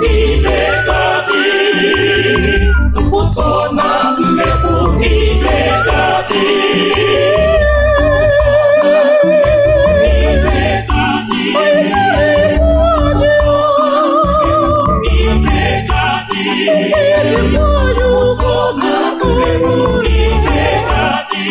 niile ga-adị, mpụtọ na mmegbu niile ga-adị, mpụtọ na mmegbu niile ga-adị, mpụtọ na mmegbu niile ga-adị, mpụtọ na mmegbu niile ga-adị,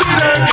Chineke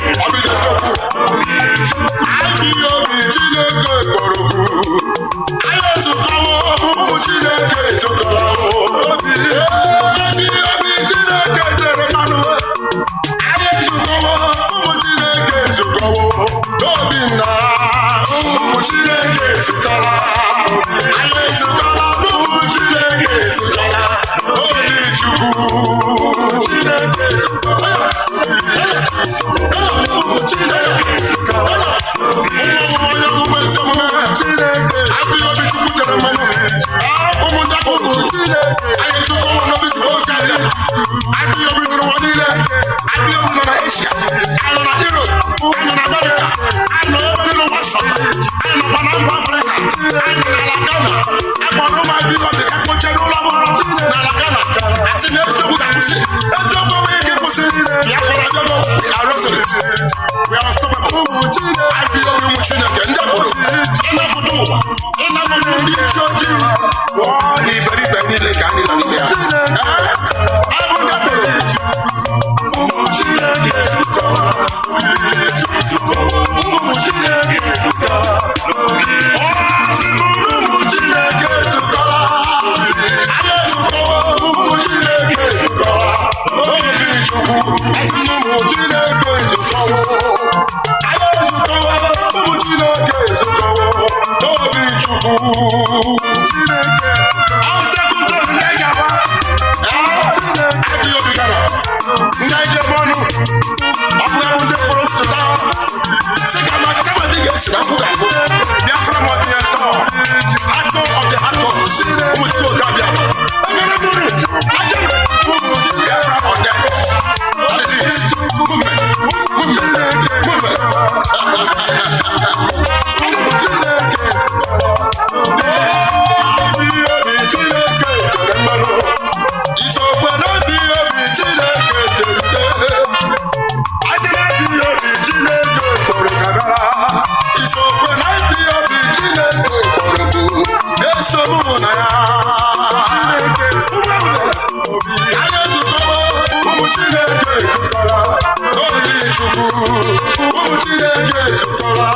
ụmụ Chineke ezukọla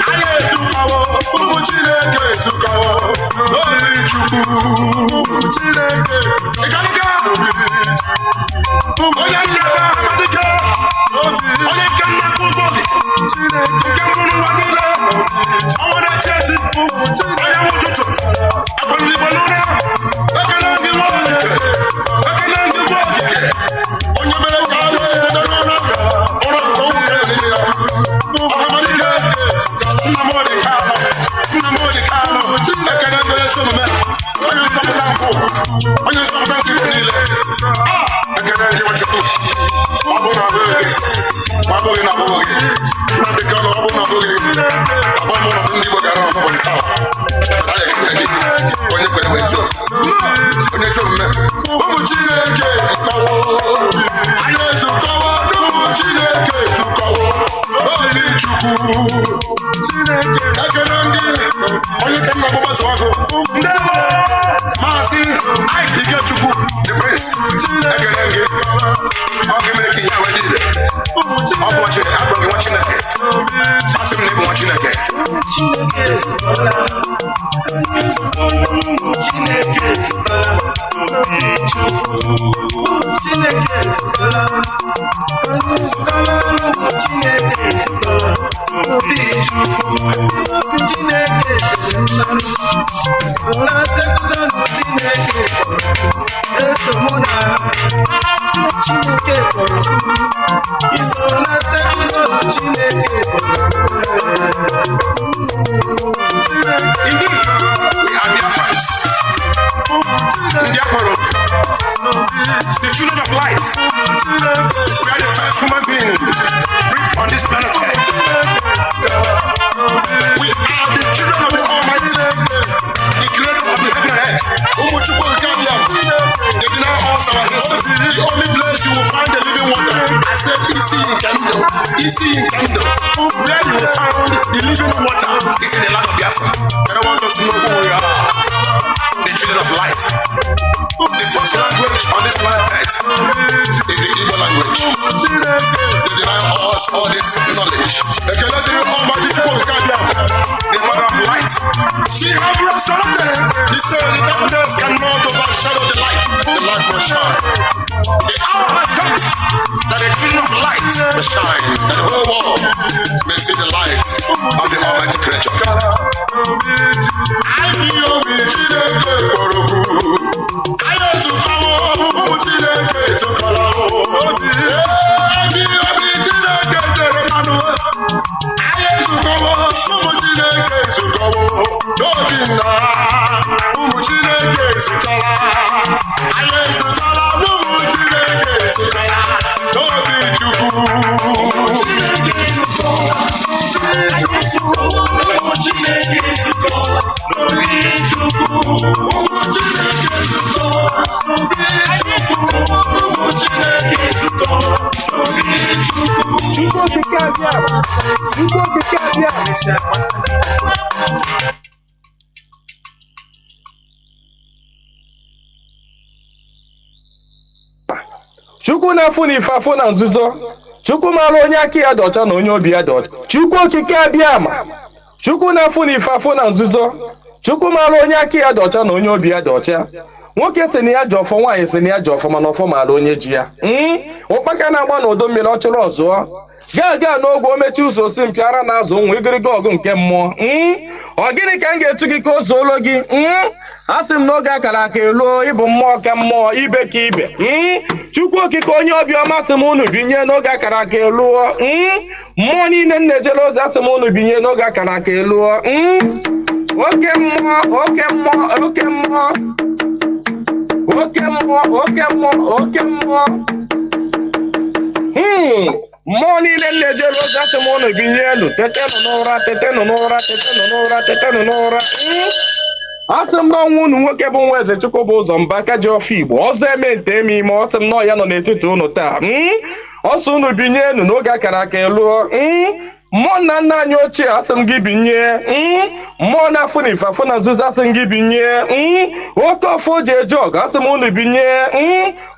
anyị ezukawo ụmụ Chineke ezukawo n'obi Chukwu ụmụ Chineke ịgalịga onye njebe amadike onye nke nnekwu ụgbọgị nke mụrụ n'ụwa niile ọnwa na-eti eti onye nwe ụtụtụ akpọrọligbo n'ụra ekele ndị nwe ogige ekele ndị nwe ogige onye mere ka a na-etete n'ụra ụra nke ụmụ ya niile ya ọhamadike Nnamdi Kanu ekele ndị ezi omume onye nzọpụta mpụ onye nzọpụta nke ibu niile ekele ndị Nwachukwu ọ bụ na abụghị ma abụghị na abụghị Nnamdi Kanu ọ bụ na abụghị agba m ọnọdụ ndị Igbo gara n'ụbọchị taa onye kwere nwe eziokwu onye ezi omume ụmụ Chineke ezukọwo anyị ezukọwo n'ụmụ Chineke ezukọwo n'obi Chukwu ekele ndị onye ka nna gbagbaso ọgụ Mazi Ikechukwu the prince ekele gị ọ ga-emere ka ihe wee dị ire ọ bụ ọchị afọ gị nwa Chineke asị m na ịbụ nwa Chineke Indeed, we are Biafrans. The children of light. We are the first human beings breathed on this planet Earth. We are the children of the Almighty, the creator of the heaven and earth. They deny us our history. The only place you will find the living water, I said, Isi in Kanu. Where you will find the living water is in the land of Biafra. I don't want us to know who we are. The children of light. The first language on this planet Earth is the Igbo language. They deny us all this knowledge. The Almighty, the mother of light. She has resurrected. He said the darkness cannot overshadow the light. The light will shine. The hour has come that the children of light will shine, and the whole world may see the light of the Almighty creature. I be your Chineke Boroku. I also come Chineke to Kalao. I be your Chineke Teremano. I also come Chineke to Kalao. Dobina, Chineke to Kalao. I also come Chineke to Kalao. Dobi Chukwu. Chukwu na-afụ n'ife afụ na nzuzo. Chukwu mara onye aka ya dị ọcha na onye obi ya dị ọcha. Chukwu okike abịa ma. Chukwu na-afụ n'ife afụ na nzuzo. Chukwu mara onye aka ya dị ọcha na onye obi ya dị ọcha. Nwoke si na ya ji ọfọ, nwaanyị si na ya ji ọfọ, mana ọfọ mara onye ji ya. Ụkpaka na-agba n'udo mmiri ọ chụrụ ọzụọ. Gaa n'ogwe o mechi ụzọ osi mpịara na azụ nwa igiriga ọgụ nke mmụọ. Ọ gịnị ka m ga-etu gị ka o zuolo gị? Asị m n'oge akara aka eluo ịbụ mmụọ ka mmụọ, ibe ka ibe. Chukwu okike onye obiọma sị m unu binye n'oge akara aka eluo. Mmụọ niile na-ejere ozi asị m unu binye n'oge akara aka eluo. Oke mmụọ, oke mmụọ, oke mmụọ. Oke mmụọ, oke mmụọ, oke mmụọ. Mmụọ niile na-ejere ozi asị m unu binye elu. Tetenụ n'ụra, tetenụ n'ụra, tetenụ n'ụra, tetenụ n'ụra. Asị m n'ọnwa unu nwoke bụ nwa eze Chukwu bụ ụzọ mba aka ji ọfọ Igbo ọzọ eme nte eme ime. Ọ sị m nọ ya nọ n'etiti unu taa. Ọsọ unu binye enu n'oge akara aka eluo. mmụọ na nna anyị ochie asị m gị binye mmụọ na-afụ na ife afụ na nzuzo asị m gị binye oke ọfọ ji eje ọgụ asị m unu binye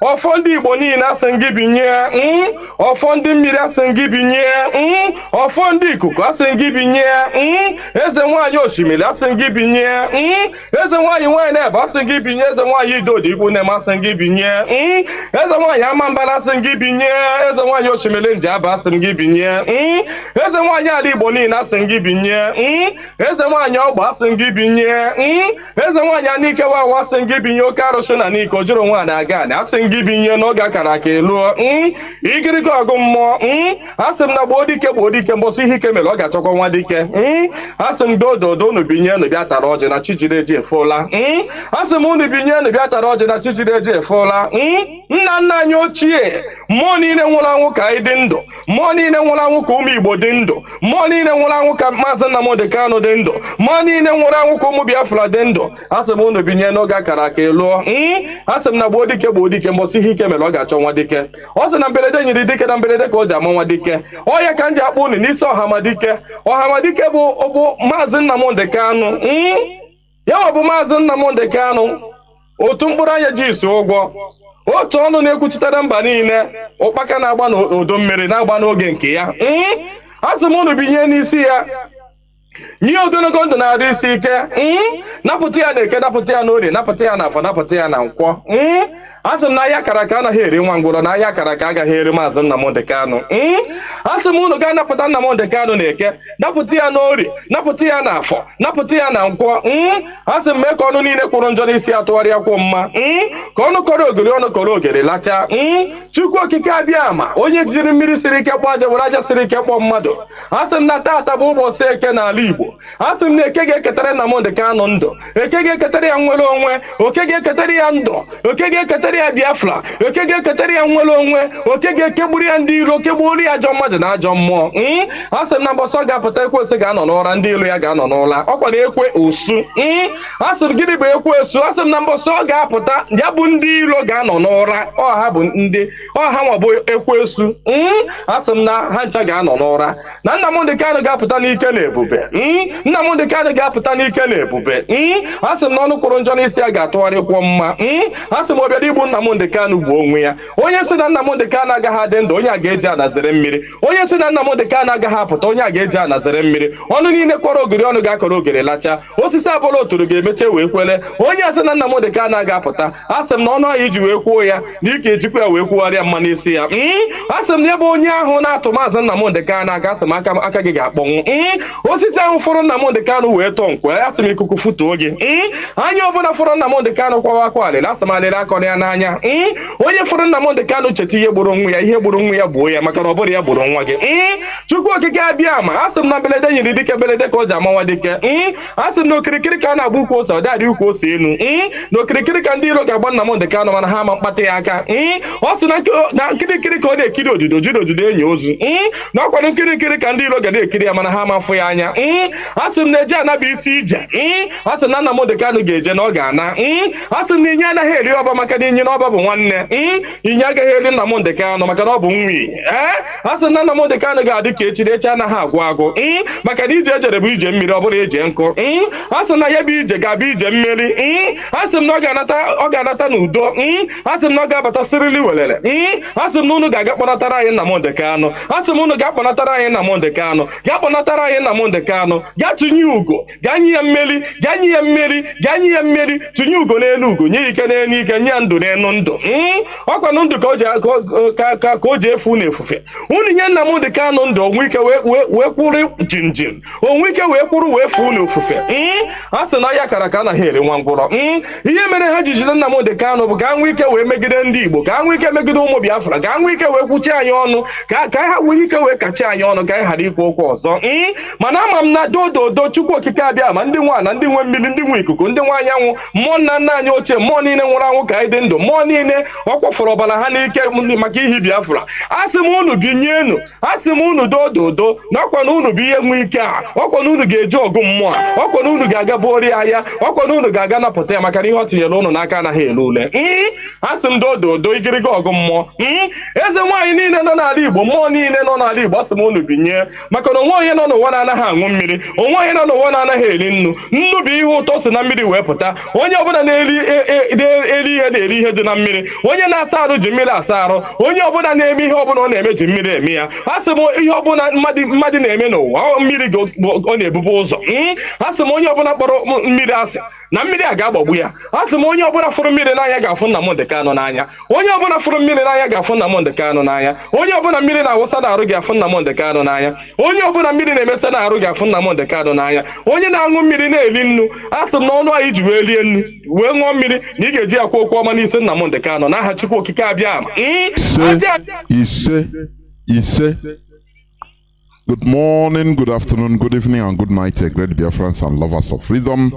ọfọ ndị Igbo niile asị m gị binye ọfọ ndị mmiri asị m gị binye ọfọ ndị ikuku asị m gị binye eze nwaanyị osimiri asị m gị binye eze nwaanyị na-ebe asị m gị binye eze nwaanyị idodi ikwu na-eme asị m gị binye eze nwaanyị amambara asị m gị binye eze nwaanyị osimiri nji aba asị m gị binye eze nwaanyị ala Igbo niile asị m gị binye eze nwaanyị ọgba asị m gị binye eze nwaanyị anike wawa asị m gị binye oke arụsị na n'ike ojuru nwaanyị aga anị asị m gị binye n'oge akara aka eluo igirigi ọgụ mmụọ asị m na gboo dike mbọsị ihe ike mere ọ ga-achọkwa nwa dike asị m dododo unu binye unu bịa tara ọjị na chijiri eji efola asị m unu binye unu bịa tara ọjị na chijiri eji efola nna nna anyị ochie mmụọ niile nwụrụ anwụ ka anyị dị ndụ mmụọ niile nwụrụ anwụ ka ụmụ Igbo dị ndụ mmụọ niile nwụrụ anwụ ka Maazị Nnamdi Kanu dị ndụ mmụọ niile nwụrụ anwụ ka ụmụ Biafra dị ndụ asị m unu binye n'oge akara aka eluo asị m na gboo dike mbọsị ihe ike mere ọ ga-achọ nwa dike ọ sị na mberede nyiri dike na mberede ka o ji ama nwa dike ọ ya ka m ji akpọ unu n'isi ọhamadike bụ Maazị Nnamdi Kanu ya ọ bụ Maazị Nnamdi Kanu otu mkpụrụ anya ji isi ụgwọ otu ọnụ na-ekwuchitere mba niile ụkpaka na-agba n'udu mmiri na-agba n'oge nke ya asị m unu binye n'isi ya nye ogologo ndụ na-arụ isi ike napụta ya na eke napụta ya na orie napụta ya na afọ napụta ya na nkwọ asị m na ahịa akara aka anaghị eri nwa ngwụrọ na ahịa akara aka agaghị eri Maazị Nnamdi Kanu asị m unu ga-anapụta Nnamdi Kanu na eke napụta ya na orie napụta ya na afọ napụta ya na nkwọ asị m mee ka ọnụ niile kwụrụ njọ n'isi atụgharịa kwụ mma ka ọnụ kọrọ ogiri ọnụ kọrọ ogiri lachaa Chukwu okike abịa ma onye jiri mmiri siri ike kpọọ aja were aja siri ike kpọọ mmadụ asị m na taata bụ ụbọchị eke n'ala Igbo asị m na eke ga-eketara Nnamdi Kanu ndụ eke ga-eketara ya nwere onwe oke ga-eketara ya ndụ oke ga-eketara ya Biafra oke ga-eketara ya nwere onwe oke ga-ekegburu ya ndị iro kegburu ya ajọ mmadụ na ajọ mmụọ asị m na mbọsọ ga-apụta ekwensu ga-anọ n'ụra ndị ilo ya ga-anọ n'ụra ọkwa na ekwe osu asị m gịnị bụ ekwe osu asị m na mbọsọ ga-apụta ya bụ ndị ilo ga-anọ n'ụra ọha bụ ndị ọha nwa bụ ekwensu asị m na ha ncha ga-anọ n'ụra na Nnamdi Kanu ga-apụta n'ike na ebube Nnamdi Kanu ga-apụta n'ike na ebube asị m na ọnụ kwụrụ njọ n'isi ya ga-atụgharịkwọ mma asị m ọbịa igbu Nnamdi Kanu gbuo onwe ya onye si na Nnamdi Kanu agaghị adị ndụ onye a ga-eji anazere mmiri onye si na Nnamdi Kanu agaghị apụta onye a ga-eji anazere mmiri ọnụ niile kwọrọ ogiri ọnụ ga-akọrọ ogiri lachaa osisi abụla oturu ga-emeche wee kwele onye asị na Nnamdi Kanu ga-apụta asị m na ọnụ ahụ iji wee kwuo ya na ike ejikwa ya wee kwugharịa mma n'isi ya asị m na ebe onye ahụ na-atụ Maazị Nnamdi Kanu aka asị m aka gị ga-akpọnwụ osisi ahụ fọrọ Nnamdi Kanu wee tọọ nkwe asị m ikuku futuo gị anya ọbụla fọrọ Nnamdi Kanu kwawa akwa alịla asị m alịla akọrọ ya n'anya onye fọrọ Nnamdi Kanu cheta ihe gburu nwa ya ihe gburu nwa ya gbuo ya maka na ọ bụrụ ya gburu nwa gị Chukwu okike abịa ma asị m na belede nyiri dike belede ka o ji amanwa dike asị m na okirikiri ka a na-agba ukwu ose ọ dadị ukwu ose enu na okirikiri ka ndị iro ga-agba Nnamdi Kanu mana ha ama mkpata ya aka ọ sị na nkirikiri ka ọ na-ekiri odido jiri odido enyi ozu na ọkwado nkirikiri ka ndị iro ga na-ekiri ya mana ha ama afụ ya anya asị m na eje anabụ isi ije asị m na Nnamdi Kanu ga-eje na ọ ga-ana asị m na inye anaghị eri ọba maka na inye na ọba bụ nwanne inye agaghị eri Nnamdi Kanu maka na ọ bụ nwi asị m na Nnamdi Kanu ga-adị ka echi echi anaghị agwụ agwụ maka na ije ejere bụ ije mmiri ọ bụrụ eje nkụ asị m na ya bụ ije ga-abụ ije mmeri asị m na ọ ga-anata n'udo asị m na ọ ga-abata sirili welere asị m na unu ga-aga kpọnatara anyị Nnamdi Kanu asị m unu ga-akpọnatara anyị Nnamdi Kanu ga-akpọnatara anyị Nnamdi Kanu ga tụnye ugo ga nye ya mmeri ga nye ya mmeri ga nye ya mmeri tụnye ugo n'elu ugo nye ike n'elu ike nye ya ndụ n'elu ndụ ọkwanụ ndụ ka o ji efu na-efufe unu nye Nnamdi Kanu ndụ onwe ike wee kwụrụ jinjin onwe ike wee kwụrụ wee fuo n'ofufe a sị na ya kara ka anaghị eri nwa ngwụrọ ihe mere ha ji jide Nnamdi Kanu bụ ka nwee ike wee megide ndị Igbo ka nwee ike megide ụmụ Biafra ka nwee ike wee kwuchi anyị ọnụ ka ha nwee ike wee kachi anyị ọnụ ka anyị ghara ikwu okwu ọzọ mana ama m na dododo Chukwu okike abịa ma ndị nwa na ndị nwe mmiri ndị nwe ikuku ndị nwe anyanwụ mmụọ nna nna anyị ochie mmụọ niile nwụrụ anwụ ka anyị dị ndụ mmụọ niile ọ kwafọrọ ọbara ha n'ike maka ihi Biafra asị m unu binyenu asị m unu dododo na ọkwa na unu bụ ihe nwe ike a ọkwa na unu ga-eji ọgụ mmụọ a ọkwa na unu ga-aga bụori ahịa ọkwa na unu ga-aga napụta ya maka na ihe ọ tinyere unu n'aka anaghị ele ule asị m dododo igiriga ọgụ mmụọ eze nwaanyị niile nọ n'ala Igbo mmụọ niile nọ n'ala Igbo asị m unu binye maka na onwe onye nọ n'ụwa na-anaghị aṅụ mmiri onwe onye nọ n'ụwa na-anaghị eri nnu nnu bụ ihe ụtọ si na mmiri wee pụta onye ọbụla na-eri ihe na-eri ihe dị na mmiri onye na-asa arụ ji mmiri asa arụ onye ọbụla na-eme ihe ọbụla ọ na-eme ji mmiri eme ya asị m ihe ọbụla mmadụ na-eme n'ụwa mmiri ọ na-ebube ụzọ asị m onye ọbụla kpọrọ mmiri asị na mmiri a ga-agbagbu ya asị m onye ọbụla fụrụ mmiri n'anya ga-afụ Nnamdi Kanu n'anya onye ọbụla fụrụ mmiri n'anya ga-afụ Nnamdi Kanu n'anya onye ọbụla mmiri na-awụsa n'arụ ga-afụ Nnamdi Kanu n'anya onye ọbụla mmiri na-emesa n'arụ ga-afụ Nnamdi Kanu n'anya onye na-aṅụ mmiri na-eri nnu asị m na ọnụ anyị ji wee rie nnu wee ṅụọ mmiri na ị ga-eji akwa okwu ọma n'isi Nnamdi Kanu n'aha Chukwu okike abịa ama ise. Good morning, good afternoon, good evening, and good night, great Biafrans and lovers of freedom.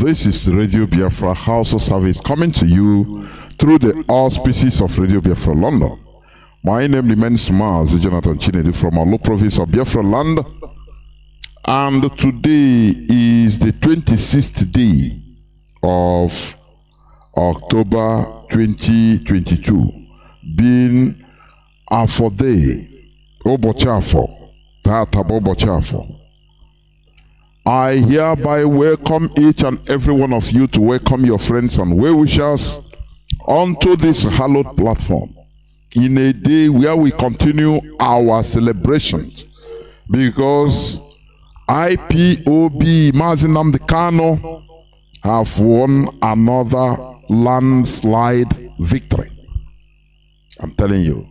This is Radio Biafra HAUSA-SERVICE coming to you through the auspices of Radio Biafra London. My name remains Mazi Chinedu from our province of Biafra land. And today is the 26th day of October 2022, being Afọ Day. Ụbọchị Afọ, tata bụ ụbọchị Afọ. I hereby welcome each and every one of you to welcome your friends and well-wishers onto this hallowed platform in a day where we continue our celebrations, because IPOB Mazi Nnamdi Kanu have won another landslide victory. I'm telling you.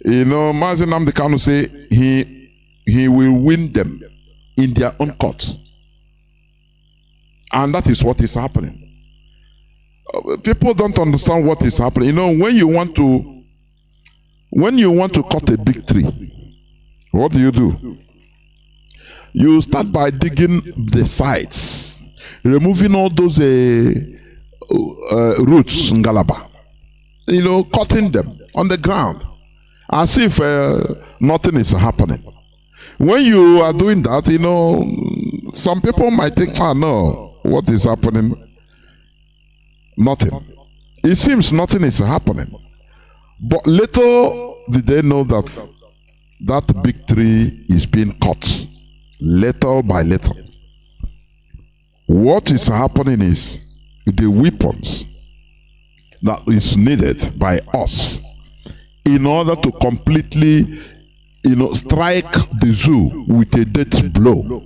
You know, Mazi Nnamdi Kanu say he will win them in their own court. And that is what is happening. People don't understand what is happening. You know, when you want to cut a big tree, what do? You start by digging the sides, removing all those roots, ngalaba. You know, cutting them on the ground, as if nothing is happening. When you are doing that, you know, some people might think, no, what is happening? Nothing. It seems nothing is happening. But little did they know that that big tree is being cut, little by little. What is happening is the weapons that is needed by us in order to completely, you know, strike the zoo with a death blow.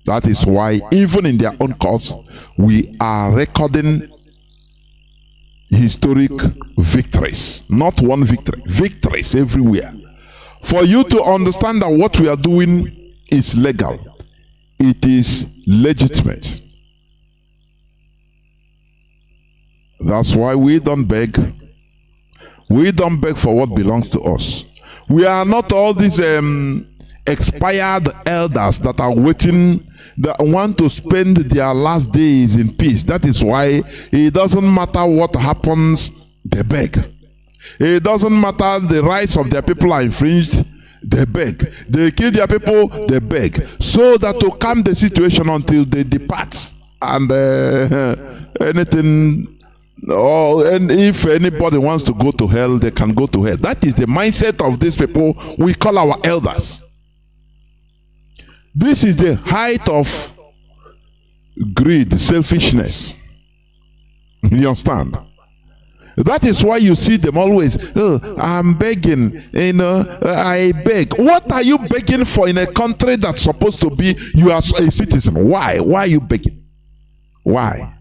That is why even in their own cause, we are recording historic victories. Not one victory, victories everywhere. For you to understand that what we are doing is legal, it is legitimate. That's why we don't beg. We don't beg for what belongs to us. We are not all these expired elders that are waiting, that want to spend their last days in peace. That is why it doesn't matter what happens, they beg. It doesn't matter the rights of their people are infringed, they beg. They kill their people, they beg. So that to calm the situation until they depart. And anything... Oh, and if anybody wants to go to hell, they can go to hell. That is the mindset of these people we call our elders. This is the height of greed, selfishness. You understand? That is why you see them always, oh, I'm begging, you know, I beg. What are you begging for in a country that's supposed to be, you are a citizen? Why? Why are you begging? Why?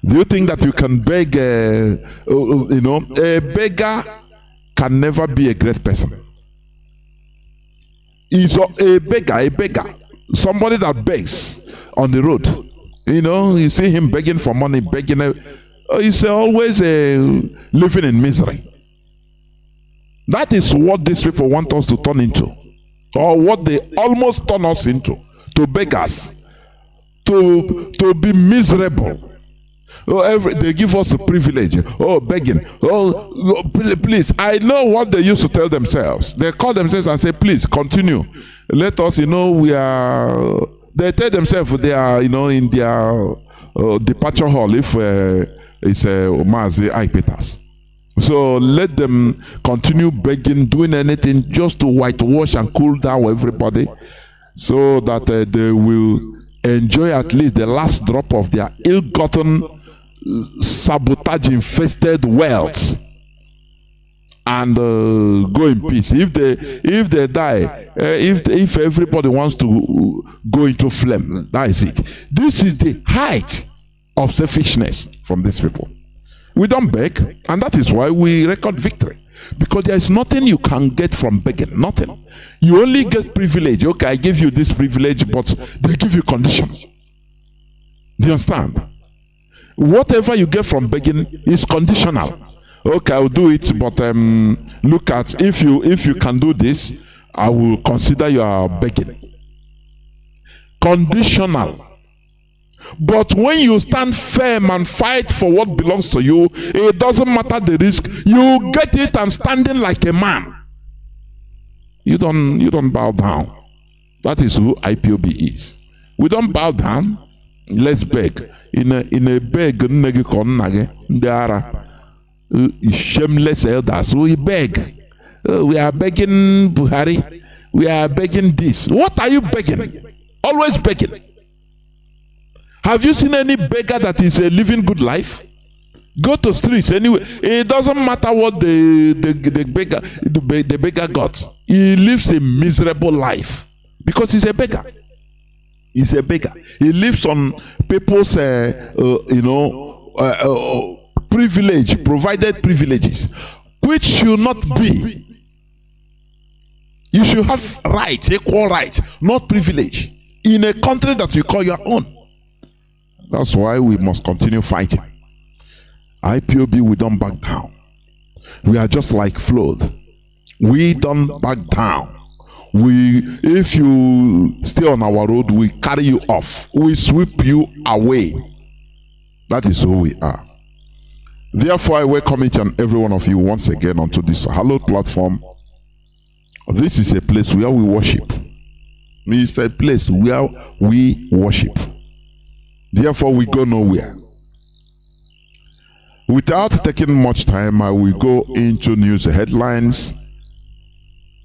Do you think that you can beg, you know, a beggar can never be a great person. He's a beggar, somebody that begs on the road. You know, you see him begging for money, begging. He's always living in misery. That is what these people want us to turn into. or what they almost turn us into, to beggars, to be miserable. Oh, they give us a privilege. Oh, begging. Oh, please. I know what they used to tell themselves. They call themselves and say, please continue. Let us, we are. They tell themselves they are, in their departure hall if it's Mazi Aipetas. So let them continue begging, doing anything just to whitewash and cool down everybody, so that they will enjoy at least the last drop of their ill-gotten, sabotage-infested wealth, and go in peace. If they die, if everybody wants to go into flame, that is it. This is the height of selfishness from these people. We don't beg, and that is why we record victory. Because there is nothing you can get from begging. Nothing. You only get privilege. Okay, I give you this privilege, but they give you conditions. Do you understand? Whatever you get from begging is conditional. Okay, I'll do it, but look at, if you can do this, I will consider you are begging. Conditional. But when you stand firm and fight for what belongs to you, it doesn't matter the risk. You get it and standing like a man. You don't bow down. That is who IPOB is. We don't bow down. Let's beg. In a beg, shameless elders. We beg. We are begging Buhari. We are begging this. What are you begging? Always begging. Have you seen any beggar that is living good life? Go to streets anyway. It doesn't matter what the beggar got. He lives a miserable life because he's a beggar. He's a beggar. He lives on people's, privilege, provided privileges, which should not be. You should have rights, equal rights, not privilege, in a country that you call your own. That's why we must continue fighting. IPOB, we don't back down. We are just like flood. We don't back down. If you stay on our road, we carry you off. We sweep you away. That is who we are. Therefore, I welcome each and every one of you once again onto this hallowed platform. This is a place where we worship. It's a place where we worship. Therefore, we go nowhere. Without taking much time, I will go into news headlines.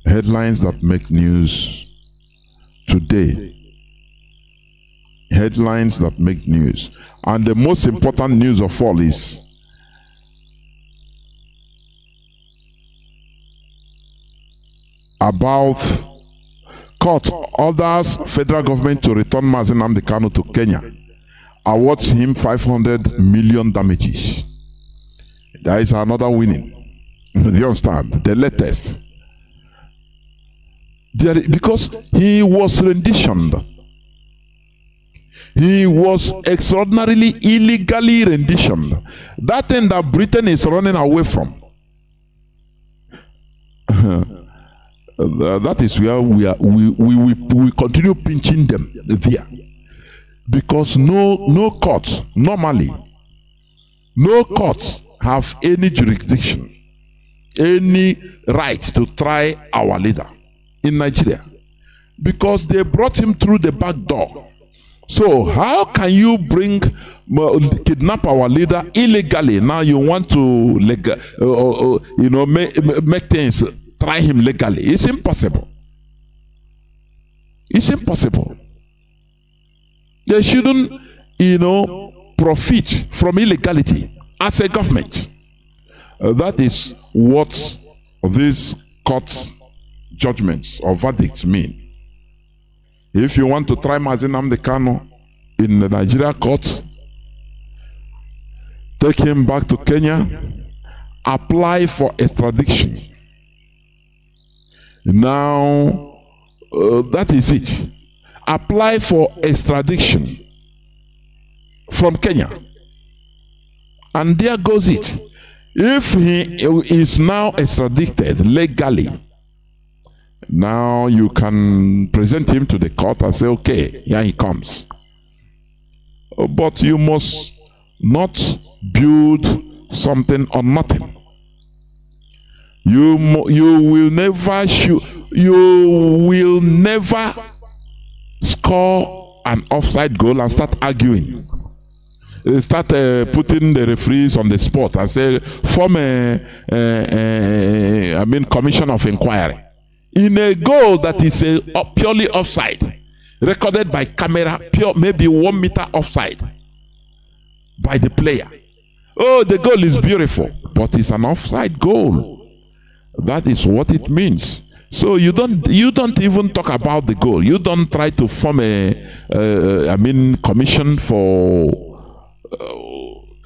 Headlines that make news today. Headlines that make news. And the most important news of all is about court orders federal government to return Mazi Nnamdi Kanu to Kenya. Awards him 500 million damages. There is another winning. Do you understand? The latest. Because he was renditioned. He was extraordinarily illegally renditioned. That thing that Britain is running away from. That is where we continue pinching them there. Because no courts, normally, no courts have any jurisdiction, any right to try our leader in Nigeria. Because they brought him through the back door. So how can you kidnap our leader illegally? Now you want to make things, try him legally. It's impossible. It's impossible. They shouldn't, profit from illegality as a government. That is what these court judgments or verdicts mean. If you want to try Mazi Nnamdi Kanu in the Nigeria court, take him back to Kenya, apply for extradition. Now, that is it. Apply for extradition from Kenya. And there goes it. If he is now extradited legally, Now you can present him to the court and say, okay, here he comes. But you must not build something on nothing. You will never score an offside goal and start arguing. They start putting the referees on the spot and say, form a commission of inquiry. In a goal that is purely offside, recorded by camera, maybe 1 meter offside by the player. Oh, the goal is beautiful, but it's an offside goal. That is what it means. So you don't even talk about the goal. You don't try to form a commission for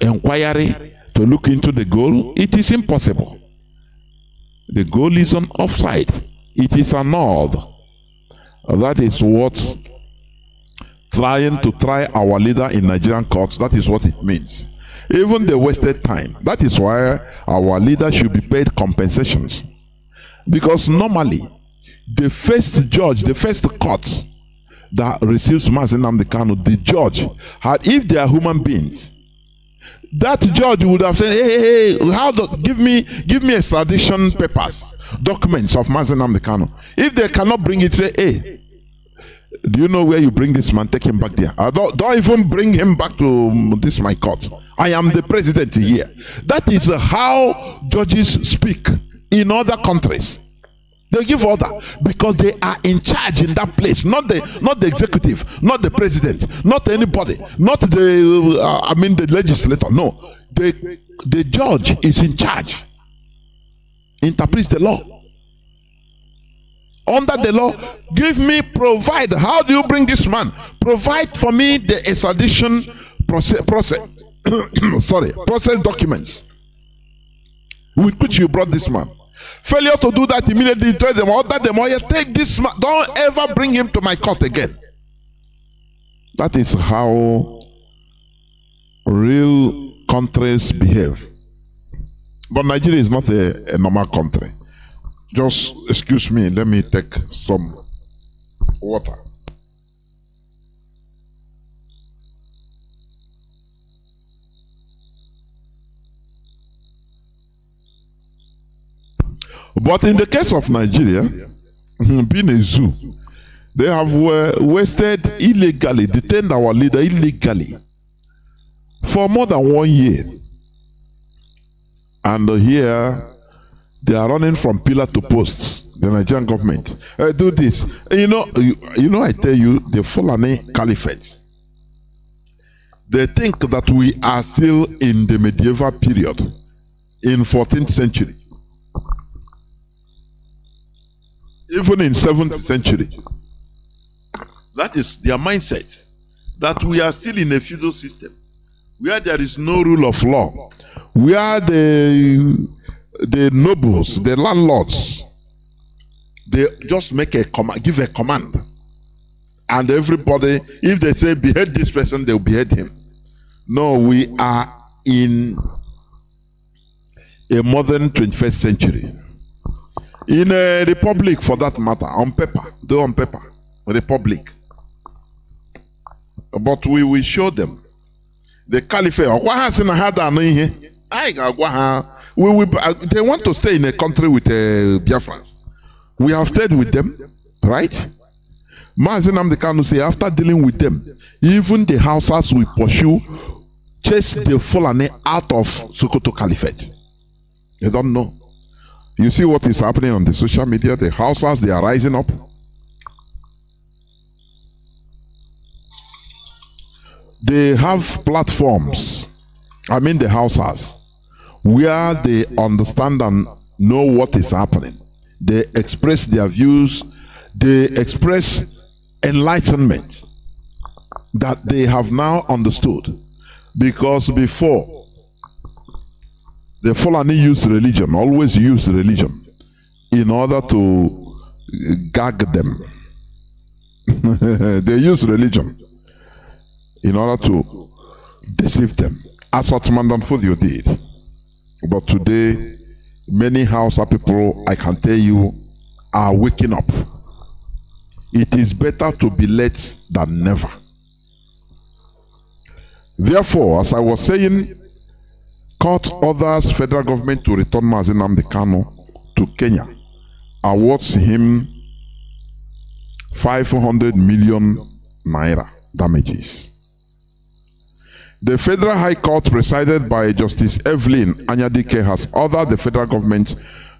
inquiry to look into the goal. It is impossible. The goal is on offside. It is annulled. That is what trying to try our leader in Nigerian courts, that is what it means. Even the wasted time. That is why our leader should be paid compensations. Because normally, the first judge, the first court that receives Mazi Nnamdi Kanu, the judge, if they are human beings, that judge would have said, hey, give me extradition papers, documents of Mazi Nnamdi Kanu. If they cannot bring it, say, hey, do you know where you bring this man? Take him back there. Don't even bring him back to this my court. I am the president here. That is how judges speak in other countries. They give order because they are in charge in that place, not the executive, not the president, not anybody, not the legislator. No, the judge is in charge. Interprets the law. Under the law, provide. How do you bring this man? Provide for me the extradition process documents with which you brought this man. Failure to do that immediately, tell them, order them, or take this man. Don't ever bring him to my court again. That is how real countries behave. But Nigeria is not a normal country. Just excuse me, let me take some water. But in the case of Nigeria, being a zoo, they have detained our leader illegally for more than 1 year. And here, they are running from pillar to post. The Nigerian government do this. You know, I tell you, the Fulani Caliphate. They think that we are still in the medieval period, in 14th century, even in 7th century. That is their mindset. That we are still in a feudal system, where there is no rule of law, where the nobles, the landlords, they just make a command, give a command, and everybody, if they say behead this person, they'll behead him. No, we are in a modern 21st century, in a republic, for that matter, on paper, though on paper, a republic. But we will show them the caliphate. They want to stay in a country with Biafrans. We have stayed with them, right? Mazi Nnamdi Kanu say, after dealing with them, even the Hausas we pursue, chase the Fulani out of Sokoto Caliphate. They don't know. You see what is happening on the social media? The Hausas, they are rising up. They have platforms, the Hausas, where they understand and know what is happening. They express their views. They express enlightenment that they have now understood. Because before, the Fulani used religion, always used religion, in order to gag them. They use religion in order to deceive them, as Ottoman Danfodio did. But today, many Hausa people, I can tell you, are waking up. It is better to be late than never. Therefore, as I was saying, court orders federal government to return Mazi Nnamdi Kanu to Kenya, awards him 500 million naira damages. The Federal High Court, presided by Justice Evelyn Anyadike, has ordered the federal government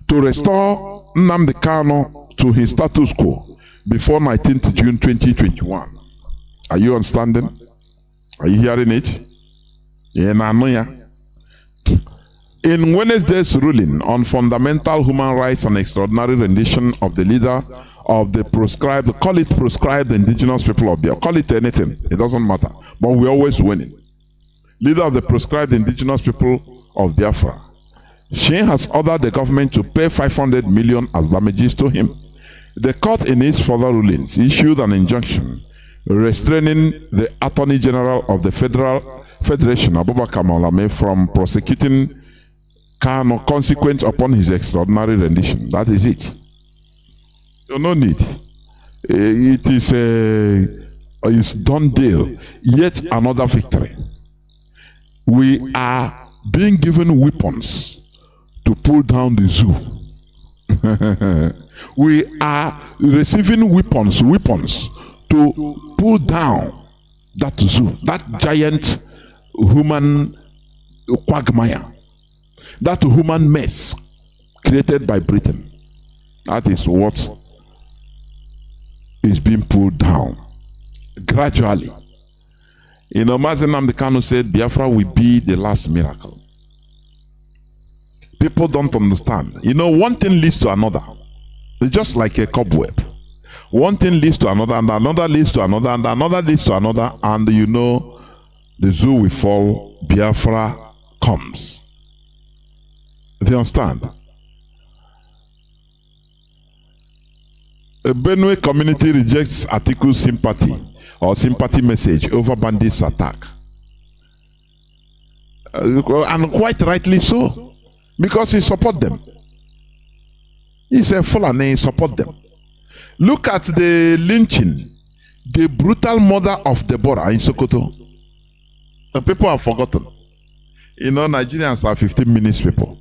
to restore Nnamdi Kanu to his status quo before 19th June 2021. Are you understanding? Are you hearing it? In Wednesday's ruling on fundamental human rights and extraordinary rendition of the leader of the proscribed, call it proscribed indigenous people of Biafra, call it anything, it doesn't matter, but we're always winning. Leader of the proscribed indigenous people of Biafra, she has ordered the government to pay 500 million as damages to him. The court in its further rulings issued an injunction restraining the Attorney General of the Federation, Abubakar Malame, from prosecuting Kanu consequent upon his extraordinary rendition. That is it. You no need. It is a done deal. Yet another victory. We are being given weapons to pull down the zoo. We are receiving weapons to pull down that zoo, that giant human quagmire, that human mess created by Britain. That is what is being pulled down gradually. You know, Mazi Nnamdi Kanu said Biafra will be the last miracle. People don't understand. You know, one thing leads to another. It's just like a cobweb. One thing leads to another, and another leads to another, and another leads to another, and you know, the zoo will fall, Biafra comes. Do you understand? A Benue community rejects article sympathy or sympathy message over bandits' attack. And quite rightly so, because he support them. He said, Fulani, support them. Look at the lynching, the brutal murder of Deborah in Sokoto. The people have forgotten. You know, Nigerians are 15 minutes people.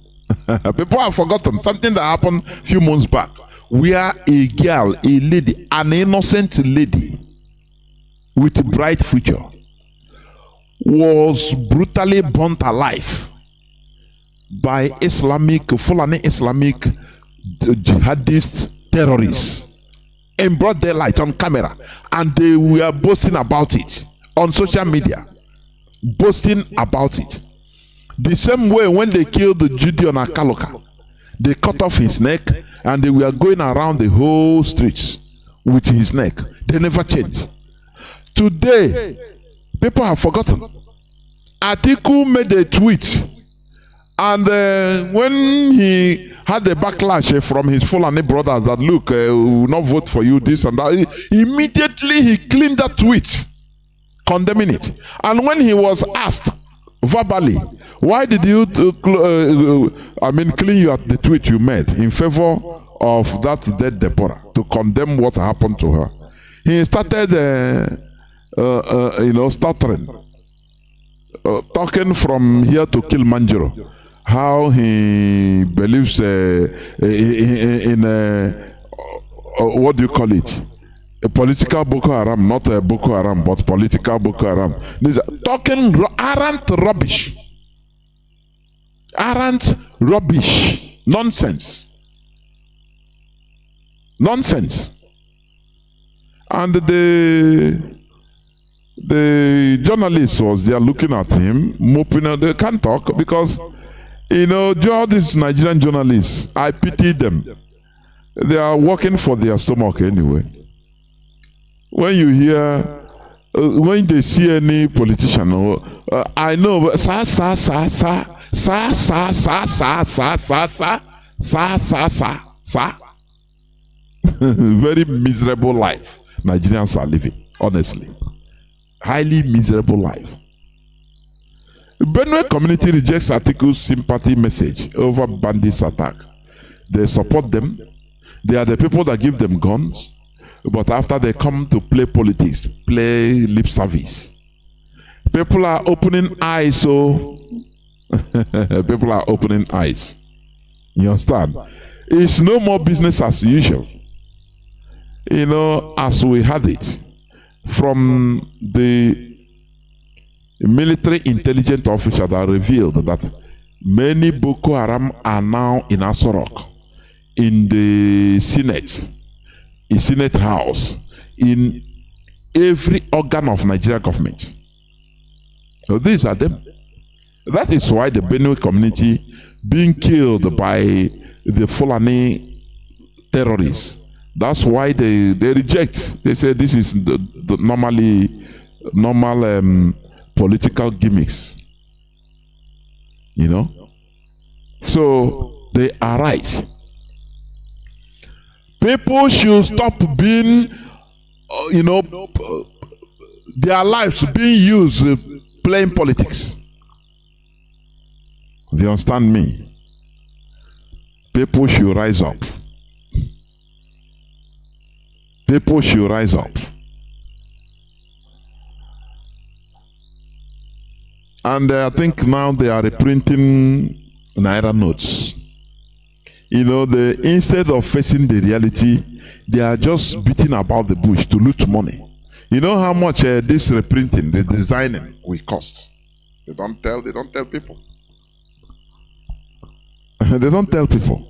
People have forgotten something that happened a few months back, where a girl, a lady, an innocent lady with a bright future was brutally burnt alive by Fulani Islamic jihadist terrorists in broad daylight on camera, and they were boasting about it on social media, boasting about it. The same way when they killed the Gideon Akaloka, they cut off his neck and they were going around the whole streets with his neck. They never changed. Today, people have forgotten. Atiku made a tweet, and when he had a backlash from his Fulani brothers that, look, we will not vote for you, this and that, immediately he cleaned that tweet, condemning it. And when he was asked verbally, why did you clean the tweet you made in favor of that dead Deborah, to condemn what happened to her, he started stuttering, talking from here to Kilimanjaro, how he believes in what do you call it, a political Boko Haram, not a Boko Haram, but political Boko Haram. These are talking arrant rubbish, nonsense. And the journalist was there looking at him, moping. They can't talk because, you know, all these Nigerian journalists, I pity them. They are working for their stomach anyway. When you hear, when they see any politician, I know, very miserable life Nigerians are living, honestly. Highly miserable life. Benue community rejects article's sympathy message over bandits' attack. They support them. They are the people that give them guns, but after they come to play politics, play lip service. People are opening eyes, so people are opening eyes. You understand? It's no more business as usual. You know, as we had it from the military intelligence officer that revealed that many Boko Haram are now in Asorok, in the Senate, in Senate House, in every organ of Nigerian government. So these are them. That is why the Benue community being killed by the Fulani terrorists. That's why they reject. They say this is the normal political gimmicks. You know? So they are right. People should stop being, their lives being used playing politics. Do you understand me? People should rise up. People should rise up. And I think now they are reprinting Naira notes. You know, instead of facing the reality, they are just beating about the bush to loot money. You know how much this reprinting, the designing will cost? They don't tell people. They don't tell people.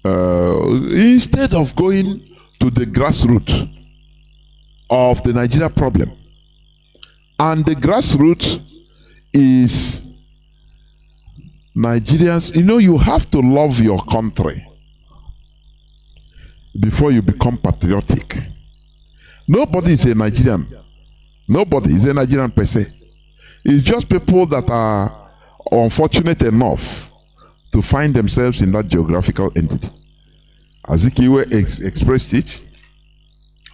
Instead of going to the grassroots of the Nigeria problem, and the grassroots is Nigerians. You know, you have to love your country before you become patriotic. Nobody is a Nigerian. Nobody is a Nigerian per se. It's just people that are unfortunate enough to find themselves in that geographical entity. Azikiwe expressed it.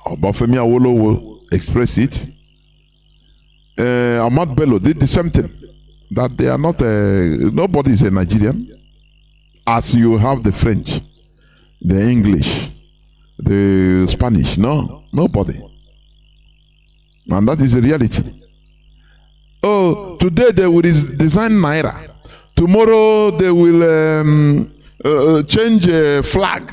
Obafemi Awolowo expressed it. Ahmad Bello did the same thing. That they are not nobody is a Nigerian. As you have the French, the English, the Spanish. No, nobody. And that is the reality. Oh, today they will design Naira. Tomorrow they will change a flag.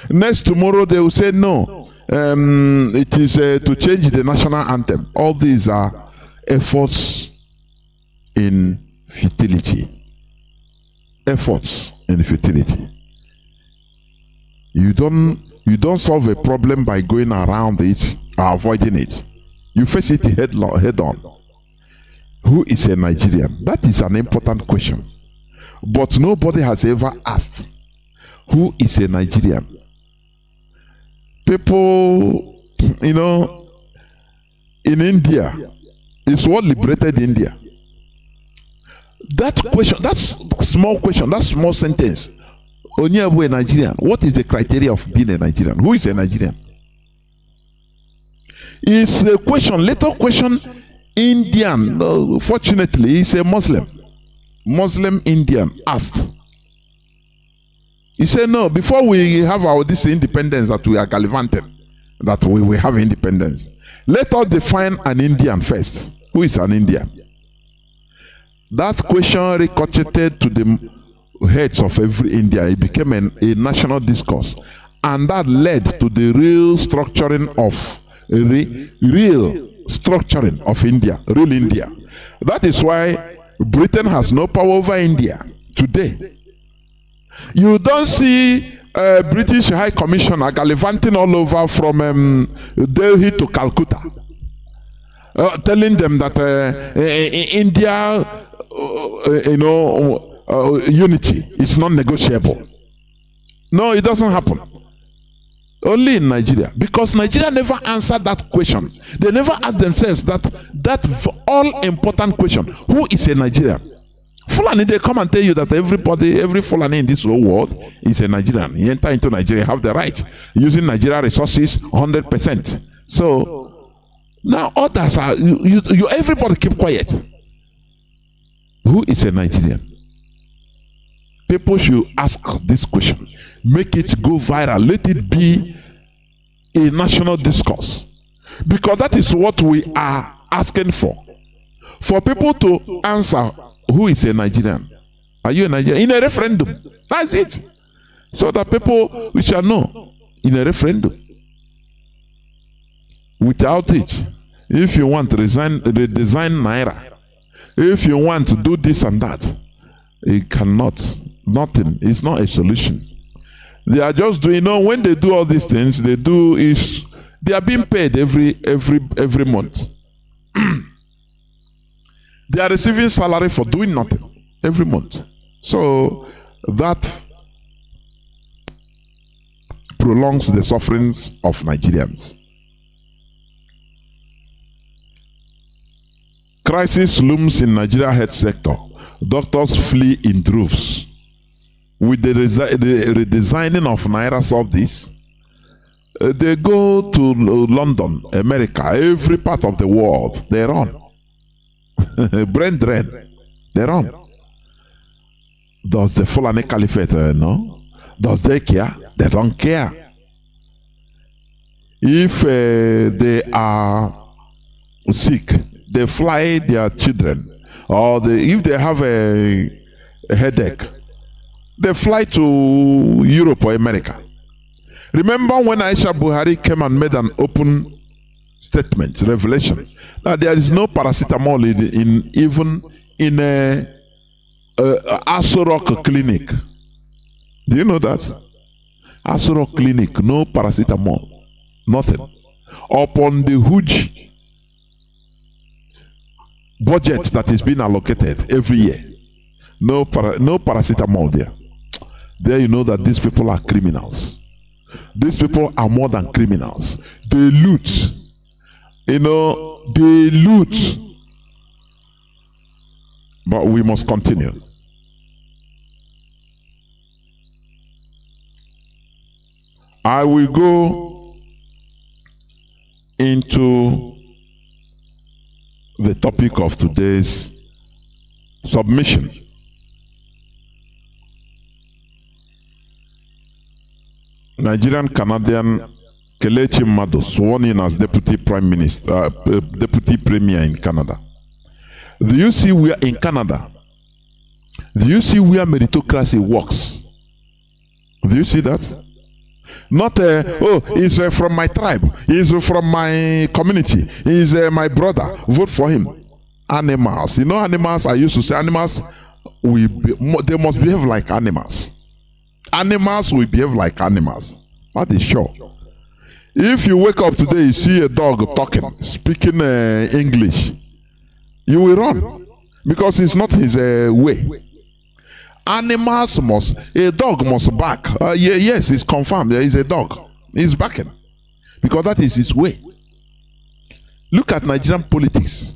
Next tomorrow they will say no. It is to change the national anthem. All these are efforts in futility. Efforts in futility. You don't solve a problem by going around it or avoiding it. You face it head on. Who is a Nigerian? That is an important question. But nobody has ever asked, who is a Nigerian? People, you know, in India, it's what liberated India. That question, that's small question, that small sentence. Onyebu a Nigerian. What is the criteria of being a Nigerian? Who is a Nigerian? It's a question, little question. Indian, fortunately, he's a Muslim. Muslim Indian asked. He said, no, before we have this independence that we are gallivanting, that we will have independence, let us define an Indian first. Who is an Indian? That question ricocheted to the heads of every India. It became a national discourse. And that led to the real structuring of India, real India. That is why Britain has no power over India today. You don't see British High Commissioner gallivanting all over from Delhi to Calcutta, telling them that India, unity is non-negotiable. No, it doesn't happen. Only in Nigeria, because Nigeria never answered that question. They never asked themselves that all important question: who is a Nigerian? Fulani, they come and tell you that every Fulani in this whole world is a Nigerian. You enter into Nigeria, have the right using Nigeria resources 100%. So now others are everybody keep quiet. Who is a Nigerian? People should ask this question. Make it go viral. Let it be a national discourse. Because that is what we are asking for. For people to answer, who is a Nigerian? Are you a Nigerian? In a referendum. That's it. So that people we shall know in a referendum. Without it, if you want to redesign Naira, if you want to do this and that, it cannot. Nothing. It's not a solution. They are just doing, when they do all these things, they are being paid every month. They are receiving salary for doing nothing every month. So that prolongs the sufferings of Nigerians. Crisis looms in Nigeria health sector. Doctors flee in droves. With the redesigning of Naira solve this, they go to London, America, every part of the world. They run. Brain drain. They run. Does the Fulani Caliphate know? Does they care? They don't care. If they are sick, they fly their children. Or if they have a headache, they fly to Europe or America. Remember when Aisha Buhari came and made an open statement, revelation, that there is no paracetamol even in a Aso Rock clinic. Do you know that? Aso Rock clinic, no paracetamol, nothing. Upon the huge budget that is being allocated every year, no paracetamol there. There you know that these people are criminals. These people are more than criminals. They loot. They loot. But we must continue. I will go into the topic of today's submission. Nigerian Canadian Kelechi Mado sworn in as Deputy Prime Minister, Deputy Premier in Canada. Do you see where in Canada? Do you see where meritocracy works? Do you see that? Not he's from my tribe, he's from my community, he's my brother, vote for him. Animals, animals, I used to say animals, they must behave like animals. Animals will behave like animals. That is sure. If you wake up today, you see a dog talking, speaking English, you will run because it's not his way. Animals a dog must bark. Yes, it's confirmed. There is a dog. He's barking because that is his way. Look at Nigerian politics.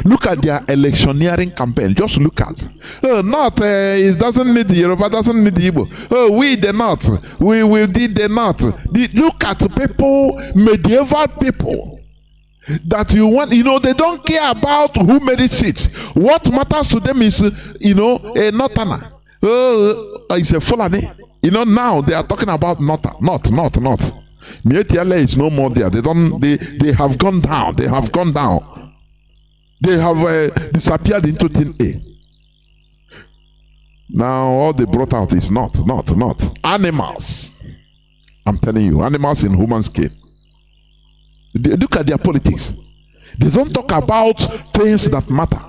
Look at their electioneering campaign. Just look at. It doesn't need the Yoruba, doesn't need the Igbo. We the North. We did the North. Look at people, medieval people. That you want, they don't care about who made it sit. What matters to them is, a Northerner. It's a Fulani. Now they are talking about not. Mietiale is no more there. They have gone down. They have gone down. They have disappeared into thin air. Now all they brought out is not. Animals. I'm telling you, animals in human skin. Look at their politics. They don't talk about things that matter.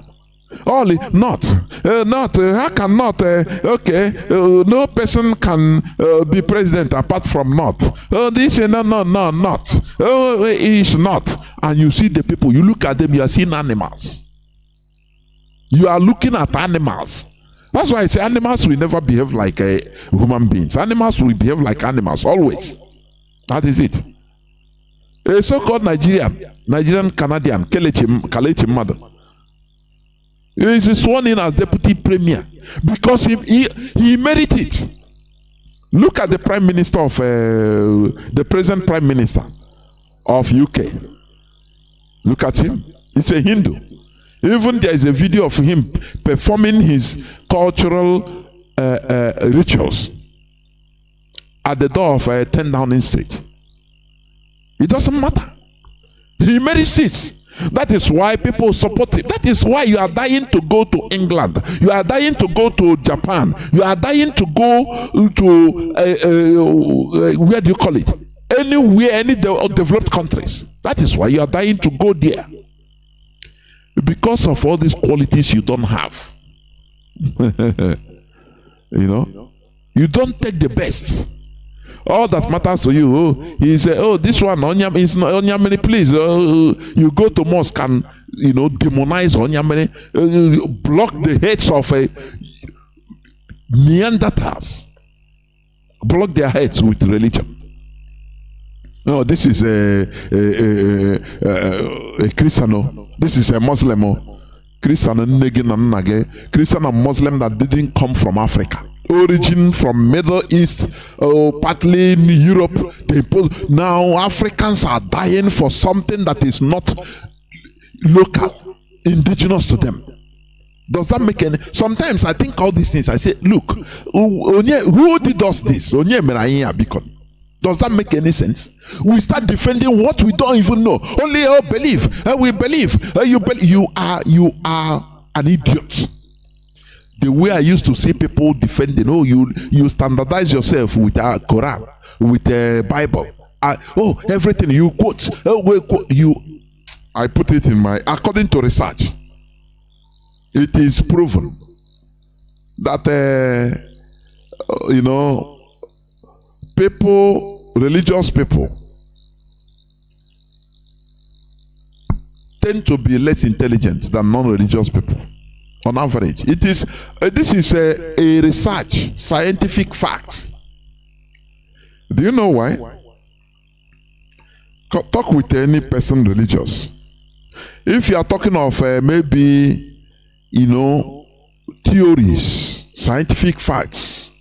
Only not. How can not? No person can be president apart from not. This is not. It's not. And you see the people, you look at them, you are seeing animals. You are looking at animals. That's why I say animals will never behave like human beings. Animals will behave like animals, always. That is it. A so-called Nigerian Canadian, Kelechi Mado, he is sworn in as Deputy Premier because he merited it. Look at the Prime Minister of the present Prime Minister of UK. Look at him. He's a Hindu. Even there is a video of him performing his cultural rituals at the door of 10 Downing Street. It doesn't matter. He made seats. That is why people support him. That is why you are dying to go to England. You are dying to go to Japan. You are dying to go to where do you call it? Anywhere, any developed countries. That is why you are dying to go there. Because of all these qualities you don't have. You know, you don't take the best. All that matters to you, he said, oh, this one, is not Onyamini, please. You go to mosque and, demonize Onyamini, block the heads of Neanderthals. Block their heads with religion. No, this is a Christian. This is a Muslim. Christian and Muslim that didn't come from Africa. Origin from Middle East, partly in Europe. Now Africans are dying for something that is not local, indigenous to them. Does that make any? Sometimes I think all these things. I say, look, who did us this? Does that make any sense? We start defending what we don't even know. Only believe. We believe. You are an idiot. The way I used to see people defending, you standardize yourself with a Quran, with a Bible. Everything you quote. I put it in my, according to research, it is proven that, religious people tend to be less intelligent than non-religious people. On average, this is a research, scientific fact. Do you know why? Talk with any person religious. If you are talking of maybe, theories, scientific facts,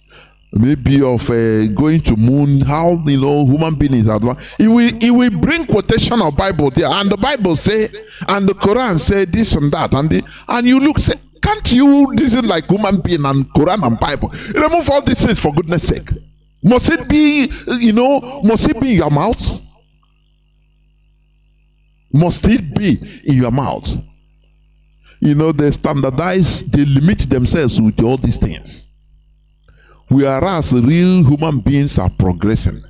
maybe of going to moon, how human being is advanced, he will bring quotation of Bible there, and the Bible say, and the Quran say this and that, and you look, say, can't you reason like human being and Quran and Bible? Remove all these things for goodness sake. Must it be, must it be in your mouth? Must it be in your mouth? They standardize, they limit themselves with all these things. Whereas real human beings are progressing.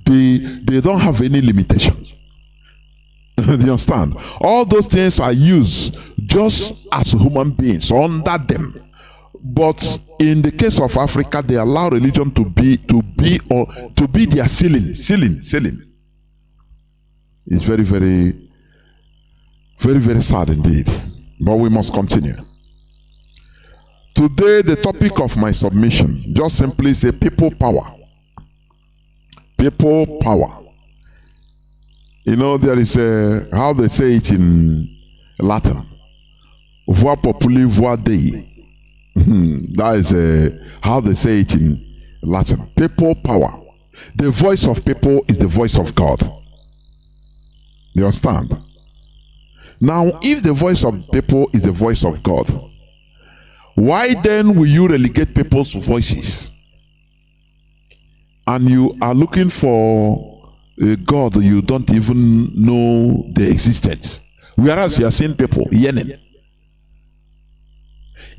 They don't have any limitations. Do you understand? All those things are used just as human beings under them. But in the case of Africa, they allow religion to be their ceiling. It's very, very, very, very sad indeed. But we must continue. Today, the topic of my submission, just simply say people power. People power. There is how they say it in Latin. Voix populi, voix Dei. That is how they say it in Latin. People power. The voice of people is the voice of God. You understand? Now, if the voice of people is the voice of God, why then will you relegate people's voices? And you are looking for a God you don't even know the existence. Whereas you are seeing people yearning.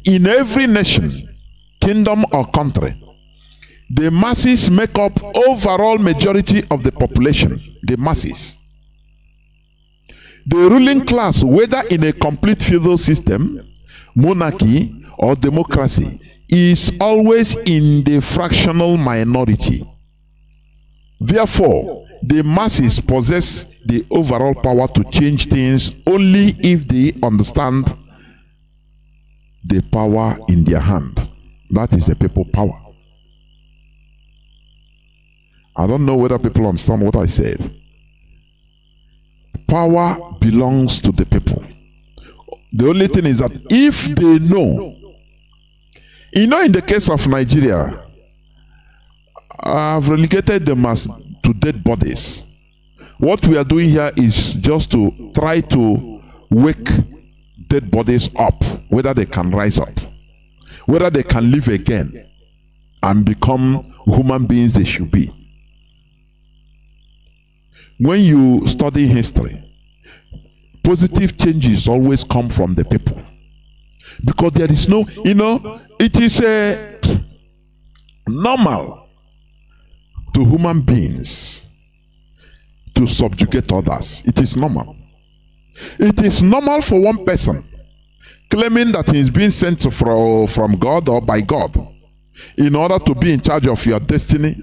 In every nation, kingdom or country, the masses make up overall majority of the population. The masses. The ruling class, whether in a complete feudal system, monarchy, or democracy, is always in the fractional minority. Therefore, the masses possess the overall power to change things only if they understand the power in their hand. That is the people power. I don't know whether people understand what I said. Power belongs to the people. The only thing is that if they know, in the case of Nigeria, I've relegated them as to dead bodies. What we are doing here is just to try to wake dead bodies up, whether they can rise up, whether they can live again. and become human beings they should be. When you study history, positive changes always come from the people. Because there is no, it is normal to human beings to subjugate others. It is normal. It is normal for one person claiming that he is being sent from God or by God in order to be in charge of your destiny,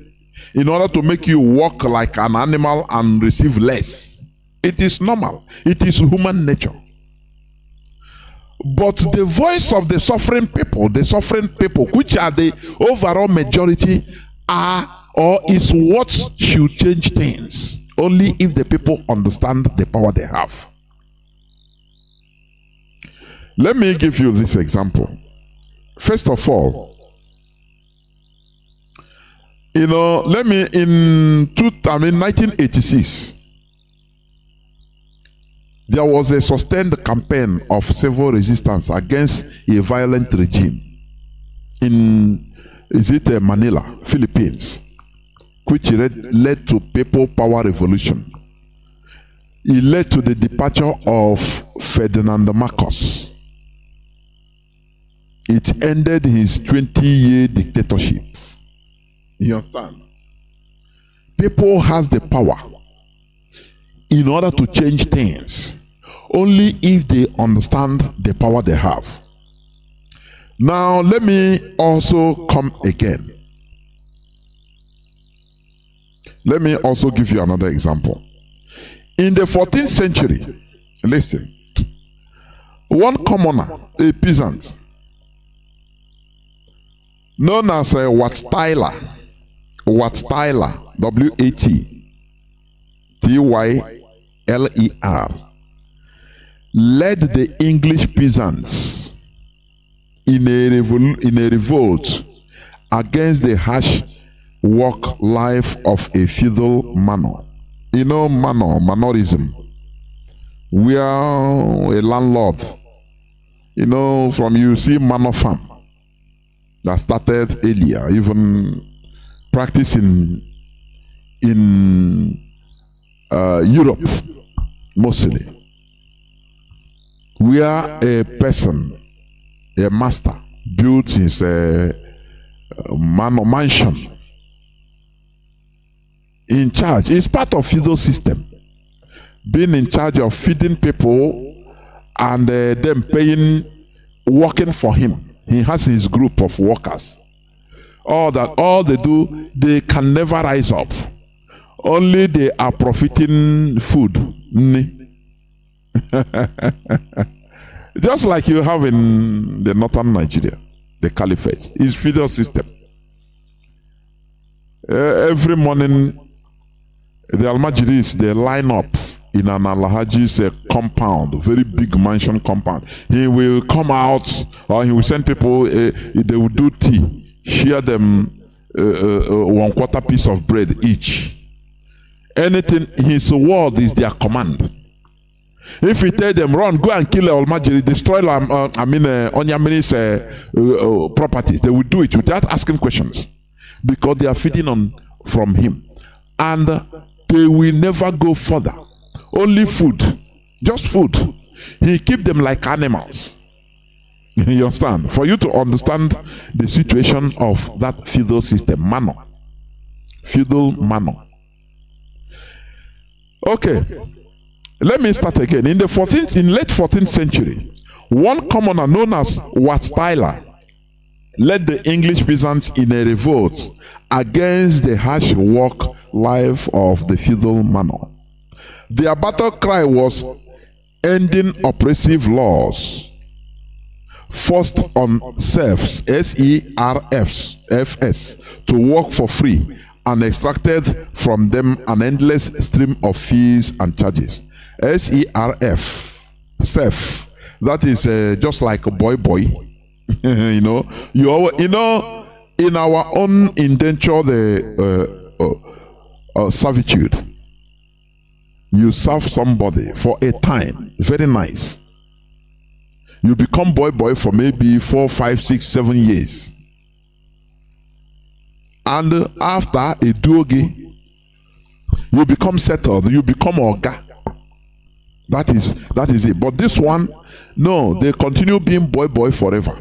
in order to make you walk like an animal and receive less. It is normal. It is human nature. But the voice of the suffering people, which are the overall majority, is what should change things. Only if the people understand the power they have. Let me give you this example. First of all, in 1986, there was a sustained campaign of civil resistance against a violent regime in Manila, Philippines, which led to People Power Revolution. It led to the departure of Ferdinand Marcos. It ended his 20-year dictatorship. You understand? People has the power in order to change things only if they understand the power they have. Now, let me also come again. Let me also give you another example. In the 14th century, listen, one commoner, a peasant, known as Wat-Tyler, W-A-T-T-Y-L-E-R, led the English peasants in a revolt against the harsh work life of a feudal manor. You know, manorism, where a landlord, from you see manor farm that started earlier, even practicing in Europe mostly, where a person, a master, built his mansion in charge. It's part of feudal system, being in charge of feeding people and them paying, working for him. He has his group of workers. All they do, they can never rise up. Only they are profiting food. Just like you have in the northern Nigeria, the caliphate. It's feudal system. Every morning, the Almajiris, they line up in an Alhaji's compound, very big mansion compound. He will come out, or he will send people, they will do tea, share them 1/4 piece of bread each. Anything, his word is their command. If he tell them, run, go and kill Almajiri, destroy Onyamiri's properties, they will do it without asking questions, because they are feeding from him. And they will never go further. Only food, just food. He keep them like animals. You understand? For you to understand the situation of that feudal system, feudal manor. Okay, let me start again. In late 14th century, one commoner known as Wat-Tyler led the English peasants in a revolt against the harsh work life of the feudal manor. Their battle cry was ending oppressive laws, forced on serfs, S-E-R-F-S, to work for free, and extracted from them an endless stream of fees and charges. S-E-R-F, serf, that is just like a boy. In our own indenture, servitude, you serve somebody for a time, very nice. You become boy for maybe 4, 5, 6, 7 years. And after a doge, you become settled, you become Oga. That is it. But this one, no, they continue being boy forever.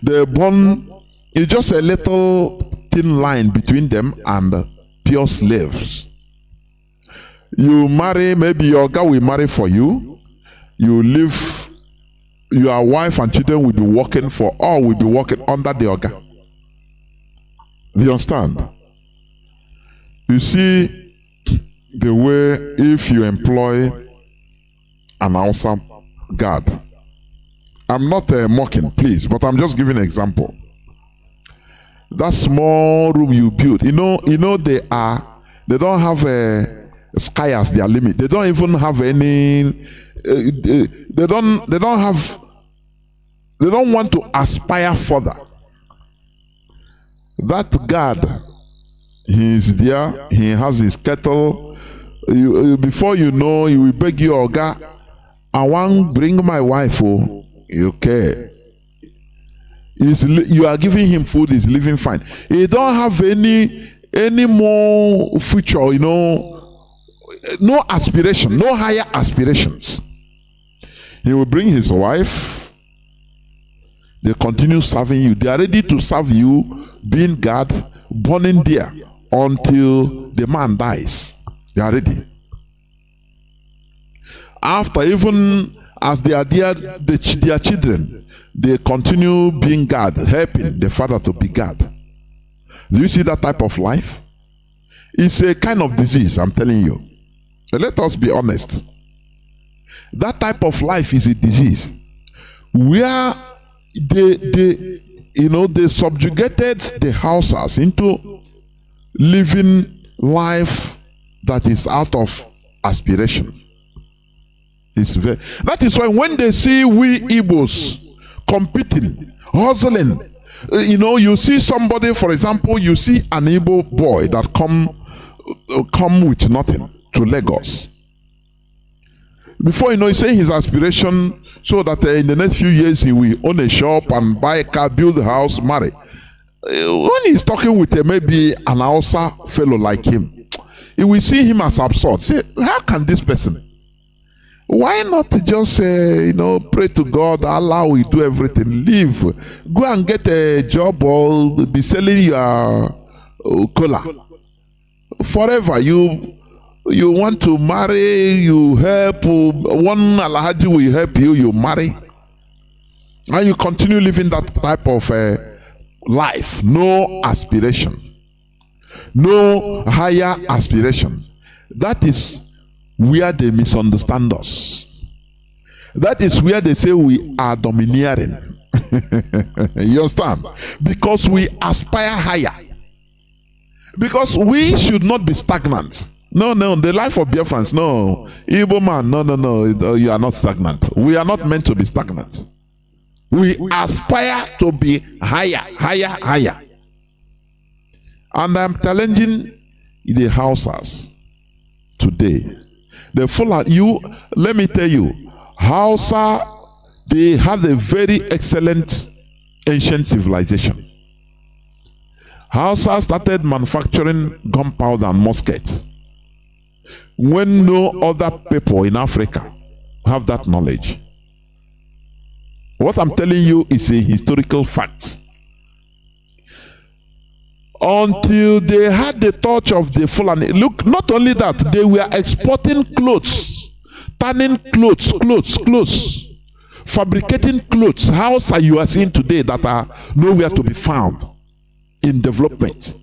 They're born, it's just a little thin line between them and pure slaves. You marry, maybe your Oga will marry for you. You live, your wife and children will be working for, all will be working under the Oga. Do you understand? You see the way if you employ an Hausa guard. I'm not mocking, please, but I'm just giving an example. That small room you build, you know they don't have a sky as their limit. They don't even have any. They don't want to aspire further. That guard, he is there. He has his kettle. Before you know, he will beg you, Oga, I want bring my wife. Oh, okay. You are giving him food. He's living fine. He don't have any more future. No aspiration, no higher aspirations. He will bring his wife. They continue serving you. They are ready to serve you, being guard, burning there until the man dies. They are ready. After, even as they are there, their children, they continue being guard, helping the father to be guard. Do you see that type of life? It's a kind of disease, I'm telling you. Let us be honest. That type of life is a disease where they subjugated the Hausas into living life that is out of aspiration. That is why when they see we Igbos competing, hustling, you see somebody, for example, you see an Igbo boy that come with nothing to Lagos. Before you know, he's saying his aspiration so that in the next few years he will own a shop and buy a car, build a house, marry. When he's talking with maybe an Hausa fellow like him, he will see him as absurd. Say, how can this person? Why not just pray to God, Allah will do everything, leave, go and get a job or be selling your cola. Forever, you want to marry, you help, one Alhaji will help you, you marry. And you continue living that type of life, no aspiration, no higher aspiration. That is where they misunderstand us. That is where they say we are domineering. You understand? Because we aspire higher. Because we should not be stagnant. No, the life of Biafrans, no. Igbo man, no, you are not stagnant. We are not meant to be stagnant. We aspire to be higher. And I'm challenging the Hausas today. The Fulani, let me tell you, Hausa, they have a very excellent ancient civilization. Hausa started manufacturing gunpowder and muskets when no other people in Africa have that knowledge. What I'm telling you is a historical fact. Until they had the touch of the Fulani. Look, not only that, they were exporting clothes, tanning clothes, fabricating clothes. Houses you are seeing today that are nowhere to be found in development,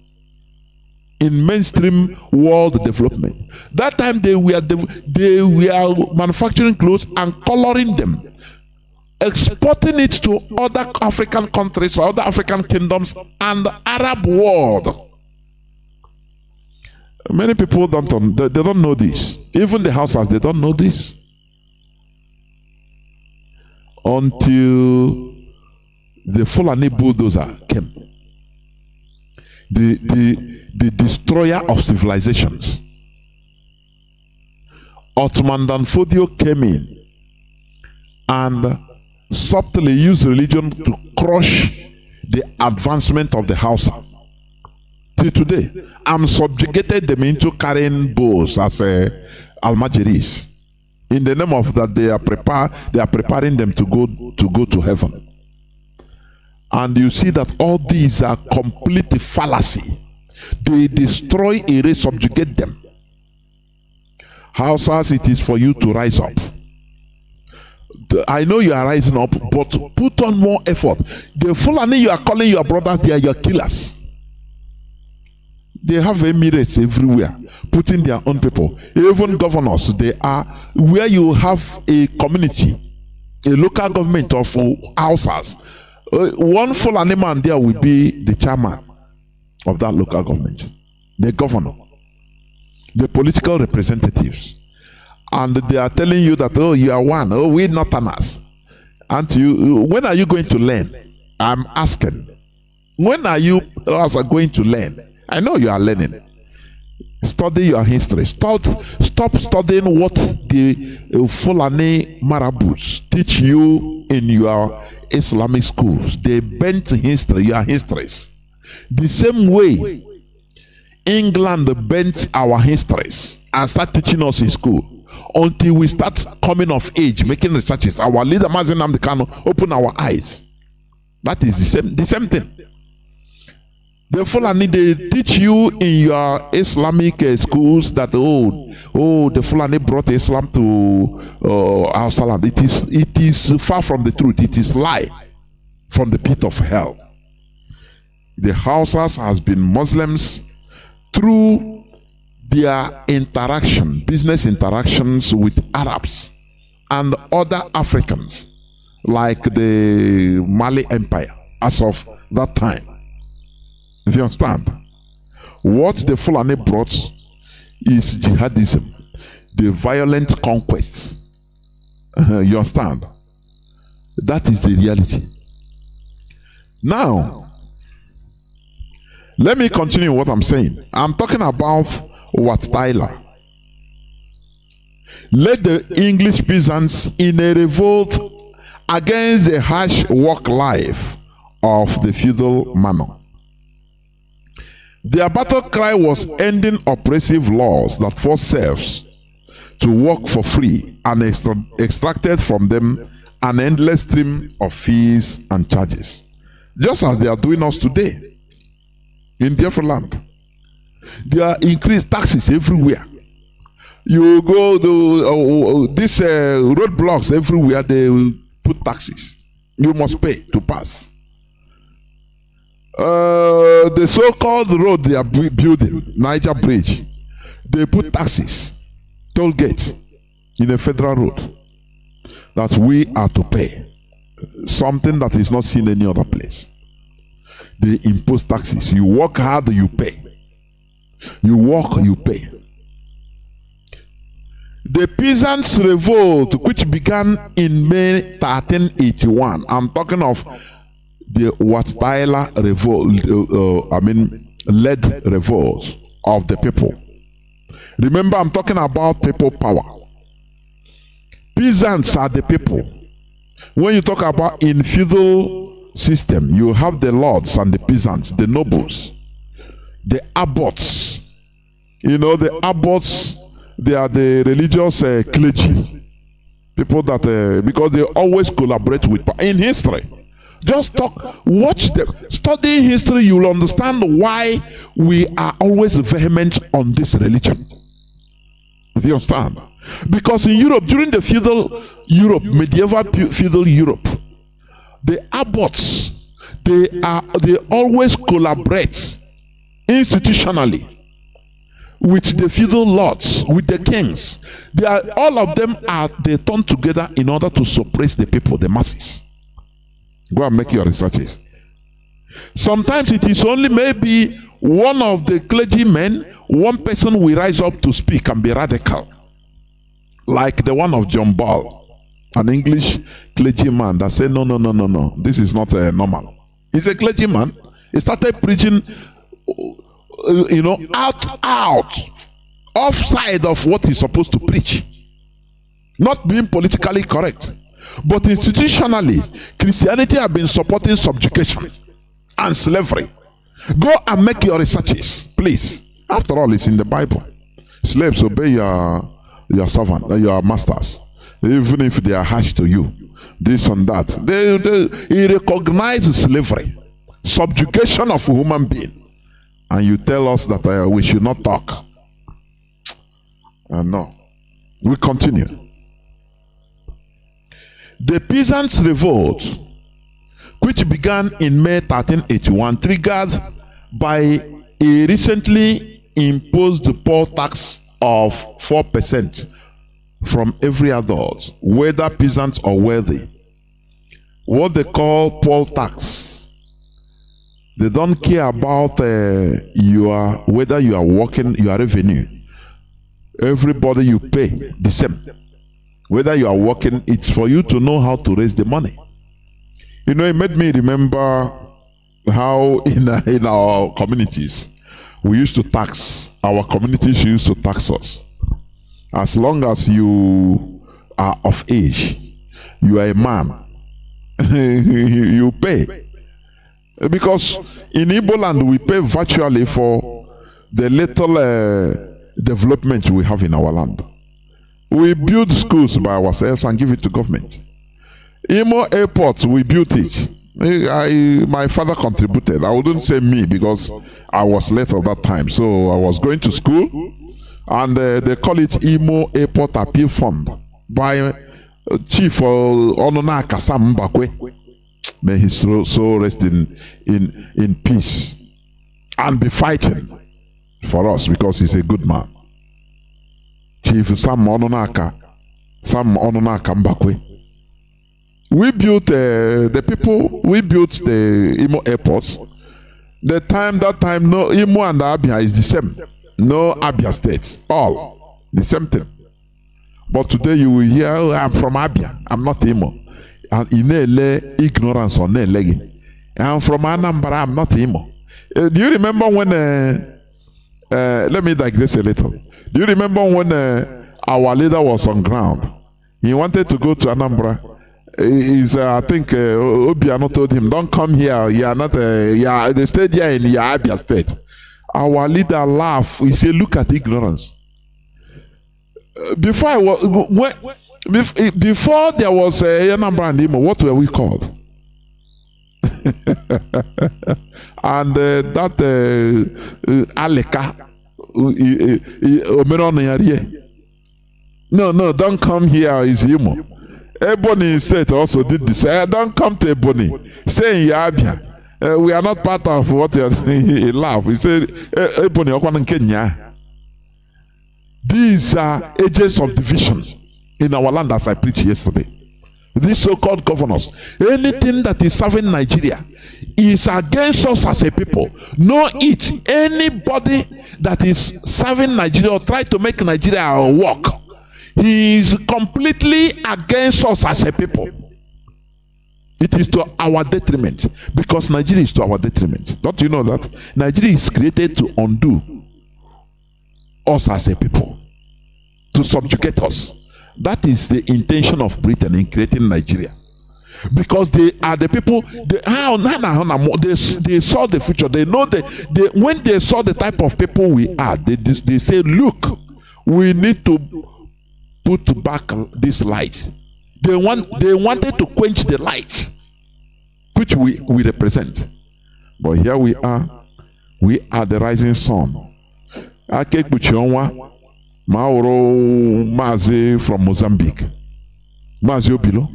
in mainstream world development. That time they were manufacturing clothes and coloring them, exporting it to other African countries or other African kingdoms and the Arab world. Many people they don't know this. Even the Hausas, they don't know this. Until the Fulani bulldozer came. The destroyer of civilizations. Ottoman Danfodio came in and subtly used religion to crush the advancement of the Hausa. till today. I'm subjugated them into carrying bulls as almajiris. In the name of that, they are preparing them to go to heaven. And you see that all these are complete fallacy. They destroy, erase, subjugate them. Hausas, it is for you to rise up. I know you are rising up, but put on more effort. The Fulani you are calling your brothers, they are your killers. They have emirates everywhere, putting their own people. Even governors, they are where you have a community, a local government of Hausas. One Fulani man there will be the chairman of that local government, the governor, the political representatives. And they are telling you that, oh, you are one, oh, we're Northerners. And when are you going to learn? I'm asking. When are you also going to learn? I know you are learning. Study your history. Stop studying what the Fulani Marabouts teach you in your Islamic schools. They bent history, your histories. The same way England bent our histories and start teaching us in school until we start coming of age, making researches. Our leader Mazi Nnamdi Kanu open our eyes. That is the same thing. The Fulani, they teach you in your Islamic schools that the Fulani brought Islam to our land. It is far from the truth. It is lie from the pit of hell. The Hausas has been Muslims through their business interactions with Arabs and other Africans, like the Mali Empire as of that time. If you understand, what the Fulani brought is jihadism, the violent conquests. You understand? That is the reality. Now, let me continue what I'm saying. I'm talking about what Tyler led the English peasants in a revolt against the harsh work life of the feudal manor. Their battle cry was ending oppressive laws that forced serfs to work for free and extracted from them an endless stream of fees and charges, just as they are doing us today in Biafra land. There are increased taxes everywhere. You go to these roadblocks everywhere, they will put taxes. You must pay to pass. The so-called road they are building, Niger Bridge, they put taxes, toll gates in a federal road that we are to pay. Something that is not seen any other place. They impose taxes. You work hard, you pay. You work, you pay. The peasants' revolt, which began in May 1381, I'm talking of the Wat-Tyler revolt, led revolts of the people. Remember, I'm talking about people power. Peasants are the people. When you talk about in feudal system, you have the lords and the peasants, the nobles, the abbots. You know, the abbots, they are the religious clergy. People that, because they always collaborate with, in history. Just watch them, study history, you will understand why we are always vehement on this religion. Do you understand? Because in Europe, during the feudal Europe, medieval feudal Europe, the abbots, they always collaborate institutionally with the feudal lords, with the kings. All of them they turn together in order to suppress the people, the masses. Go and make your researches. Sometimes it is only maybe one of the clergymen, one person will rise up to speak and be radical. Like the one of John Ball, an English clergyman that said, no, this is not normal. He's a clergyman. He started preaching, offside of what he's supposed to preach. Not being politically correct. But institutionally, Christianity has been supporting subjugation and slavery. Go and make your researches, please. After all, it's in the Bible. Slaves, obey your servant, your masters, even if they are harsh to you. This and that. He recognizes slavery, subjugation of a human being, and you tell us that we should not talk. No. We continue. The peasants' revolt, which began in May 1381, triggered by a recently imposed poll tax of 4% from every adult, whether peasant or wealthy. What they call poll tax. They don't care about whether you are working, your revenue. Everybody you pay the same. Whether you are working, it's for you to know how to raise the money. You know, it made me remember how in our communities, we used to tax, our communities used to tax us. As long as you are of age, you are a man, you pay. Because in Igbo land, we pay virtually for the little development we have in our land. We build schools by ourselves and give it to government. Imo Airport, we built it. My father contributed. I wouldn't say me because I was late at that time. So I was going to school, and they call it Imo Airport Appeal Fund by Chief Ononaka Sam Mbakwe. May his soul rest in peace and be fighting for us because he's a good man. Chief Sam Ononaka Mbakwe. We built we built the Imo airport. That time, no Imo and Abia is the same. No Abia state. All the same thing. But today you will hear, oh, I'm from Abia. I'm not Imo. And in ignorance on legi. I'm from Anambra. I'm not Imo. Do you remember when? Let me digress a little. Do you remember when our leader was on ground? He wanted to go to Anambra. I think Obiano told him, "Don't come here. You are not. They stayed here in your Abia state." Our leader laughed. He said, "Look at ignorance." Before there was Anambra and Imo, what were we called? And that Aleka, no, don't come here. Is Imo. Ebony State also did this. Don't come to Ebony. Stay in Yabia. We are not part of what you are saying. He laughed. He said, Ebony, Okwan Kenya. These are agents of division in our land, as I preached yesterday. These so-called governors. Anything that is serving Nigeria is against us as a people. Know it. Anybody that is serving Nigeria or try to make Nigeria work, he is completely against us as a people. It is to our detriment, because Nigeria is to our detriment. Don't you know that? Nigeria is created to undo us as a people, to subjugate us. That is the intention of Britain in creating Nigeria. Because they are the people, they saw the future. They know when they saw the type of people we are, they say, look, we need to put back this light. They wanted to quench the light which we represent. But here we are the rising sun. Mauro Mazi from Mozambique. Mazi Obilo.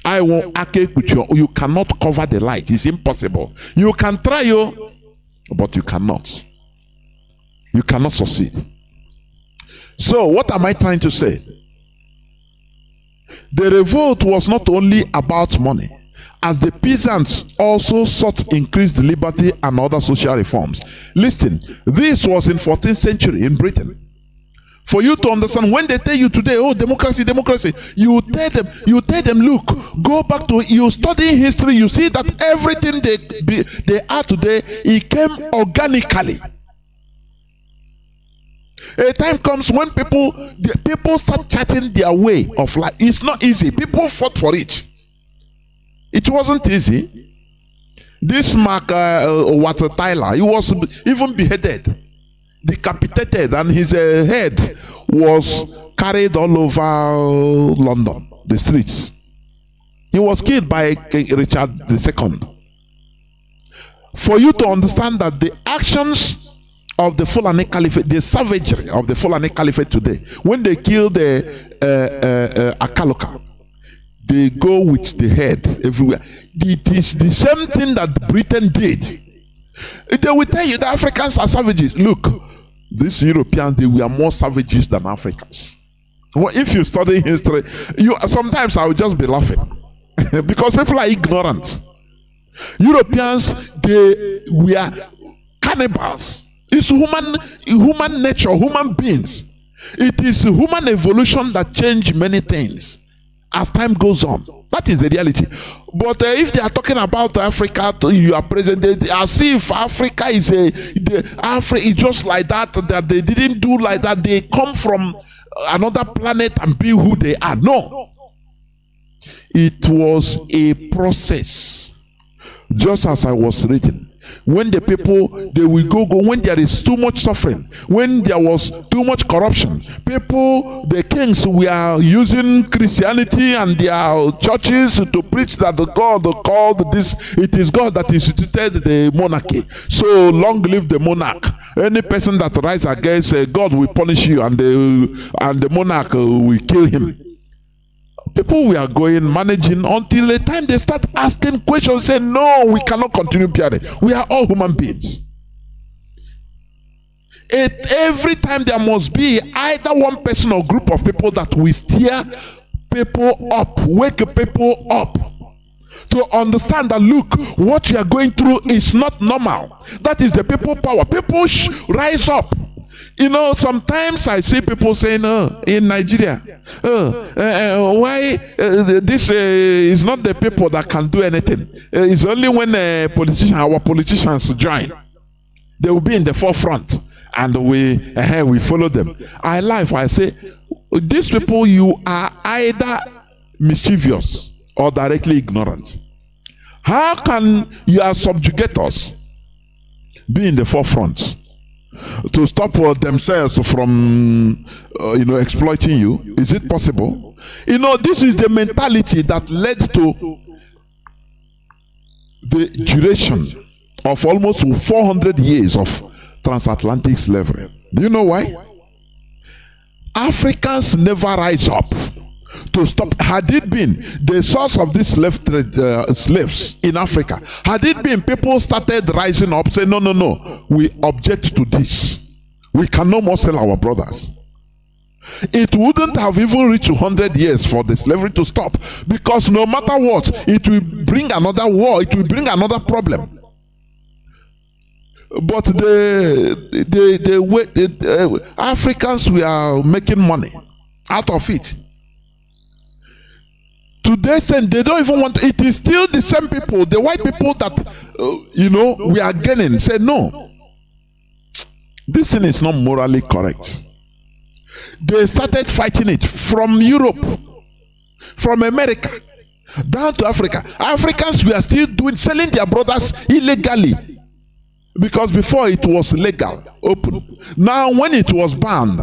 I want you cannot cover the light. It's impossible. You can try, but you cannot. You cannot succeed. So, what am I trying to say? The revolt was not only about money, as the peasants also sought increased liberty and other social reforms. Listen, this was in 14th century in Britain. For you to understand, when they tell you today, oh, democracy, democracy, you tell them, look, go back to, you study history, you see that everything they are today, it came organically. A time comes when people start charting their way of life. It's not easy. People fought for it. It wasn't easy. This Mark Water Tyler, he was even beheaded, decapitated, and his head was carried all over London, the streets. He was killed by King Richard II. For you to understand that the actions of the Fulani Caliphate, the savagery of the Fulani Caliphate today, when they kill the Akaloka, they go with the head everywhere. It is the same thing that Britain did. They will tell you the Africans are savages. Look, these Europeans, they were more savages than Africans. Well, if you study history, sometimes I will just be laughing because people are ignorant. Europeans, they were cannibals. It's human nature, human beings. It is human evolution that changed many things as time goes on. That is the reality. But if they are talking about Africa, you are presented as if Africa is Africa is just like that. That they didn't do like that. They come from another planet and be who they are. No, it was a process. Just as I was reading, when the people, they will go when there is too much suffering, when there was too much corruption, people, the kings were using Christianity and their churches to preach that the God called this, it is God that instituted the monarchy. So long live the monarch. Any person that rises against God will punish you, and the monarch will kill him. People we are going managing until the time they start asking questions, say no, we cannot continue bearing. We are all human beings. Every time there must be either one person or group of people that will steer people up, wake people up to understand that look, what you are going through is not normal. That is the people power. People rise up. You know, sometimes I see people saying, in Nigeria, why this is not the people that can do anything. It's only when our politicians join, they will be in the forefront, and we follow them. I say, these people, you are either mischievous or directly ignorant. How can your subjugators be in the forefront to stop themselves from exploiting you? Is it possible? This is the mentality that led to the duration of almost 400 years of transatlantic slavery. Do you know why? Africans never rise up to stop. Had it been the source of this slave trade, slaves in Africa, had it been people started rising up, say no, we object to this, we can no more sell our brothers, it wouldn't have even reached 100 years for the slavery to stop, because no matter what, it will bring another war, it will bring another problem. But the Africans were making money out of it. To the extent they don't even want. It is still the same people, the white people that we are gaining. Say no, this thing is not morally correct. They started fighting it from Europe, from America, down to Africa. Africans were still selling their brothers illegally, because before it was legal, open. Now when it was banned,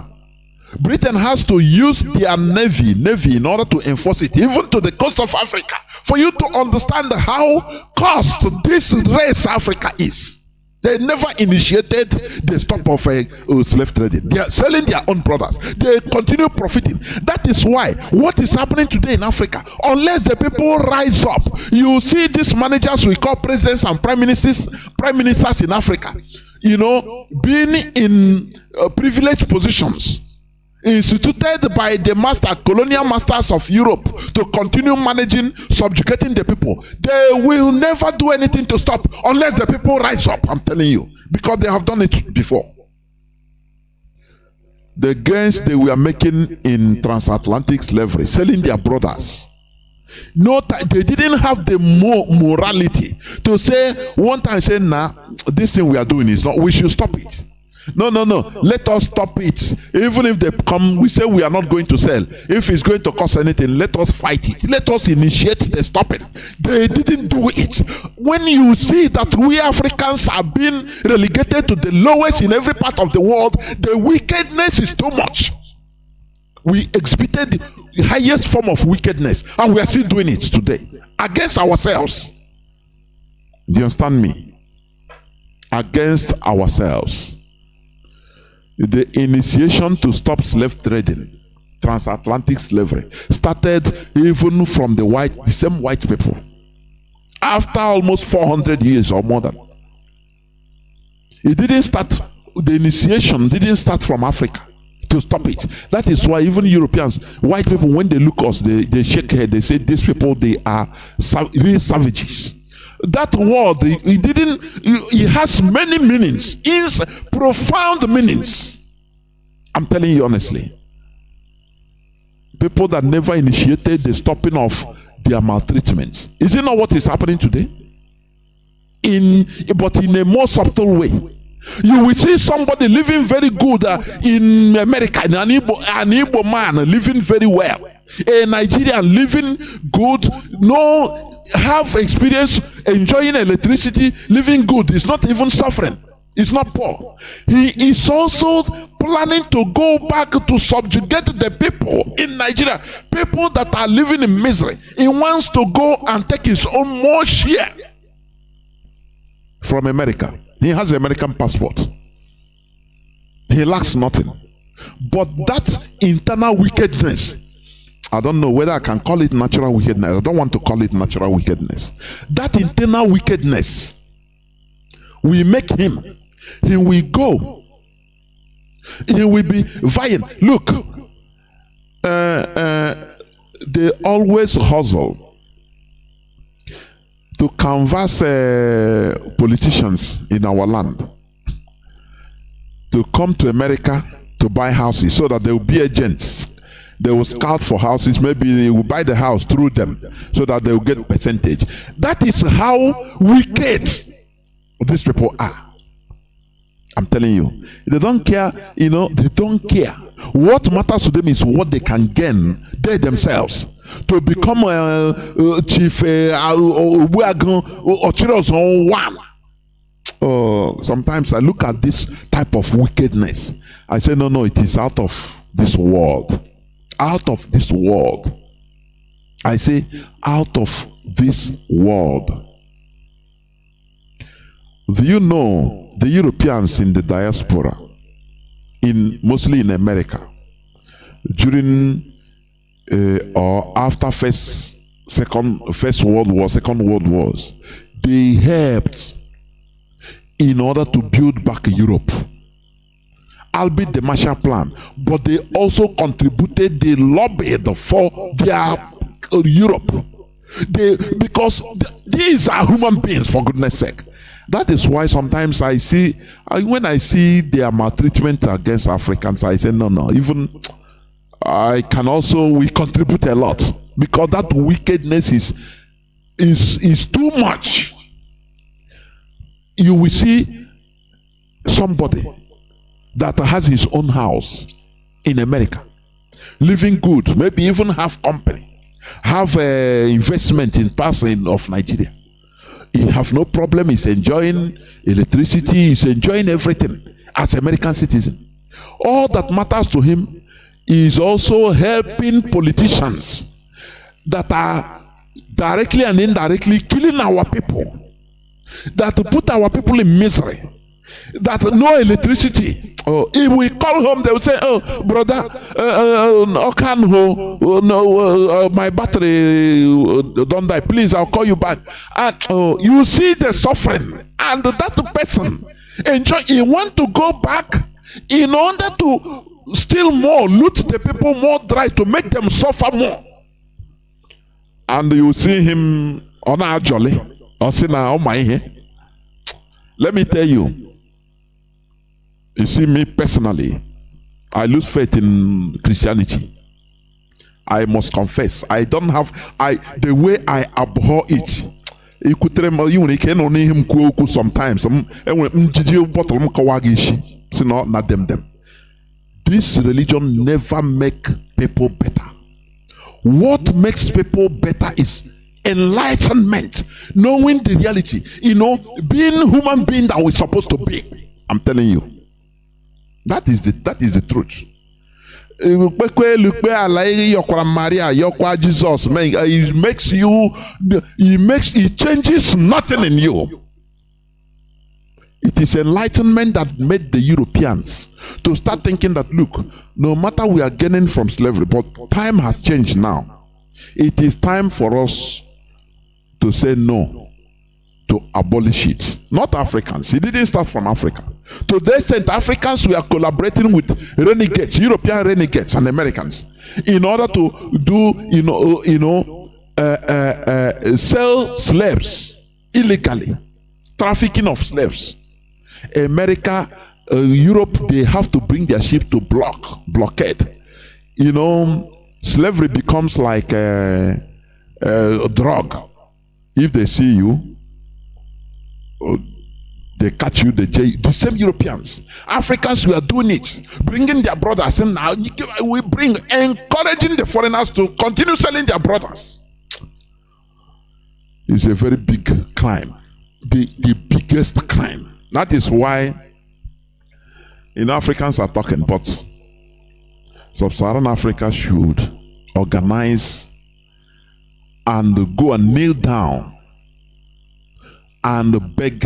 Britain has to use their navy in order to enforce it, even to the coast of Africa, for you to understand how cursed this race Africa is. They never initiated the stop of slave trading. They are selling their own products. They continue profiting. That is why what is happening today in Africa, unless the people rise up, you see these managers we call presidents and prime ministers in Africa, being in privileged positions, instituted by the colonial masters of Europe to continue managing, subjugating the people. They will never do anything to stop unless the people rise up, I'm telling you, because they have done it before. The gains they were making in transatlantic slavery, selling their brothers, they didn't have the morality to say one time, say, nah, this thing we are doing is not, we should stop it. No. Let us stop it. Even if they come, we say we are not going to sell. If it's going to cost anything, let us fight it. Let us initiate the stopping. They didn't do it. When you see that we Africans are being relegated to the lowest in every part of the world, the wickedness is too much. We exhibited the highest form of wickedness, and we are still doing it today against ourselves. Do you understand me? Against ourselves. The initiation to stop slave trading, transatlantic slavery, started even from the same white people. After almost 400 years or more than. It didn't start, the initiation didn't start from Africa to stop it. That is why even Europeans, white people, when they look us, they shake head, they say, these people, they are real savages. That word, it has many meanings, it's profound meanings. I'm telling you honestly. People that never initiated the stopping of their maltreatment. Is it not what is happening today? But in a more subtle way. You will see somebody living very good in America, an Igbo man living very well. A Nigerian living good, have experience enjoying electricity, living good. Is not even suffering. It's not poor. He is also planning to go back to subjugate the people in Nigeria, people that are living in misery. He wants to go and take his own more share from America. He has an American passport. He lacks nothing. But that internal wickedness, I don't know whether I can call it natural wickedness. I don't want to call it natural wickedness. That internal wickedness will make him, he will go, he will be vying. Look, they always hustle to canvass politicians in our land to come to America to buy houses so that they will be agents. They will scout for houses. Maybe they will buy the house through them so that they will get a percentage. That is how wicked these people are. I'm telling you. They don't care, they don't care. What matters to them is what they can gain, they themselves. To become a chief sometimes I look at this type of wickedness. I say, no, it is out of this world. Out of this world. I say, out of this world. Do you know the Europeans in the diaspora, mostly in America, during or after First World War, Second World Wars, they helped in order to build back Europe, albeit the Marshall Plan, but they also contributed, they lobbied for their Europe. Because these are human beings, for goodness sake. That is why sometimes when I see their maltreatment against Africans, I say, no, even we contribute a lot, because that wickedness is too much. You will see somebody that has his own house in America, living good, maybe even have company, have investment in passing of Nigeria. He have no problem. He's enjoying electricity. He's enjoying everything as American citizen. All that matters to him is also helping politicians that are directly and indirectly killing our people, that put our people in misery, that no electricity. If we call home, they will say, brother, my battery don't die, please, I'll call you back. And you see the suffering, and that person he want to go back in order to steal more, loot the people more dry, to make them suffer more. And you see him on our jolly, or see now, let me tell you. You see, me personally, I lose faith in Christianity. I must confess, I don't have, the way I abhor it, ikutere m you nwere ike nọ n'ihe m kwuo okwu sometimes enwere njiji bọtụlụ m kọwa gị isi si na dem. This religion never make people better. What makes people better is enlightenment, knowing the reality, being human being that we're supposed to be. I'm telling you, that is the truth. It changes nothing in you. It is enlightenment that made the Europeans to start thinking that, look, no matter we are gaining from slavery, but time has changed now. It is time for us to say no, to abolish it. Not Africans. It didn't start from Africa. To the extent Africans were collaborating with renegades, European renegades and Americans, in order to do, sell slaves illegally, trafficking of slaves. America, Europe, they have to bring their ship to blockade. Slavery becomes like a drug. If they see you, they catch you, they jail. The same Europeans, Africans were doing it, bringing their brothers, and now we encouraging the foreigners to continue selling their brothers. It's a very big crime, the biggest crime. That is why, Africans are talking, but Sub-Saharan Africa should organize and go and kneel down and beg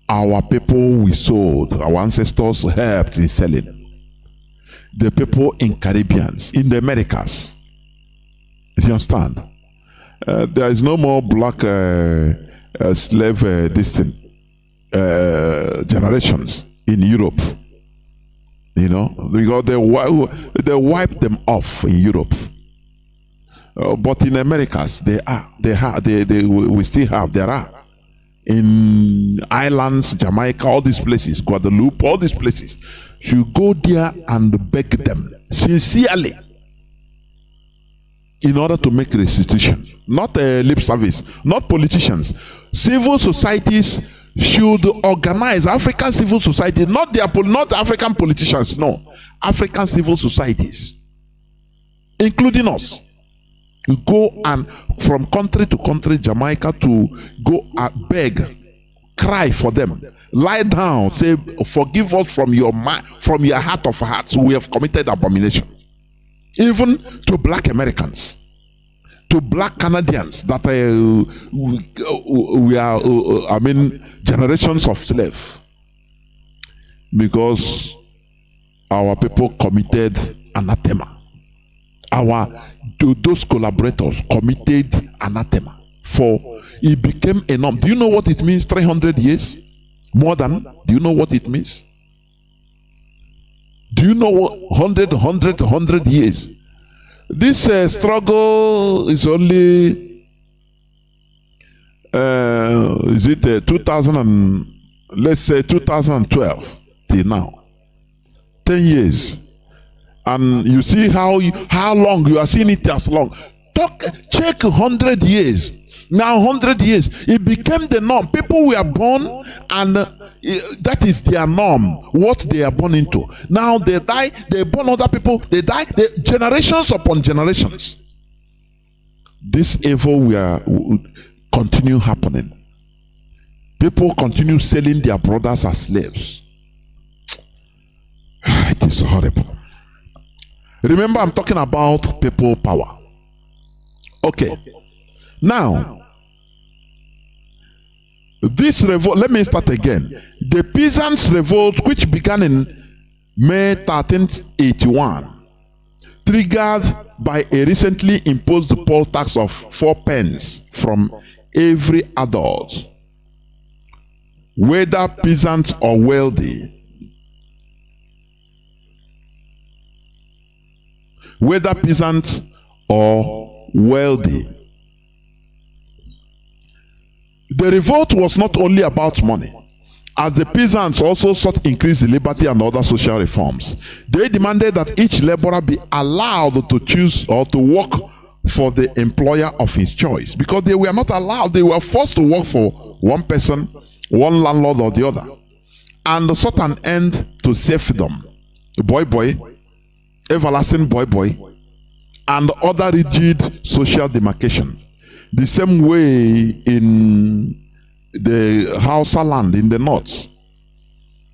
our people we sold, our ancestors helped in selling, the people in Caribbeans, in the Americas. Do you understand? There is no more black slave generations in Europe, because they wiped them off in Europe. But in Americas, there are in islands, Jamaica, all these places, Guadeloupe, all these places. You go there and beg them sincerely in order to make restitution. Not a lip service, not politicians. Civil societies should organize, African civil society, not African politicians, no. African civil societies, including us. You go and from country to country, Jamaica, to go and beg, cry for them, lie down, say, forgive us from your heart of hearts. We have committed abomination. Even to black Americans, to black Canadians that we are, generations of slaves, because our people committed anathema. Those collaborators committed anathema, for it became a norm. Do you know what it means? 300 years? More than? Do you know what it means? Do you know what 100 years? This struggle is only 2012 till now. 10 years. And you see how long you are seeing it as long. Check 100 years. Now 100 years, it became the norm. People were born, and that is their norm, what they are born into. Now they die, they born other people, they die, generations upon generations. This evil will continue happening. People continue selling their brothers as slaves. It is horrible. Remember, I'm talking about people power. Okay. Now, this revolt, let me start again. The peasants' revolt, which began in May 1381, triggered by a recently imposed poll tax of 4 pence from every adult, whether peasant or wealthy. Whether peasant or wealthy. The revolt was not only about money, as the peasants also sought increased liberty and other social reforms. They demanded that each laborer be allowed to choose or to work for the employer of his choice, because they were not allowed. They were forced to work for one person, one landlord or the other, and sought an end to serfdom, boy, everlasting boy, and other rigid social demarcation. The same way in the Hausa land in the north,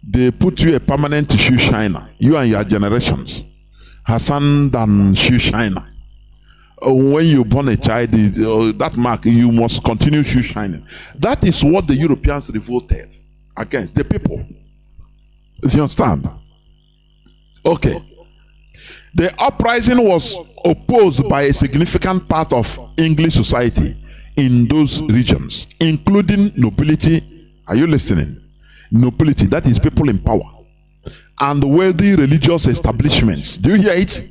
they put you a permanent shoe shiner, you and your generations, Hassan than shoe shiner. When you born a child, that mark, you must continue shoe shining. That is what the Europeans revolted against, the people. Do you understand? Okay. The uprising was opposed by a significant part of English society in those regions, including nobility. Are you listening? Nobility, that is people in power, and wealthy religious establishments. Do you hear it?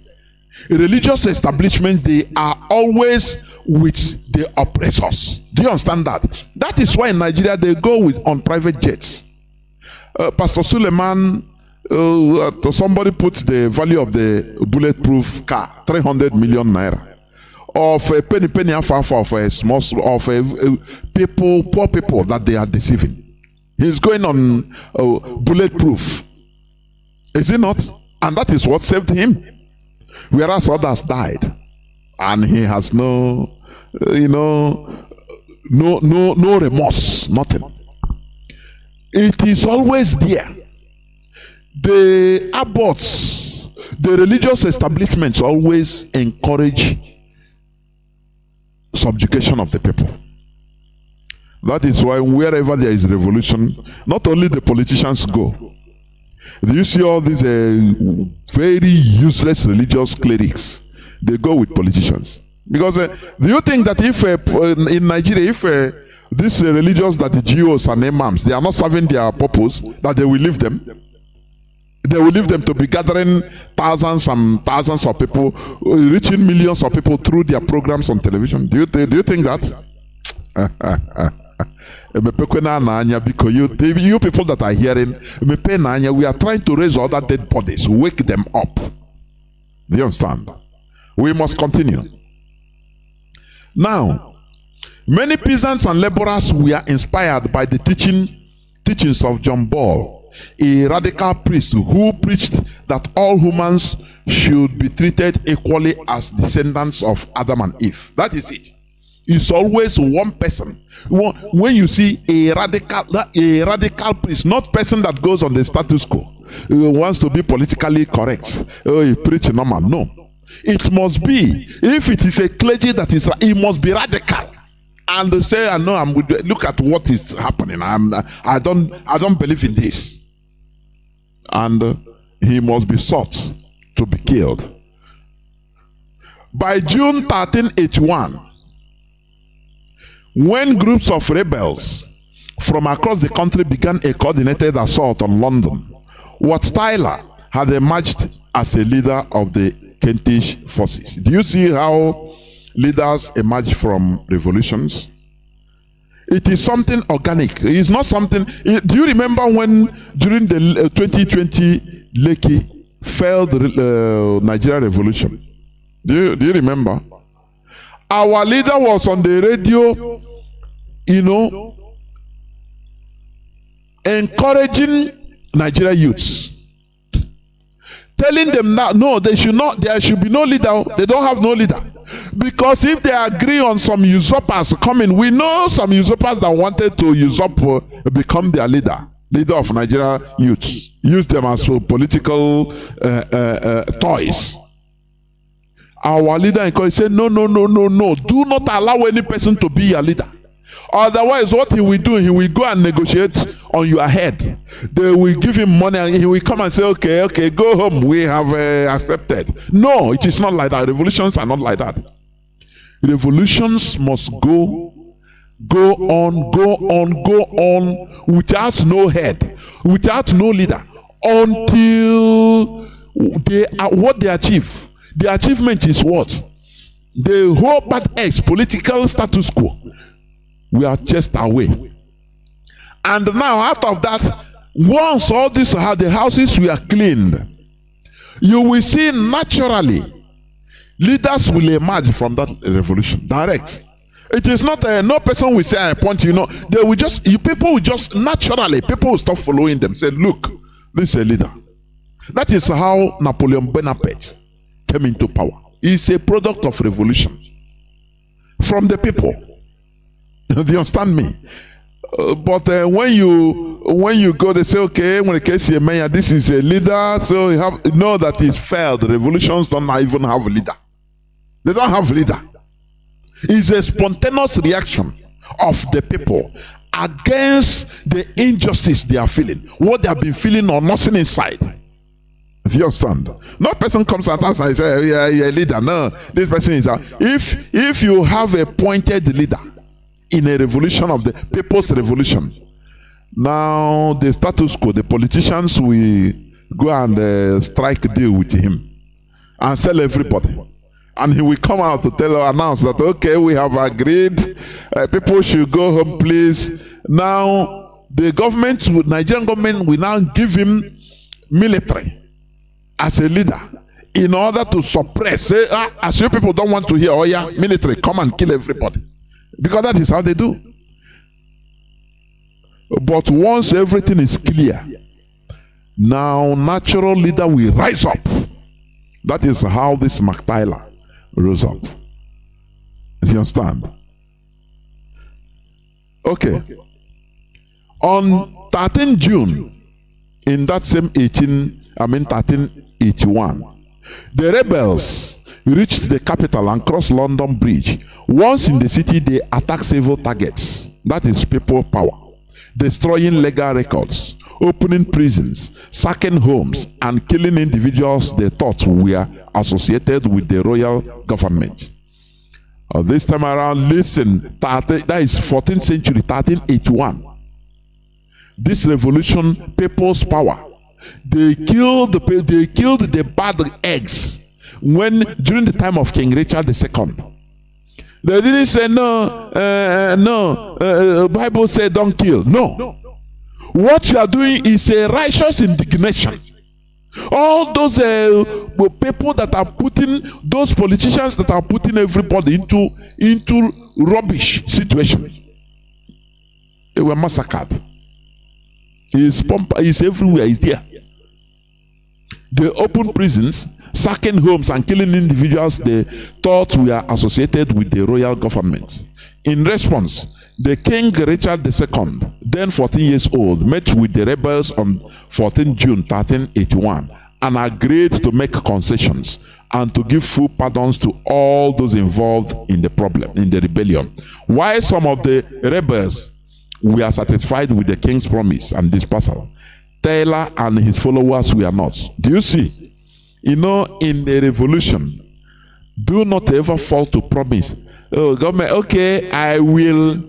Religious establishments, they are always with the oppressors. Do you understand that? That is why in Nigeria they go on private jets. Pastor Suleiman, somebody puts the value of the bulletproof car, 300 million naira. Of a penny of a small of people, poor people that they are deceiving. He's going on bulletproof. Is he not? And that is what saved him. Whereas others died, and he has no remorse, nothing. It is always there. The abbots, the religious establishments always encourage subjugation of the people. That is why wherever there is revolution, not only the politicians go. Do you see all these very useless religious clerics? They go with politicians. Because do you think that if in Nigeria, if these religious, that the GOs and imams, they are not serving their purpose, that they will leave them? They will leave them to be gathering thousands and thousands of people, reaching millions of people through their programs on television. Do you think that? You people that are hearing, we are trying to raise other dead bodies, wake them up. Do you understand? We must continue. Now, many peasants and laborers were inspired by the teachings of John Ball, a radical priest who preached that all humans should be treated equally as descendants of Adam and Eve. That is it. It's always one person. When you see a radical priest, not person that goes on the status quo, wants to be politically correct, he preach normal. No, it must be, if it is a clergy that is, it must be radical, and they say, I know, look at what is happening. I don't believe in this, and he must be sought to be killed. By June 1381, when groups of rebels from across the country began a coordinated assault on London, Wat Tyler had emerged as a leader of the Kentish forces. Do you see how leaders emerge from revolutions? It is something organic. It is not something. Do you remember when during the 2020 Lekki failed Nigerian revolution? Do you remember? Our leader was on the radio, encouraging Nigerian youths, telling them that no, there should be no leader. They don't have no leader, because if they agree on some usurpers coming, we know some usurpers that wanted to usurp, become their leader of Nigeria youths, use them as political toys. Our leader encouraged, said, no, do not allow any person to be your leader. Otherwise, what he will do, he will go and negotiate on your head. They will give him money and he will come and say, okay, go home, we have accepted. No, it is not like that. Revolutions are not like that. Revolutions must go on without no head, without no leader, until what they achieve. The achievement is what? The whole bad political status quo, we are chased away. And now out of that, once all this, the houses were cleaned, you will see naturally Leaders will emerge from that revolution. Direct. It is not no person will say I appoint you. No, they will just people will just naturally people will stop following them. Say, look, this is a leader. That is how Napoleon Bonaparte came into power. He's a product of revolution from the people. Do you understand me? But when you go, they say, okay, when it case mayor, this is a leader, so you have know that it's failed. Revolutions don't even have a leader. They don't have a leader. It's a spontaneous reaction of the people against the injustice they are feeling, what they have been feeling or nothing inside. Do you understand? No person comes out and says, yeah, you're a leader. No, this person is a. If you have a appointed leader in a revolution of the people's revolution, now the status quo, the politicians will go and strike a deal with him and sell everybody. And he will come out to announce that, okay, we have agreed, people should go home, please. Now, the government, Nigerian government will now give him military as a leader in order to suppress. Say, as you people don't want to hear, oh yeah, military, come and kill everybody. Because that is how they do. But once everything is clear, now natural leader will rise up. That is how this McTyler rose up. Do you understand? Okay. On 13 June, in that same 1381, the rebels reached the capital and crossed London Bridge. Once in the city, they attacked several targets. That is people power. Destroying legal records, opening prisons, sacking homes, and killing individuals they thought were associated with the royal government. This time around, listen, that is 14th century, 1381. This revolution, people's power. They killed the bad eggs during the time of King Richard II. They didn't say Bible said don't kill. No. What you are doing is a righteous indignation. All those people that are putting, those politicians that are putting everybody into rubbish situation, they were massacred. He's everywhere. He's there. They opened prisons, sacking homes and killing individuals they thought were associated with the royal government. In response, the King Richard II, then 14 years old, met with the rebels on 14 June 1381 and agreed to make concessions and to give full pardons to all those involved in the rebellion. While some of the rebels were satisfied with the king's promise and dispersal, Taylor and his followers were not. Do you see? You know, in a revolution, do not ever fall to promise. Oh, government, okay, I will.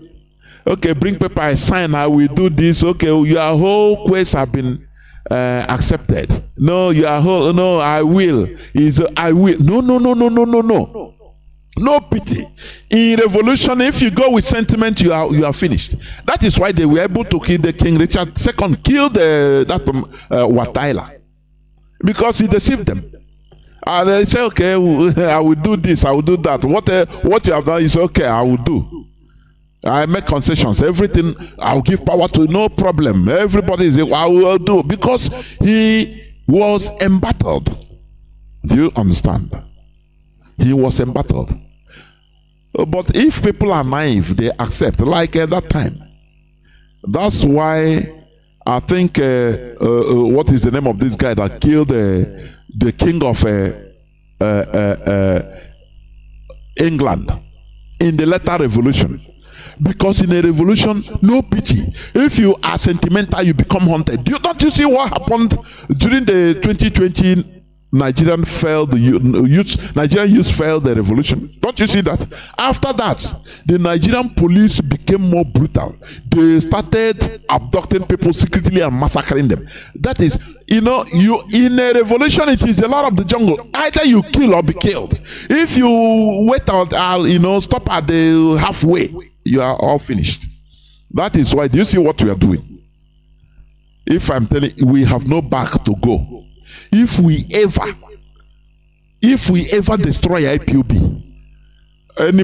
Okay, bring paper, I sign, I will do this. Okay, your whole quest have been accepted. No, no, I will. I will. No. No pity. In revolution, if you go with sentiment, you are finished. That is why they were able to kill the King Richard II, kill Wattyler, because he deceived them. And they say, okay, I will do this, I will do that. What you have done is okay, I will do. I make concessions. Everything I'll give power to, no problem. Everybody is, I will do, because he was embattled. Do you understand? He was embattled. But if people are naive, they accept, like at that time. That's why I think, what is the name of this guy that killed the king of England in the later revolution? Because in a revolution, no pity. If you are sentimental, you become haunted. Don't you see what happened during the 2020 Nigerian youth failed the revolution? Don't you see that? After that, the Nigerian police became more brutal. They started abducting people secretly and massacring them. That is, in a revolution, it is the law of the jungle. Either you kill or be killed. If you wait out, stop at the halfway, you are all finished. That is why, do you see what we are doing? If I'm telling you, we have no back to go. If we ever if we ever destroy IPOB, any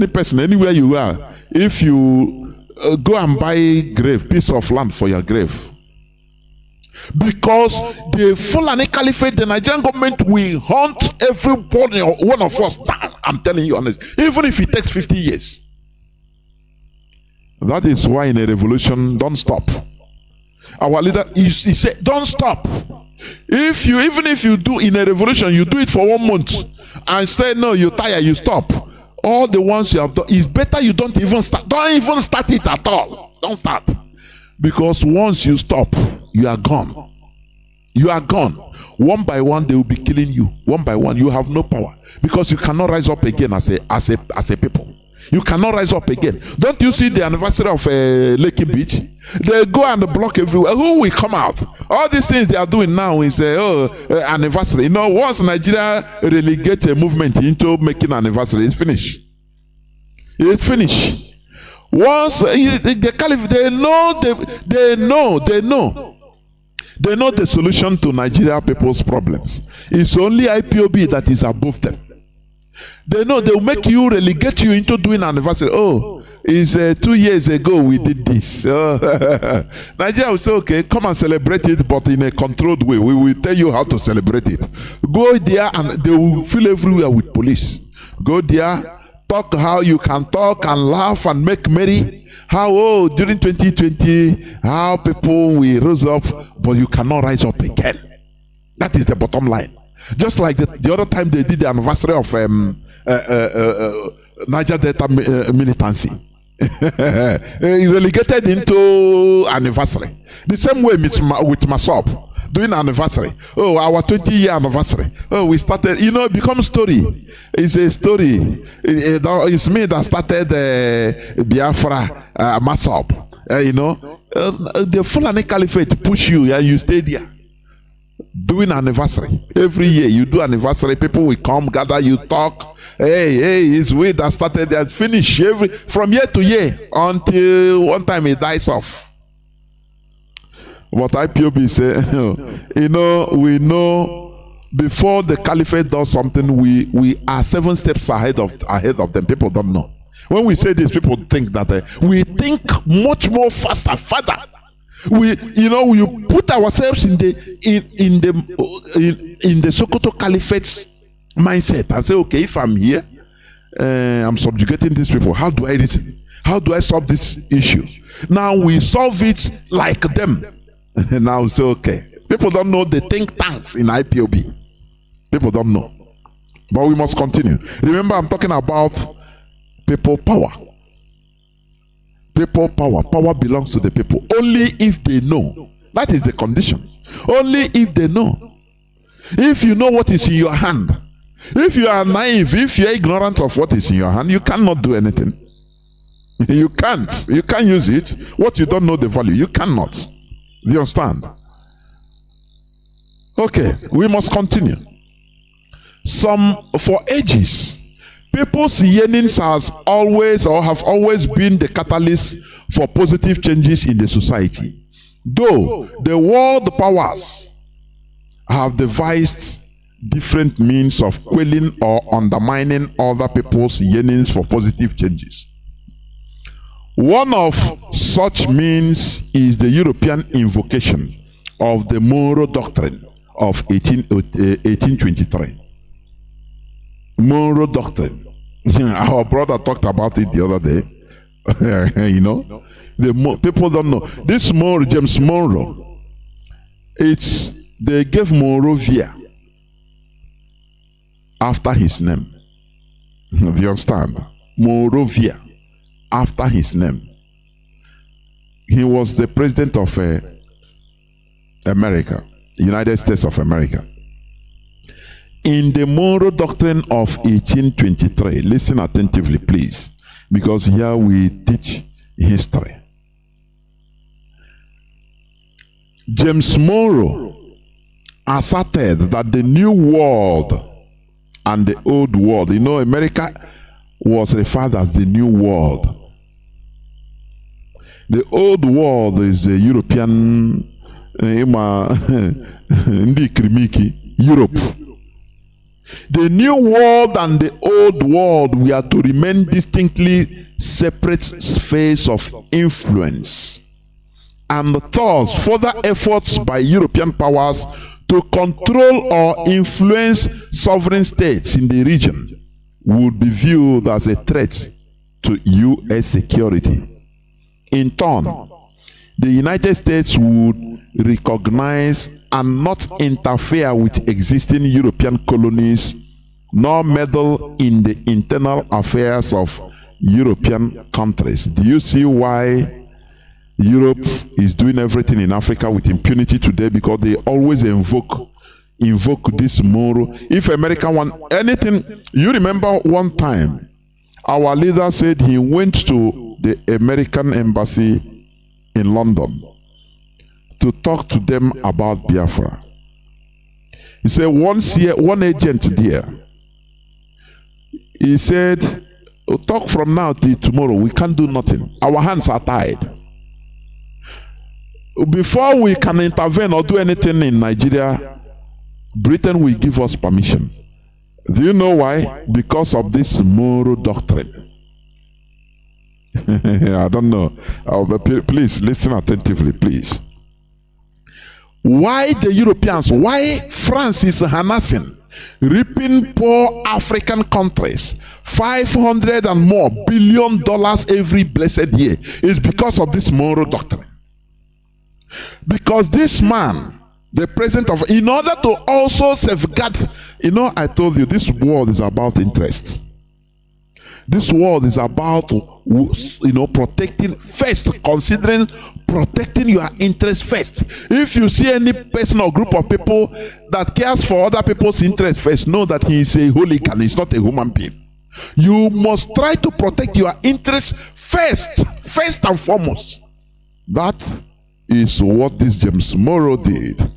person, anywhere you are, if you go and buy piece of land for your grave, because the Fulani Caliphate, the Nigerian government will hunt everybody, one of us down. I'm telling you honestly, even if it takes 50 years. That is why in a revolution, don't stop. Our leader, he said, don't stop. Even if you do in a revolution, you do it for 1 month and say no, you're tired, you stop. All the ones you have done, it's better you don't even start. Don't even start it at all. Don't start. Because once you stop, you are gone. You are gone. One by one, they will be killing you. One by one, you have no power. Because you cannot rise up again as a people. You cannot rise up again. Don't you see the anniversary of Lekki Beach? They go and block everywhere. Who will come out? All these things they are doing now is anniversary. You know, once Nigeria relegate a movement into making anniversary, it's finished. It's finished. Once the caliph, they know the solution to Nigeria people's problems. It's only IPOB that is above them. They know they will make you, relegate you into doing anniversary. Oh, it's 2 years ago we did this. Nigeria will say, okay, come and celebrate it, but in a controlled way. We will tell you how to celebrate it. Go there and they will fill everywhere with police. Go there, talk how you can talk and laugh and make merry. How during 2020, how people will rise up, but you cannot rise up again. That is the bottom line. Just like the other time they did the anniversary of Niger Delta militancy. Relegated into anniversary. The same way with Masop. Doing anniversary. Oh, our 20-year anniversary. Oh, we started, you know, it becomes story. It's a story. It's me that started Biafra Masop. You know, the Fulani Caliphate push you and you stay there. Doing anniversary. Every year you do anniversary, people will come, gather, you talk. Hey, it's we that started and finish from year to year until one time it dies off. But IPOB say, you know, we know before the caliphate does something, we are 7 steps ahead of them. People don't know. When we say this, people think that we think much more faster, further. We put ourselves in the Sokoto Caliphate's mindset and say, okay, if I'm here, I'm subjugating these people. How do I reason? How do I solve this issue? Now we solve it like them. Now we say, okay. People don't know the think tanks in IPOB. People don't know. But we must continue. Remember, I'm talking about people power. People power. Power belongs to the people. Only if they know. That is the condition. Only if they know. If you know what is in your hand. If you are naive, if you are ignorant of what is in your hand, you cannot do anything. You can't. You can't use it. What you don't know the value, you cannot. Do you understand? Okay, we must continue. For ages, people's yearnings have always been the catalyst for positive changes in the society. Though the world powers have devised different means of quelling or undermining other people's yearnings for positive changes. One of such means is the European invocation of the Monroe Doctrine of 1823. Monroe Doctrine. Our brother talked about it the other day. You know, people don't know. This James Monroe, they gave Monrovia after his name. Do you understand? Monrovia after his name. He was the president of America, United States of America. In the Monroe Doctrine of 1823, listen attentively, please, because here we teach history. James Monroe asserted that the New World and the Old World, you know, America was referred as the New World. The Old World is the European, Europe. The new world and the old world were to remain distinctly separate spheres of influence, and thus further efforts by European powers to control or influence sovereign states in the region would be viewed as a threat to US security. In turn, the United States would recognize and not interfere with existing European colonies, nor meddle in the internal affairs of European countries. Do you see why Europe is doing everything in Africa with impunity today? Because they always invoke this moral. If America want anything, you remember one time our leader said he went to the American embassy in London to talk to them about Biafra. He said one agent there, he said, talk from now till tomorrow, we can't do nothing. Our hands are tied. Before we can intervene or do anything in Nigeria, Britain will give us permission. Do you know why? Because of this Monroe Doctrine. I don't know. Please listen attentively, please. Why the Europeans, why France is harassing, ripping poor African countries $500 and more billion every blessed year is because of this Monroe Doctrine. Because this man, the president of, in order to also safeguard, I told you this world is about interest. This world is about, protecting first, considering protecting your interest first. If you see any person or group of people that cares for other people's interest first, know that he is a hooligan, he's not a human being. You must try to protect your interest first and foremost. That is what this James Monroe did.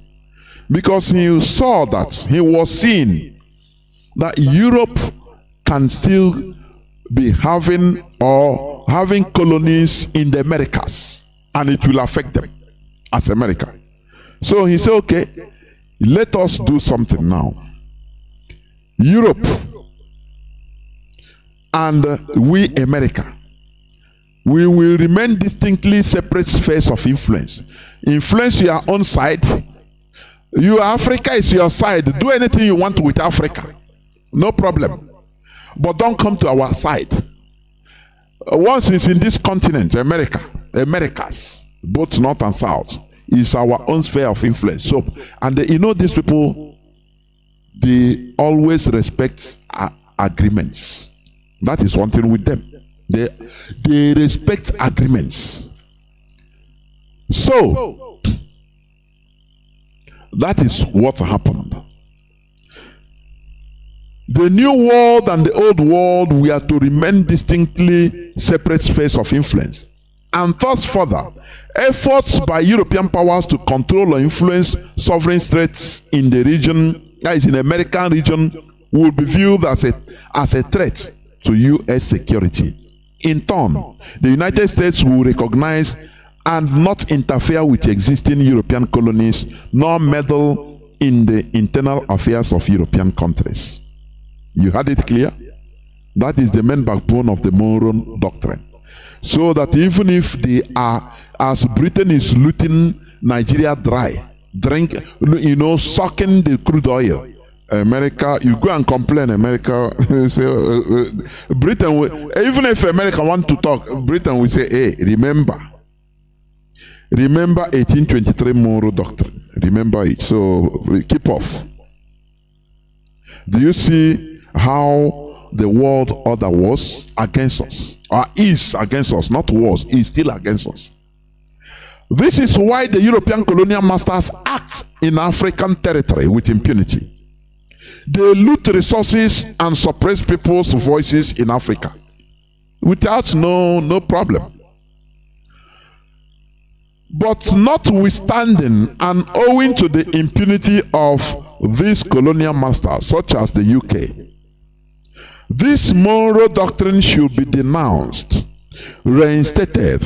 Because he saw that, he was seeing that Europe can still be having colonies in the Americas, and it will affect them as America. So he said, okay, let us do something now. Europe and we America, we will remain distinctly separate spheres of influence. Influence your own side. Africa is your side. Do anything you want with Africa, no problem. But don't come to our side. Once it's in this continent, Americas, both north and south, is our own sphere of influence. So, and these people, they always respect agreements. That is one thing with them. They respect agreements. So, that is what happened. The new world and the old world were to remain distinctly separate spheres of influence. And thus further, efforts by European powers to control or influence sovereign states in the region, that is in the American region, would be viewed as a threat to US security. In turn, the United States will recognize and not interfere with existing European colonies, nor meddle in the internal affairs of European countries. You had it clear? That is the main backbone of the Monroe Doctrine. So that even if they are, as Britain is looting Nigeria dry, sucking the crude oil, America, you go and complain, America, say, Britain, even if America want to talk, Britain will say, hey, remember 1823 Monroe Doctrine. Remember it. So keep off. Do you see how the world order was against us, or is against us, not was, is still against us? This is why the European colonial masters act in African territory with impunity. They loot resources and suppress people's voices in Africa without no problem. But notwithstanding and owing to the impunity of these colonial masters, such as the UK, this Monroe Doctrine should be denounced, reinstated,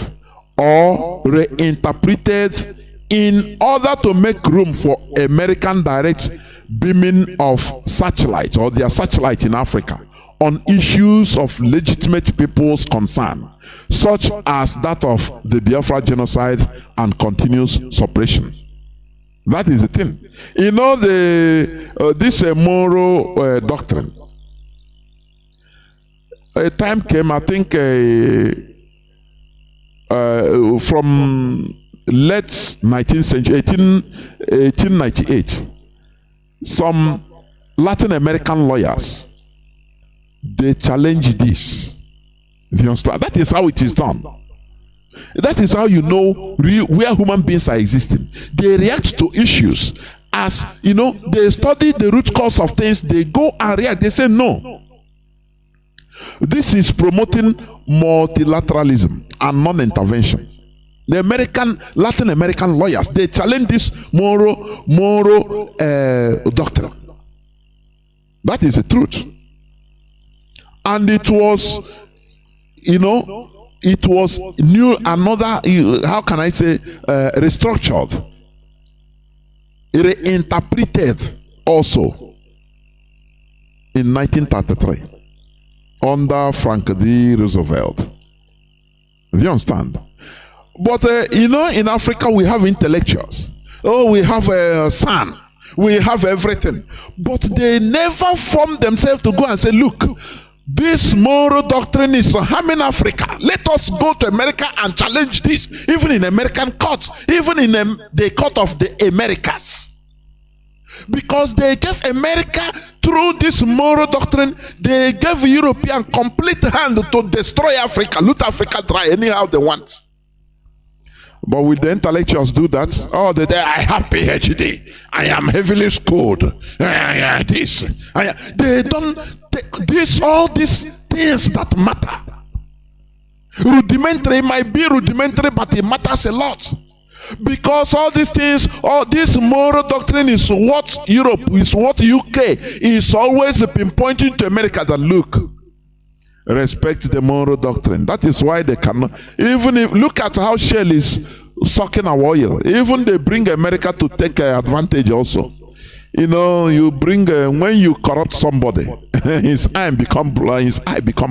or reinterpreted in order to make room for American direct beaming of searchlight or their searchlight in Africa on issues of legitimate people's concern, such as that of the Biafra genocide and continuous suppression. That is the thing. You know, this Monroe Doctrine. A time came, I think, from late 19th century, 1898, some Latin American lawyers, they challenge this. You understand? That is how it is done. That is how you know where human beings are existing. They react to issues as, you know, they study the root cause of things, they go and react, they say no. This is promoting multilateralism and non-intervention. The Latin American lawyers, they challenge this Monroe Doctrine. That is the truth. And it was, you know, it was new, another, how can I say, restructured, reinterpreted also in 1933 under Franklin D. Roosevelt. Do you understand? But you know, in Africa we have intellectuals. Oh, we have a son. We have everything. But they never form themselves to go and say, look, this Monroe Doctrine is harming Africa. Let us go to America and challenge this, even in American courts, even in the court of the Americas. Because they gave America, through this Monroe Doctrine, they gave European complete hand to destroy Africa, loot Africa dry anyhow they want. But will the intellectuals do that? Oh, I have PhD. I am heavily schooled. This. They don't. All these things that matter. Rudimentary might be rudimentary, but it matters a lot. Because all these things, all this Monroe Doctrine is what Europe, is what UK is always pinpointing to America that look, respect the Monroe Doctrine. That is why they cannot, even if, look at how Shell is sucking our oil. Even they bring America to take advantage also. You know, you bring, when you corrupt somebody, his eye become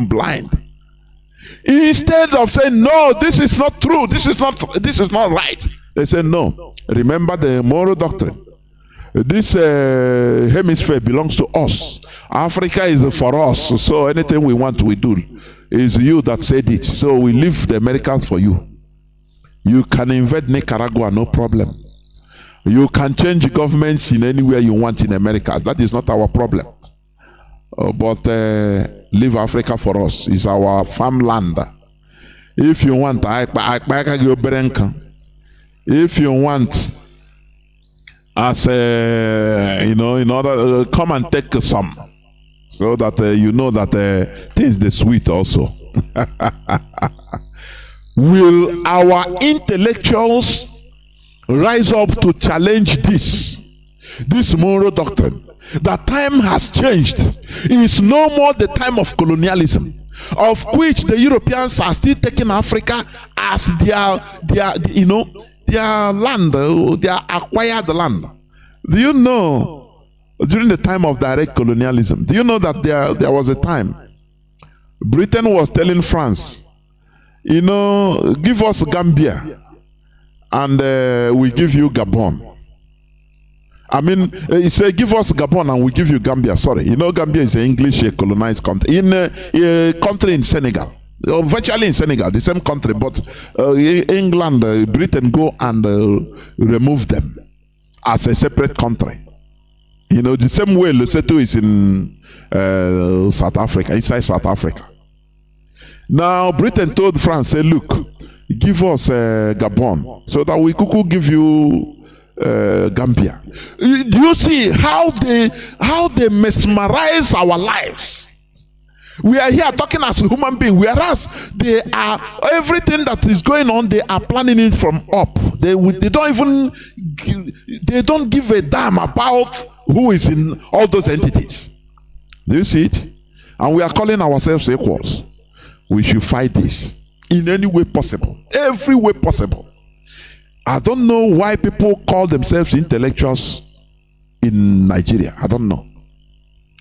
blind. Instead of saying, no, this is not true, this is not right, they say, no, remember the Monroe Doctrine. This hemisphere belongs to us. Africa is for us, so anything we want, we do. It's you that said it, so we leave the Americans for you. You can invade Nicaragua, no problem. You can change governments in anywhere you want in America. That is not our problem. But leave Africa for us. It's our farmland. If you want, if you want, as you know, in order come and take some, so that you know that things the sweet also. Will our intellectuals rise up to challenge this Monroe Doctrine? The time has changed. It's no more the time of colonialism, of which the Europeans are still taking Africa as their you know, their land, their acquired land. Do you know, during the time of direct colonialism, do you know that there was a time Britain was telling France, you know, give us Gambia and we give you Gabon. I mean, he said, give us Gabon and we give you Gambia. Sorry, you know, Gambia is an English colonized country. In a country in Senegal, virtually in Senegal, the same country, but England, Britain go and remove them as a separate country. You know, the same way Lesotho is in South Africa, inside South Africa. Now, Britain told France, say, look, give us Gabon so that we could give you Gambia. Do you see how they mesmerize our lives? We are here talking as a human being, whereas they are, everything that is going on, they are planning it from up. They don't give a damn about who is in all those entities. Do you see it? And we are calling ourselves equals. We should fight this in any way possible, every way possible. I don't know why people call themselves intellectuals in Nigeria? I don't know.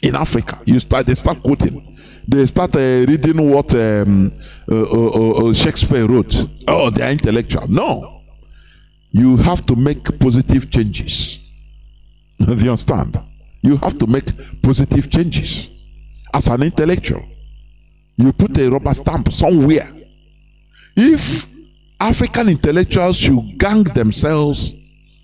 In Africa, they start quoting. They start reading what Shakespeare wrote. Oh, they are intellectual. No. You have to make positive changes. Do you understand? You have to make positive changes. As an intellectual, you put a rubber stamp somewhere. If African intellectuals should gang themselves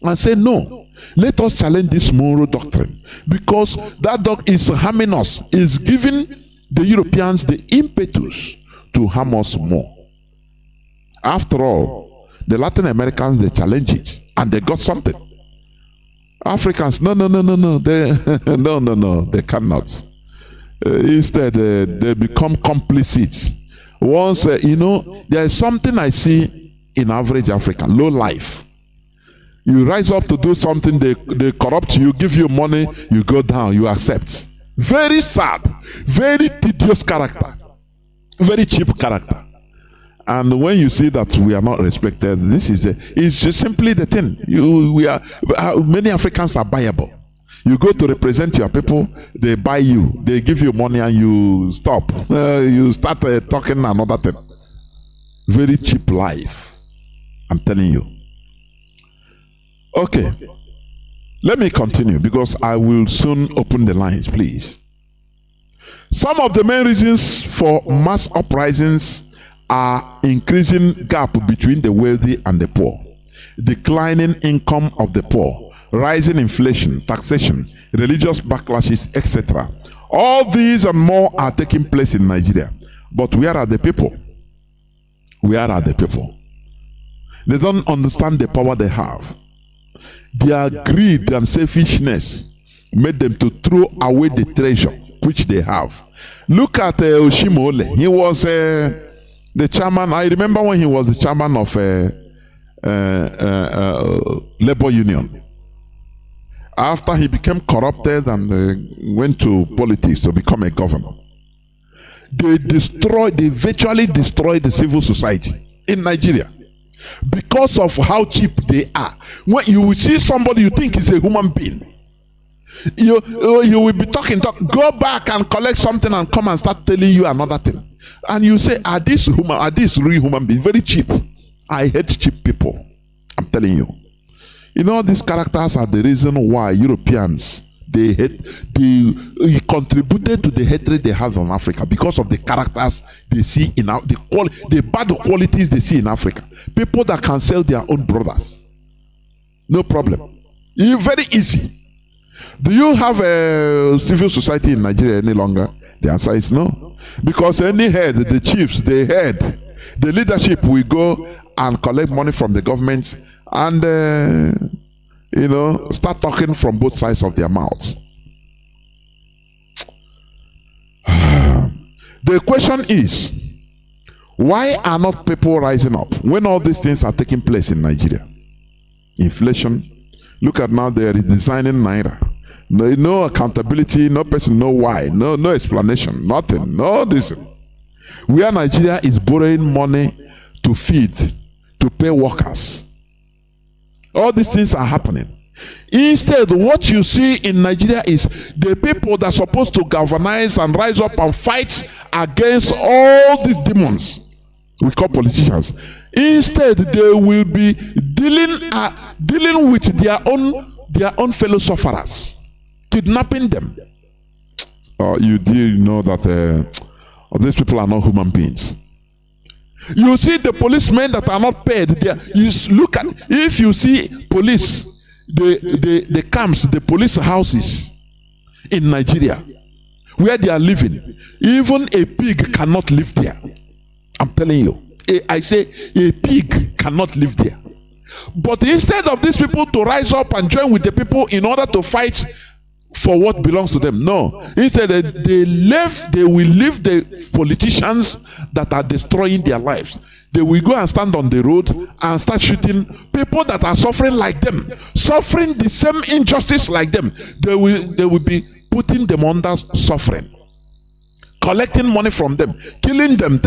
and say, no, let us challenge this Monroe Doctrine, because that doctrine is harming us, is giving the Europeans the impetus to harm us more. After all, the Latin Americans, they challenge it and they got something. Africans, no, they cannot. Instead, they become complicit. Once, there is something I see in average African, low life. You rise up to do something, they corrupt you, give you money, you go down, you accept. Very sad, very tedious character, very cheap character. And when you see that we are not respected, it's just simply the thing. Many Africans are buyable. You go to represent your people, they buy you, they give you money, and you stop. You start talking another thing. Very cheap life, I'm telling you. Okay, let me continue, because I will soon open the lines, please. Some of the main reasons for mass uprisings are increasing gap between the wealthy and the poor, declining income of the poor, rising inflation, taxation, religious backlashes, etc. All these and more are taking place in Nigeria. But where are the people? Where are the people? They don't understand the power they have. Their greed and selfishness made them to throw away the treasure which they have. Look at Oshimole. He was the chairman. I remember when he was the chairman of labor union. After he became corrupted and went to politics to become a governor, they virtually destroyed the civil society in Nigeria because of how cheap they are. When you see somebody you think is a human being, you will be talking, go back and collect something and come and start telling you another thing. And you say, are these real human beings? Very cheap. I hate cheap people. I'm telling you. These characters are the reason why Europeans, they contributed to the hatred they have on Africa, because of the characters they see in the bad qualities they see in Africa. People that can sell their own brothers. No problem. Very easy. Do you have a civil society in Nigeria any longer? The answer is no. Because any head, the chiefs, the leadership will go and collect money from the government and start talking from both sides of their mouths. The question is, why are not people rising up when all these things are taking place in Nigeria? Inflation. Look at now, they are redesigning Naira. No accountability, no person know why, no explanation, nothing, no reason. Where Nigeria is borrowing money to feed, to pay workers. All these things are happening. Instead, what you see in Nigeria is the people that are supposed to galvanize and rise up and fight against all these demons we call politicians. Instead, they will be dealing with their own fellow sufferers, kidnapping them. You do know that these people are not human beings. You see the policemen that are not paid. If you see police, the camps, the police houses in Nigeria, where they are living, even a pig cannot live there. I'm telling you. I say a pig cannot live there. But instead of these people to rise up and join with the people in order to fight for what belongs to them, no. Instead, they will leave the politicians that are destroying their lives. They will go and stand on the road and start shooting people that are suffering like them, suffering the same injustice like them. They will be putting them under suffering, collecting money from them, killing them.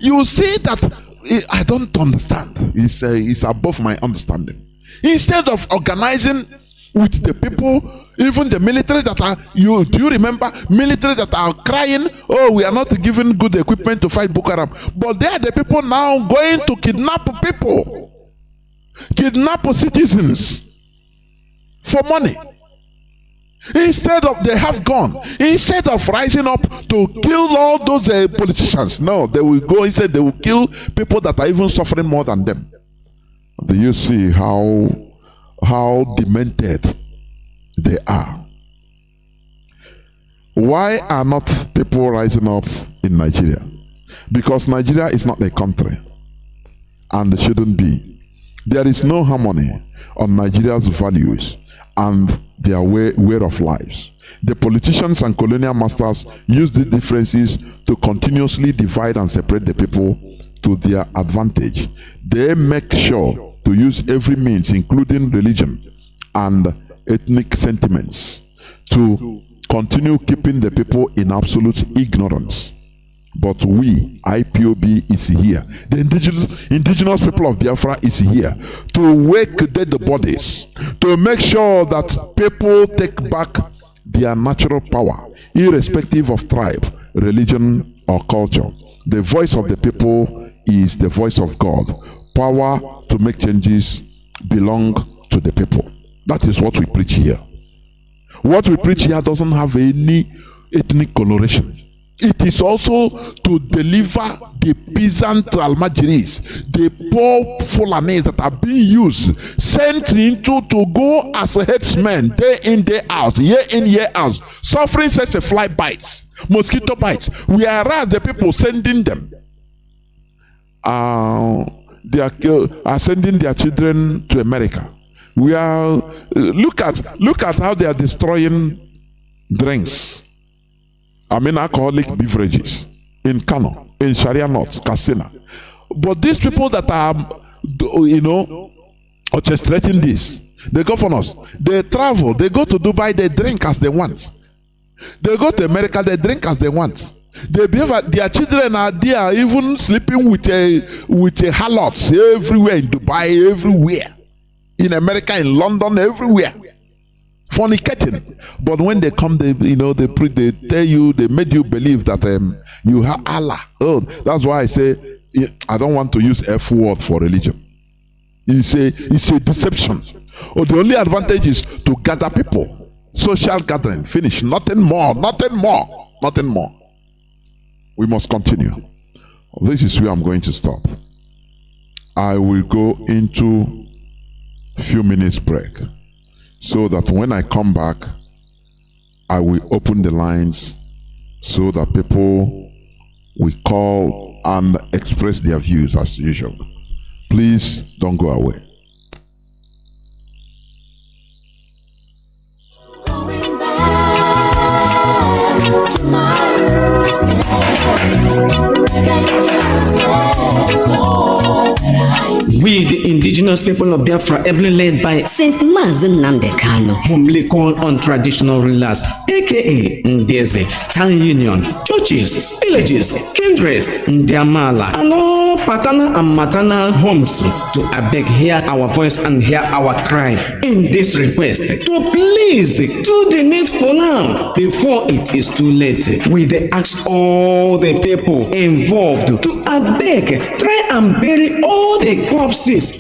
You see that I don't understand. It's above my understanding. Instead of organizing with the people, even the military that are, do you remember military that are crying, oh, we are not giving good equipment to fight Boko Haram, but they are the people now going to kidnap people, kidnap citizens for money. Instead of instead of rising up to kill all those politicians, no, they will go instead, they will kill people that are even suffering more than them. Do you see how demented they are? Why are not people rising up in Nigeria? Because Nigeria is not a country, and it shouldn't be. There is no harmony on Nigeria's values and their way of lives. The politicians and colonial masters use these differences to continuously divide and separate the people to their advantage. They make sure to use every means, including religion and ethnic sentiments, to continue keeping the people in absolute ignorance. But we, IPOB, is here. The indigenous people of Biafra is here to wake dead bodies, to make sure that people take back their natural power, irrespective of tribe, religion, or culture. The voice of the people is the voice of God. Power to make changes belong to the people. That is what we preach here. What we preach here doesn't have any ethnic coloration. It is also to deliver the peasant almajiris, the poor Fulanis that are being used, sent into to go as headsmen day in, day out, year in, year out, suffering such a fly bites, mosquito bites. Whereas the people sending them, they are sending their children to America. We are look at how they are destroying drinks. I mean alcoholic beverages in Kanu, in Sharia North, Katsina. But these people that are, orchestrating this, the governors, they travel, they go to Dubai, they drink as they want. They go to America, they drink as they want. They behave, their children are there, even sleeping with a harlots everywhere in Dubai, everywhere. In America, in London, everywhere. Fornicating. But when they come, they tell you, they made you believe that you have Allah. Oh, that's why I say I don't want to use F word for religion. It's a deception. Oh, the only advantage is to gather people. Social gathering. Finish. Nothing more. Nothing more. Nothing more. We must continue. This is where I'm going to stop. I will go into a few minutes break, so that when I come back, I will open the lines so that people will call and express their views as usual. Please don't go away. Going back to my roots, we, the indigenous people of Biafra, ably led by Saint Mazi Nnamdi Kanu, humbly called on traditional rulers, aka Ndeze, town union, churches, villages, kindreds, Ndiamala, and all paternal and maternal homes to beg, hear our voice and hear our cry in this request to please do the needful now before it is too late. We ask all the people involved to beg, try and bury all the corpses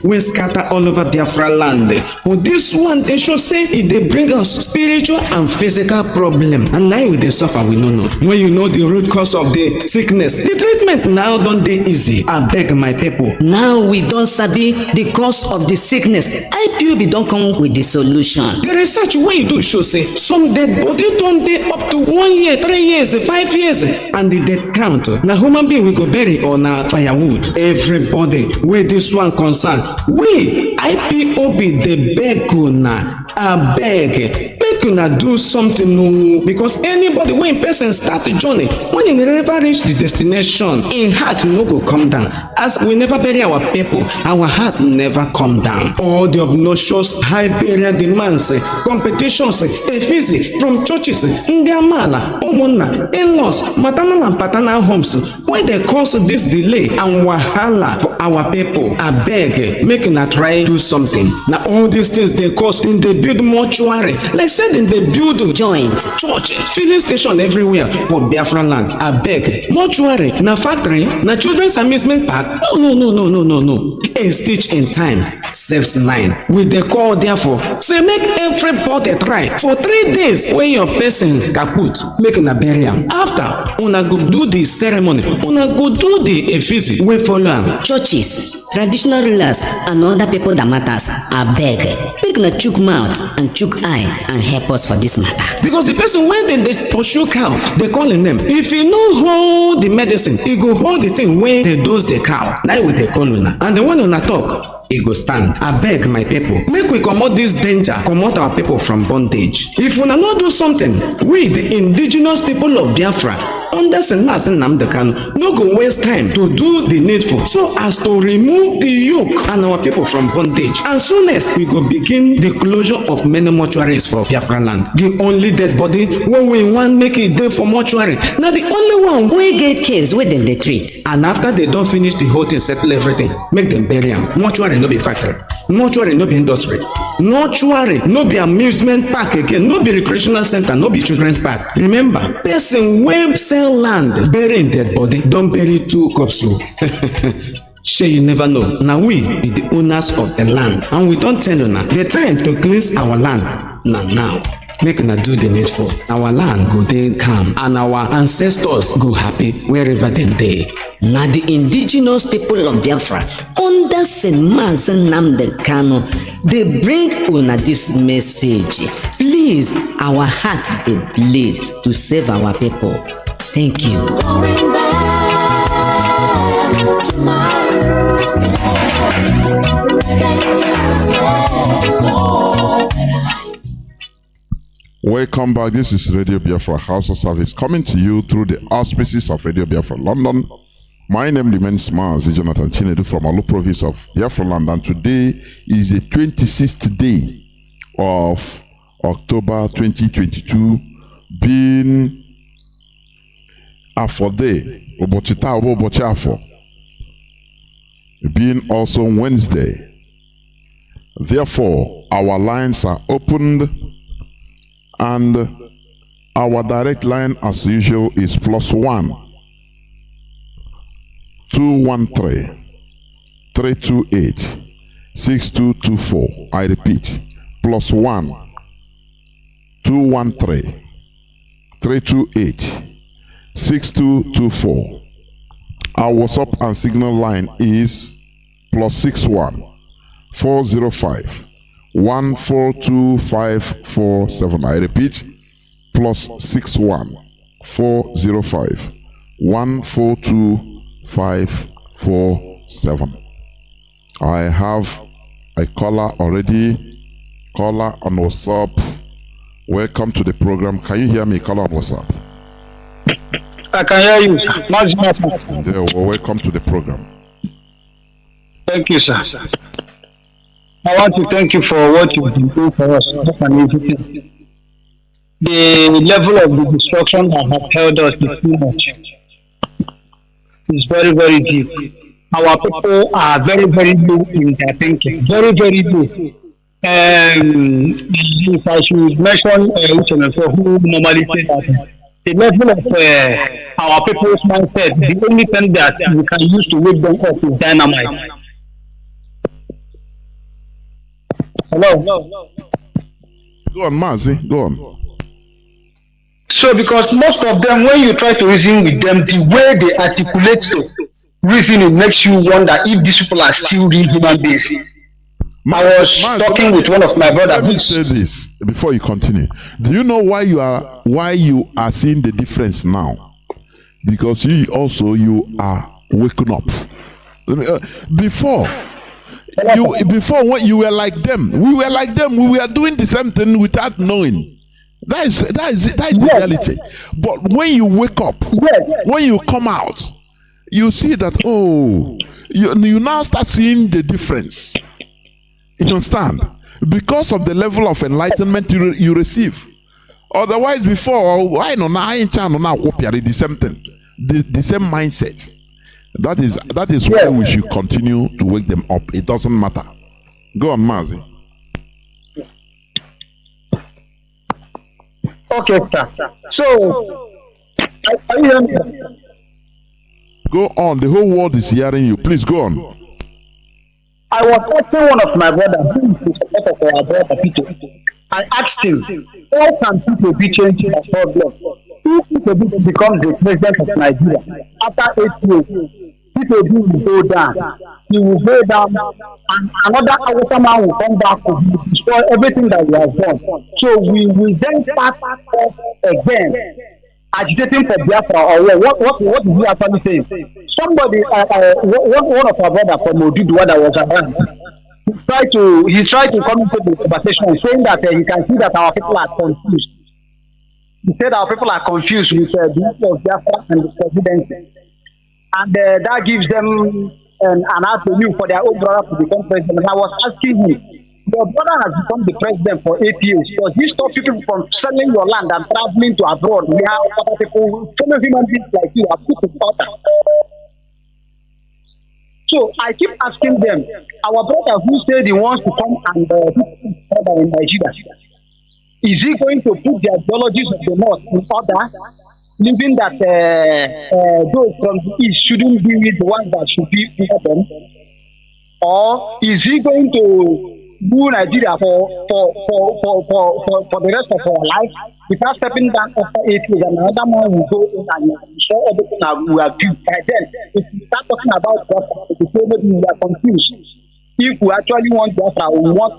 we scatter all over Biafra land. For this one, they should say it they bring us spiritual and physical problem, and now we they suffer, we don't know. When you know the root cause of the sickness, the treatment now don't dey easy. I beg my people. Now we don't sabi the cause of the sickness. IPOB don't come with the solution. The research we do show say some dead body don't dey up to 1 year, 3 years, 5 years, and the death count. Now human being we go bury or na firewood. Everybody where this one concern, we IPOB the beg una, I beg, make make una do something no, because anybody when person start the journey, when he never reach the destination, in heart no go come down. As we never bury our people, our heart never come down. All the obnoxious high burial demands, competitions, effigy from churches, ndiamala, omona, in-laws, maternal and paternal homes, when they cause this delay and wahala for our people, I beg, make una try do something. Now all these things they cause in the build mortuary, like said in the build Joint. church, filling station everywhere for Biafra land. I beg, mortuary, na factory, na children's amusement park. No. A stitch in time saves 9. With the call therefore, say make everybody try for 3 days when your person kaput, make una bury am. After una go do the ceremony, una go do the effigy wey follow am. Churches, traditional rulers, and other people that matters, I beg, make una chook mouth and chook eye and help us for this matter. Because the person when they pursue cow, they call him name. If he no hold the medicine, he go hold the thing when they dose the cow. Now we dey call una, and the one una talk, he go stand. I beg my people, make we comot this danger, comot our people from bondage. If una no do something, we the indigenous people of Biafra, under Nnamdi Kanu, no go waste time to do the needful so as to remove the yoke and our people from bondage. And soonest we go begin the closure of many mortuaries for Biafra land. The only dead body when we want make it dey for mortuary, na the only one We get case with them they treat. and after they don finish the whole thing, settle everything, make them bury am. Mortuary no be factory, mortuary no be industry, mortuary no be amusement park again, no be recreational center, no be children's park. Remember, person wey sell land bury im dead body don bury 2 cups o. Shey you never know, na we be the owners of the land and we don tell una the time to cleanse our land na now. Make una do the needful, our land go dey calm and our ancestors go happy wherever dem dey. Now the indigenous people of Biafra under St. Mazi Nnamdi Kanu, they bring una this message. Please, our heart they bleed to save our people. Thank you. Going back to my roots, Welcome back. This is Radio Biafra HAUSA-SERVICE coming to you through the auspices of Radio Biafra London. My name remains Mazi Chinedu from Olu province of Biafra land, and today is the 26th day of October 2022, being Afo Day, being also Wednesday. Therefore, our lines are opened, and our direct line as usual is +1 213 328 6224. I repeat, +1 213 328 6224. Our WhatsApp and Signal line is +61 405 142547. I repeat, +61 405 142547. I have a caller already. Caller on WhatsApp. Welcome to the program. Can you hear me, caller on WhatsApp? I can hear you. There, well, welcome to the program. Thank you, sir. I want to thank you for what you've been doing for us. The level of the destruction that has held us is too much. It's very, very deep. Our people are very, very low in their thinking. Very, very low. If I should mention who normally say that the level of our people's mindset, the only thing that we can use to wake them up is dynamite. Hello. Go on, Mazi. Go on. So, because most of them, when you try to reason with them, the way they articulate the reasoning makes you wonder if these people are still real human beings. I was talking with one of my brothers. Let me say this before you continue. Do you know why you are seeing the difference now? Because you are waking up. Before when you were like them, we were like them. We were doing the same thing without knowing. That is reality. But when you wake up, when you come out, you see that, oh, you now start seeing the difference. You understand? Because of the level of enlightenment you receive. Otherwise, before, I know now the same thing, the same mindset. That is why we should continue to wake them up. It doesn't matter. Go on, Mazi. Okay, sir. So, are you hearing me? Go on. The whole world is hearing you. Please go on. I was asking one of my brothers, who is the supporter of our brother Peter. I asked him, how can people be changed for problem? If people becomes the president of Nigeria after 8 years, people will go down. He will go down, and another Hausa man will come back to destroy everything that we have done. So we will then start again agitating for Biafra, or what is he actually saying? Somebody, one of our brothers from Oduduwa that was around, he tried to come into the conversation saying that he can see that our people are confused. He said our people are confused with the issue of Biafra and the presidency. And that gives them an avenue for their own brother to become president. And I was asking him, your brother has become the president for 8 years. Does he stop people from selling your land and traveling to abroad? We have other people, fellow human beings like you, are put to order. So I keep asking them, our brother who said he wants to come and do order in Nigeria, is he going to put the ideologies of the North in order, leaving that those from the East shouldn't be with the ones that should be with them? Or is he going to do Nigeria for the rest of our life without stepping down after 8 years, and another man will go in and show everything that we have built? By then, if we start talking about Biafra, we say maybe we are confused. If we actually want Biafra, we want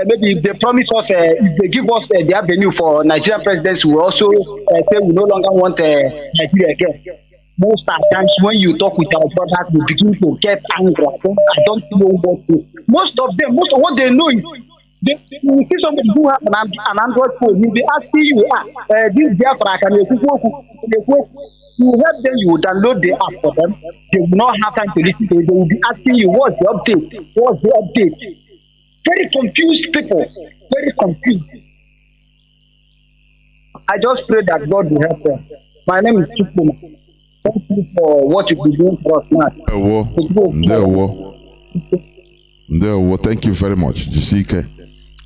maybe if they promise us, if they give us the avenue for Nigerian presidency, we also say we no longer want Nigeria again. Most times when you talk with our brothers, we begin to get angry. I don't know what to. Most of what they know is, you see somebody who has an Android phone, you'll be asking you, this Biafra, can you help them, you will download the app for them. They will not have time to listen to it. They will be asking you, what's the update? What's the update? Very confused people. Very confused. I just pray that God will help them. My name is Chukwu. Thank you for what you've been doing for us now. Thank you very much, Jisike.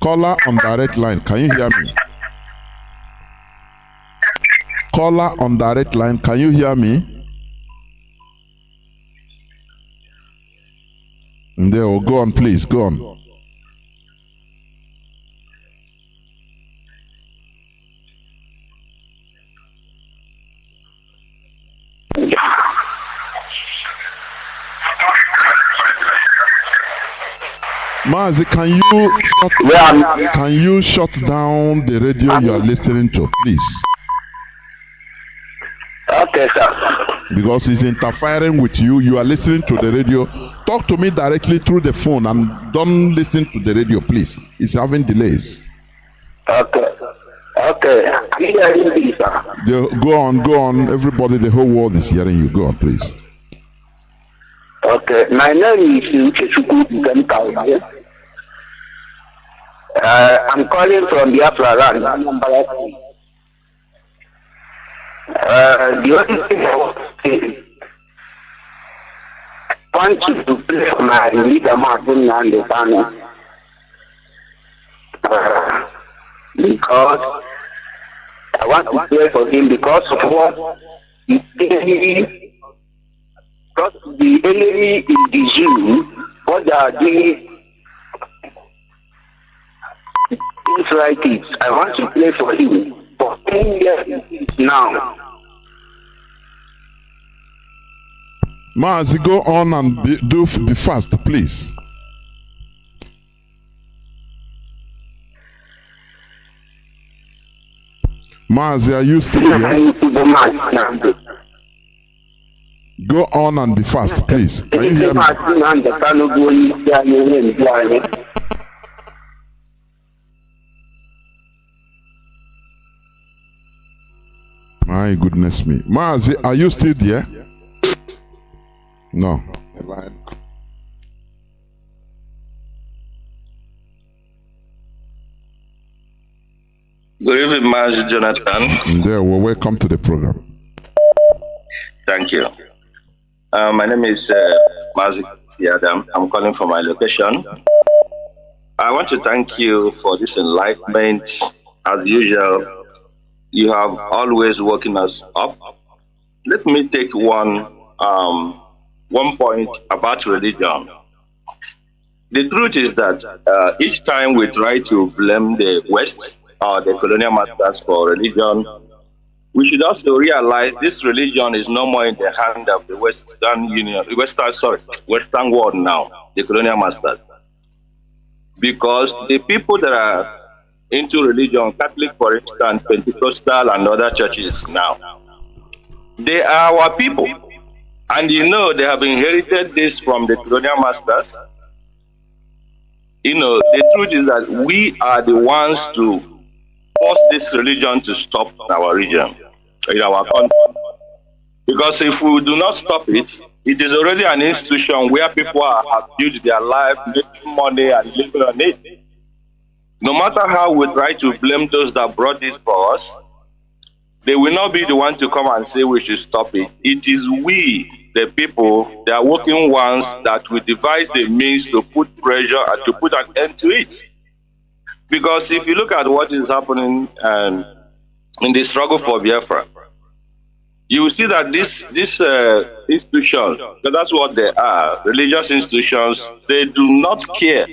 Caller on direct line, can you hear me? Caller on direct line, can you hear me? Go on, please, go on. Mazi, can you shut down the radio you are listening to, please? Okay, sir. Because it's interfering with you. You are listening to the radio. Talk to me directly through the phone and don't listen to the radio, please. It's having delays. Okay. Go on. Everybody, the whole world is hearing you. Go on, please. Okay, my name is Chinedu. I'm calling from Biafra land. The only thing I want to play for my leader, Nnamdi Kanu, because I want to pray for him because of what the enemy is the Jews, what they are doing. Things like it. I want to pray for him for 10 years now. Mazi, go on and be fast, please. Mazi, are you still here? Go on and be fast, please. Can you hear me? My goodness me. Mazi, are you still there? No. Good evening, Mazi Jonathan. There, well, welcome to the program. Thank you. My name is Mazi Adam. I'm calling from my location. I want to thank you for this enlightenment. As usual, you have always woken us up. Let me take one point about religion. The truth is that each time we try to blame the West or the colonial masters for religion, we should also realize this religion is no more in the hand of the Western world now, the colonial masters. Because the people that are into religion, Catholic for instance, Pentecostal and other churches now, they are our people. And you know, they have inherited this from the colonial masters. You know, the truth is that we are the ones to force this religion to stop in our region, in our country. Because if we do not stop it, it is already an institution where people have built their life, making money and living on it. No matter how we try to blame those that brought it for us, they will not be the one to come and say we should stop it. It is we, the people, the working ones, that will devise the means to put pressure and to put an end to it. Because if you look at what is happening in the struggle for Biafra, you will see that this institutions, that's what they are, religious institutions, they do not care.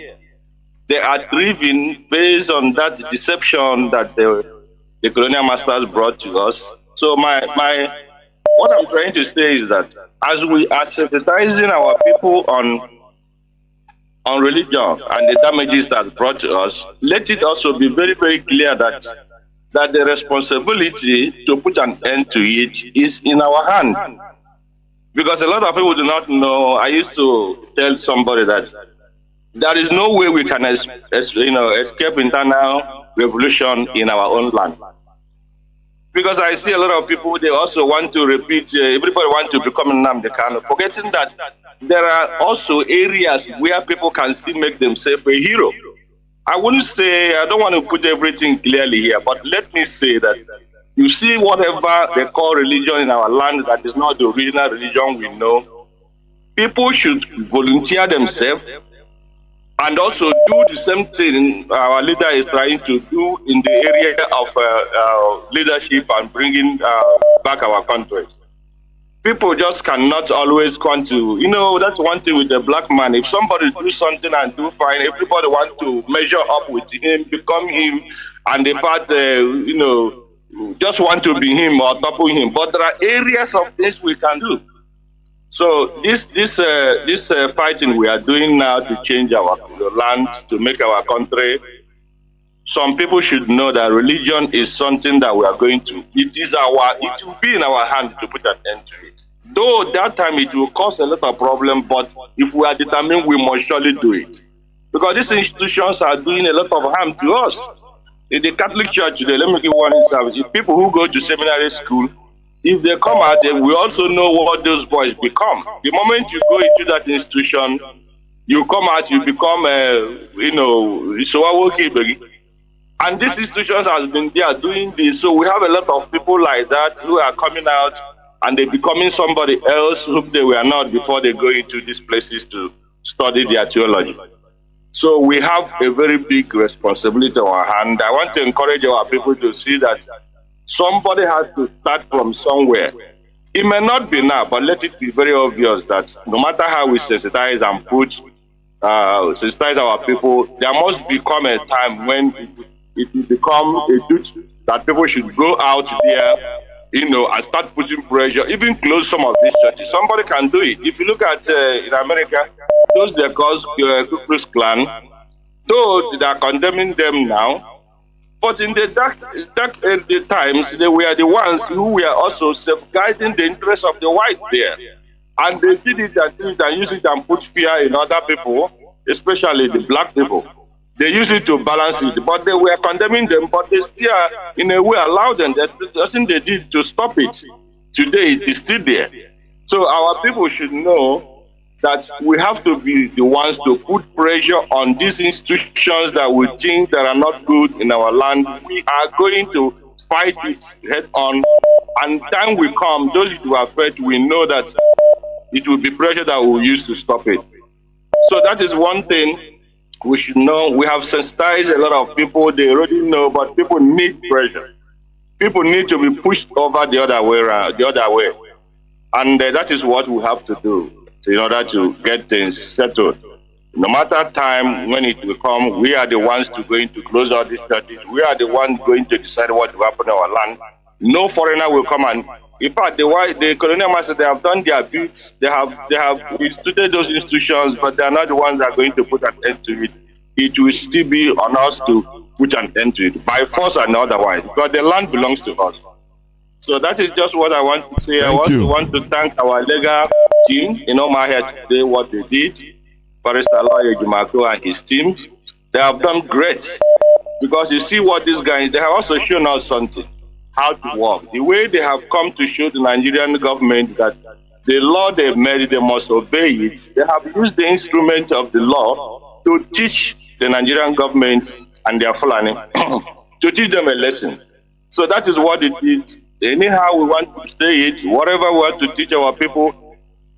They are driven based on that deception that the colonial masters brought to us. So what I'm trying to say is that as we are sensitizing our people on religion and the damages that brought to us, let it also be very, very clear that the responsibility to put an end to it is in our hand. Because a lot of people do not know. I used to tell somebody that there is no way we can escape internal revolution in our own land. Because I see a lot of people, they also want to repeat, everybody wants to become Nnamdi Kanu, forgetting that there are also areas where people can still make themselves a hero. I wouldn't say, I don't want to put everything clearly here, but let me say that you see whatever they call religion in our land that is not the original religion we know, people should volunteer themselves and also do the same thing our leader is trying to do in the area of leadership and bringing back our country. People just cannot always come to, that's one thing with the black man. If somebody do something and do fine, everybody wants to measure up with him, become him, and the part, just want to be him or topple him. But there are areas of things we can do. So this fighting we are doing now to change our land, to make our country, some people should know that religion is something that we are going to. It will be in our hand to put an end to it. Though that time it will cause a lot of problem, but if we are determined, we must surely do it. Because these institutions are doing a lot of harm to us. In the Catholic Church today, let me give one example. If people who go to seminary school, if they come out, we also know what those boys become. The moment you go into that institution, you come out, you become, and these institutions has been there doing this. So we have a lot of people like that who are coming out and they're becoming somebody else whom they were not before they go into these places to study their theology. So we have a very big responsibility on our hand. I want to encourage our people to see that somebody has to start from somewhere. It may not be now, but let it be very obvious that no matter how we sensitize and sensitize our people, there must become a time when it will become a duty that people should go out there, and start putting pressure, even close some of these churches. Somebody can do it. If you look at in America, those they call Ku Klux Klan, though they are condemning them now, but in the dark times, they were the ones who were also safeguarding the interests of the white there. And they did it and use it and put fear in other people, especially the black people. They use it to balance it, but they were condemning them, but they still, in a way, allowed them. There's nothing they did to stop it. Today, it is still there. So our people should know that we have to be the ones to put pressure on these institutions that we think that are not good in our land. We are going to fight it head on, and time will come, those who are afraid, we know that it will be pressure that we will use to stop it. So that is one thing we should know. We have sensitized a lot of people, they already know, but people need pressure. People need to be pushed over the other way around, and that is what we have to do in order to get things settled. No matter time when it will come, we are the ones going to close all these churches. We are the ones going to decide what will happen in our land. No foreigner will come, and in fact, the colonial masters, they have done their bits. They have instituted those institutions, but they are not the ones that are going to put an end to it. It will still be on us to put an end to it, by force and otherwise, because the land belongs to us. So that is just what I want to say. I want to thank our legal team in Omaha today, what they did. Barrister Lawyer Jumako and his team, they have done great, because you see what these guys, they have also shown us something, how to work. The way they have come to show the Nigerian government that the law they've made, they must obey it. They have used the instrument of the law to teach the Nigerian government and their Fulani to teach them a lesson. So that is what it is. Anyhow we want to say it, whatever we want to teach our people,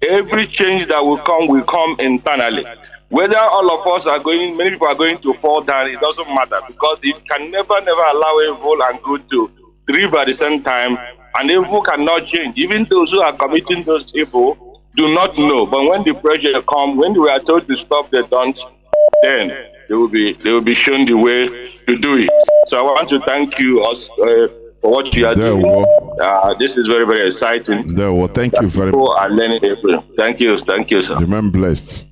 every change that will come internally. Whether all of us are going, many people are going to fall down, it doesn't matter, because it can never allow evil and good to thrive at the same time, and evil cannot change. Even those who are committing those evil do not know, but when the pressure comes, when we are told to stop, they don't, then they will be shown the way to do it. So I want to thank you for what you are doing. This is very, very exciting. Thank you very much. People are learning April. Thank you, sir. Remain blessed.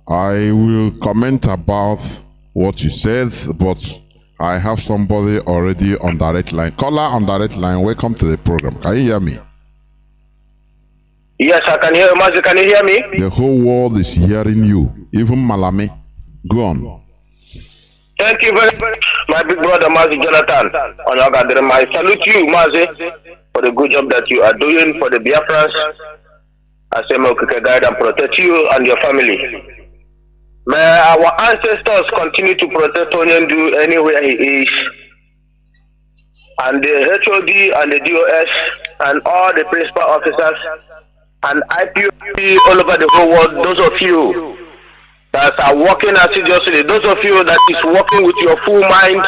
I will comment about what you said, but I have somebody already on direct line. Caller on direct line, welcome to the program. Can you hear me? Yes, I can hear you. Mazi, can you hear me? The whole world is hearing you, even Malame. Go on. Thank you very much, my big brother Mazi Jonathan. I salute you, Mazi, for the good job that you are doing for the Biafrans. I say, may God guide and protect you and your family. May our ancestors continue to protect Onyendu anywhere he is. And the HOD and the DOS and all the principal officers and IPOP all over the whole world, those of you that are working assiduously, those of you that is working with your full mind,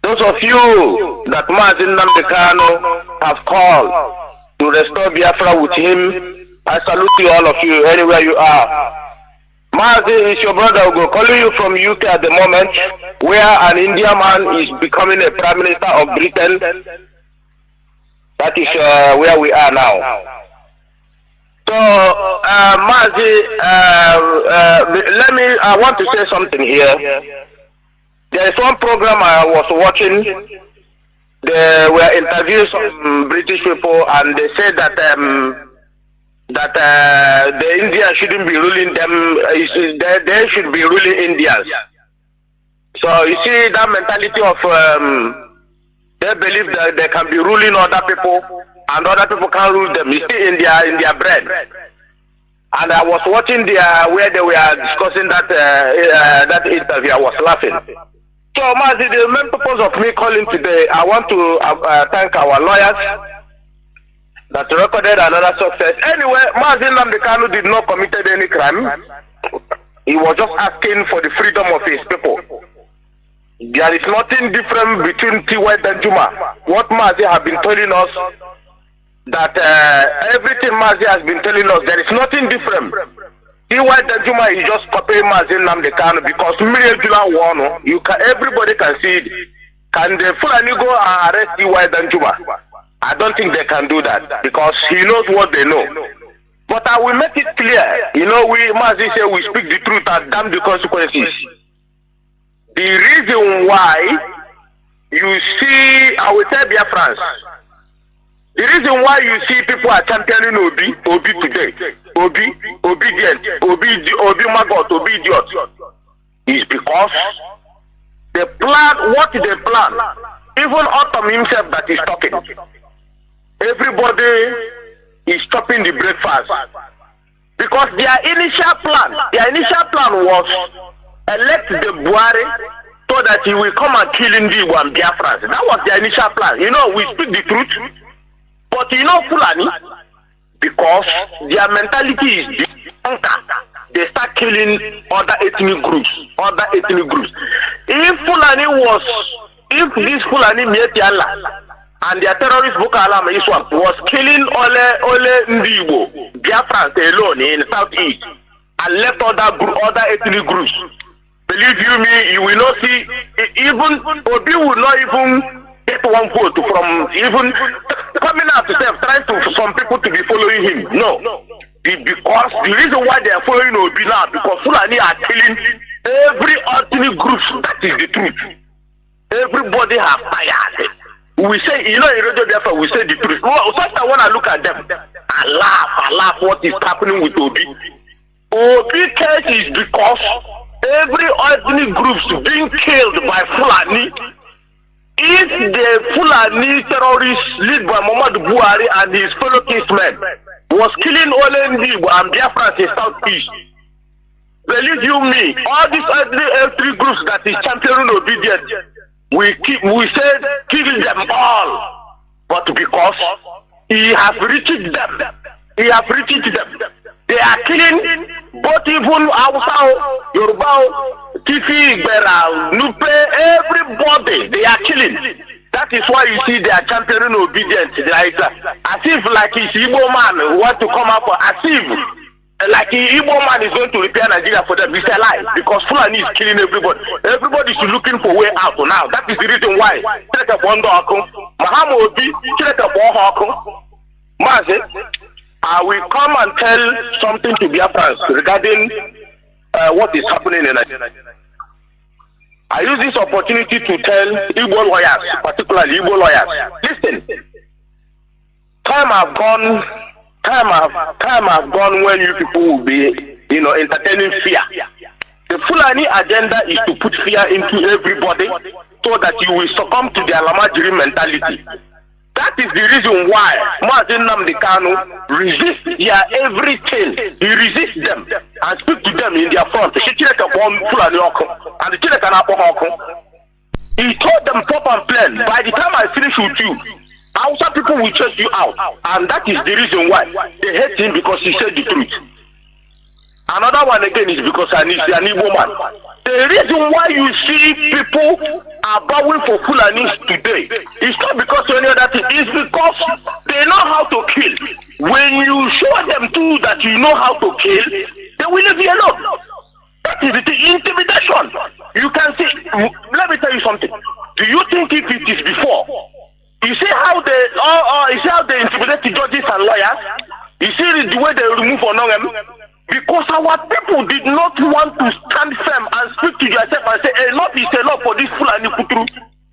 those of you that Mazi Nnamdi Kanu have called to restore Biafra with him, I salute you, all of you, anywhere you are. Mazi is your brother who go calling you from UK at the moment, where an Indian man is becoming a Prime Minister of Britain. That is where we are now. So, Mazi, I want to say something here. There is one program I was watching. They were interviewing some British people, and they said that the Indians shouldn't be ruling them. They should be ruling Indians. So you see that mentality of they believe that they can be ruling other people, and other people can't rule them. You see in their brain. And I was watching where they were discussing that interview. I was laughing. So Mazi, the main purpose of me calling today, I want to thank our lawyers that recorded another success. Anyway, Mazi Nnamdi Kanu did not commit any crime. He was just asking for the freedom of his people. There is nothing different between T.Y. Danjuma. What Mazi has been telling us, that everything Mazi has been telling us, there is nothing different. T.Y. Danjuma is just copying Mazi Nnamdi Kanu, because everybody can see it. Can the Fulani go and arrest T.Y. Danjuma? I don't think they can do that, because he knows what they know. But I will make it clear. You know, Mazi say we speak the truth and damn the consequences. The reason why you see, I will tell Biafrans, the reason why you see people are championing Obi today, Obi obedient, Obi Magot, Obi idiot. is because they plan what they plan. Even Autumn himself that is talking. Everybody is stopping the breakfast. Because their initial plan was elect the Buhari so that he will come and kill Nnamdi and Biafra. That was their initial plan. You know, we speak the truth. But you know Fulani, because their mentality is they start killing other ethnic groups. If this Fulani Mietiala and their terrorist Boko Haram Iswap was killing Ole Ndibo, Biafrans alone in the southeast, and left other ethnic groups, believe you me, you will not see, even Obi will not even get one vote from even coming out to say, trying to some people to be following him. No. Because the reason why they are following Obi now, because Fulani are killing every ethnic group. That is the truth. Everybody have tired. We say, you know, in Radio Biafra, we say the truth. Sometimes when I look at them, I laugh what is happening with Obi. Obi case is because every ethnic groups being killed by Fulani. If the Fulani terrorists led by Muhammadu Buhari and his fellow kinsmen was killing Ole Ndibo and Biafra in Southeast, believe you me, all these ethnic groups that is championing obedience, we said kill them all, but because he has reached them, they are killing both even Hausa, Yoruba, Tifi, Igbera, Nupe, everybody they are killing. That is why you see they are championing obedience, like as if like his Igbo man want to come up, as if like Igbo man is going to repair Nigeria for them. It's a lie, because Fulani is killing everybody. Everybody is looking for way out now. That is the reason why. Mazi, I will come and tell something to Biafrans regarding what is happening in Nigeria. I use this opportunity to tell Igbo lawyers, particularly Igbo lawyers, listen, time have gone when you people will be, entertaining fear. The Fulani agenda is to put fear into everybody so that you will succumb to their Lamajiri mentality. That is the reason why Mazi Nnamdi Kanu resists their everything. He resists them and speak to them in their front. He told them pop and plan. By the time I finish with you, Hausa people will chase you out. And that is the reason why they hate him, because he said the truth. Another one again is because he's an Igbo man. The reason why you see people are bowing for Fulanis today is not because of any other thing. It's because they know how to kill. When you show them too that you know how to kill, they will leave you alone. That is the intimidation. You can see. Let me tell you something. Do you think if it is before? You see how they intimidate the judges and lawyers? You see the way they remove Onongem? Because our people did not want to stand firm and speak to yourself and say, enough is enough for this Fulani Kuturu.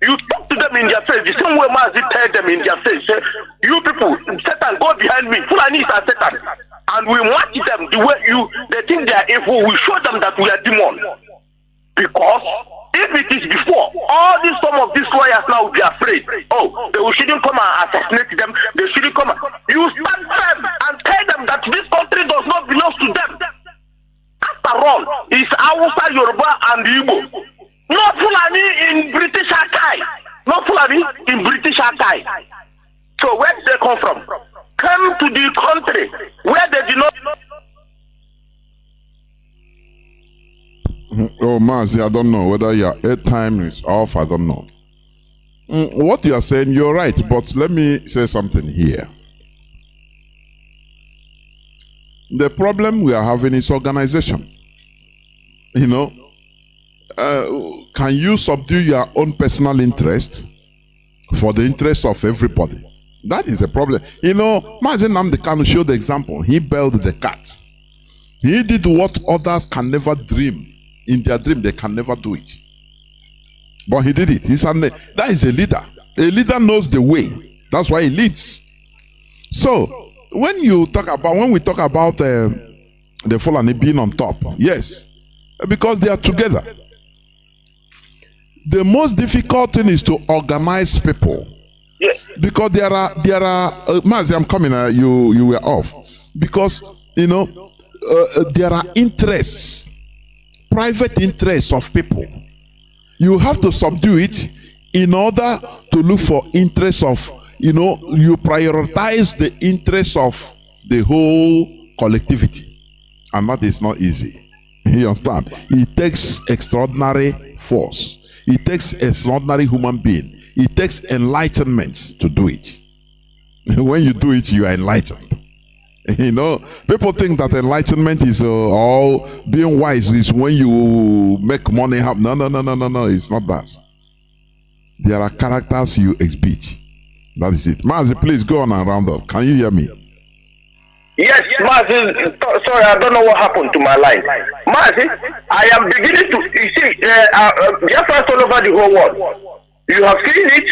You talk to them in their face, the same way Mazi tell them in their face, say, you people, Satan, go behind me. Fulani is a Satan. And we match them the way they think they are evil. We show them that we are demons. Because if it is before, some of these lawyers now will be afraid. Oh, they shouldn't come and assassinate them. They shouldn't come. You stand firm and tell them that this country does not belong to them. After all, it's Hausa, Yoruba, and Igbo. Not Fulani in British archive. Not Fulani in British archive. So where did they come from? Come to the country where they did not. Oh, Mazi, I don't know whether your airtime is off. I don't know. What you are saying, you're right. But let me say something here. The problem we are having is organization. Can you subdue your own personal interest for the interest of everybody? That is a problem. Mazi Nnamdi Kanu showed the example. He bailed the cat. He did what others can never dream. In their dream, they can never do it. But he did it. That is a leader. A leader knows the way. That's why he leads. So, when we talk about the Fulani being on top, yes, because they are together. the most difficult thing is to organize people. Yes. Because there are Mazi, I'm coming. You were off because there are interests, private interests of people. You have to subdue it in order to look for interests of you prioritize the interests of the whole collectivity, and that is not easy. You understand? It takes extraordinary force. It takes extraordinary human being. It takes enlightenment to do it. When you do it, you are enlightened. People think that enlightenment is all being wise is when you make money happen. No, it's not that. There are characters you exhibit. That is it. Mazi, please go on and round up. Can you hear me? Yes, Mazi, sorry, I don't know what happened to my line. Mazi, I am beginning to, you see, Biafra all over the whole world. You have seen it,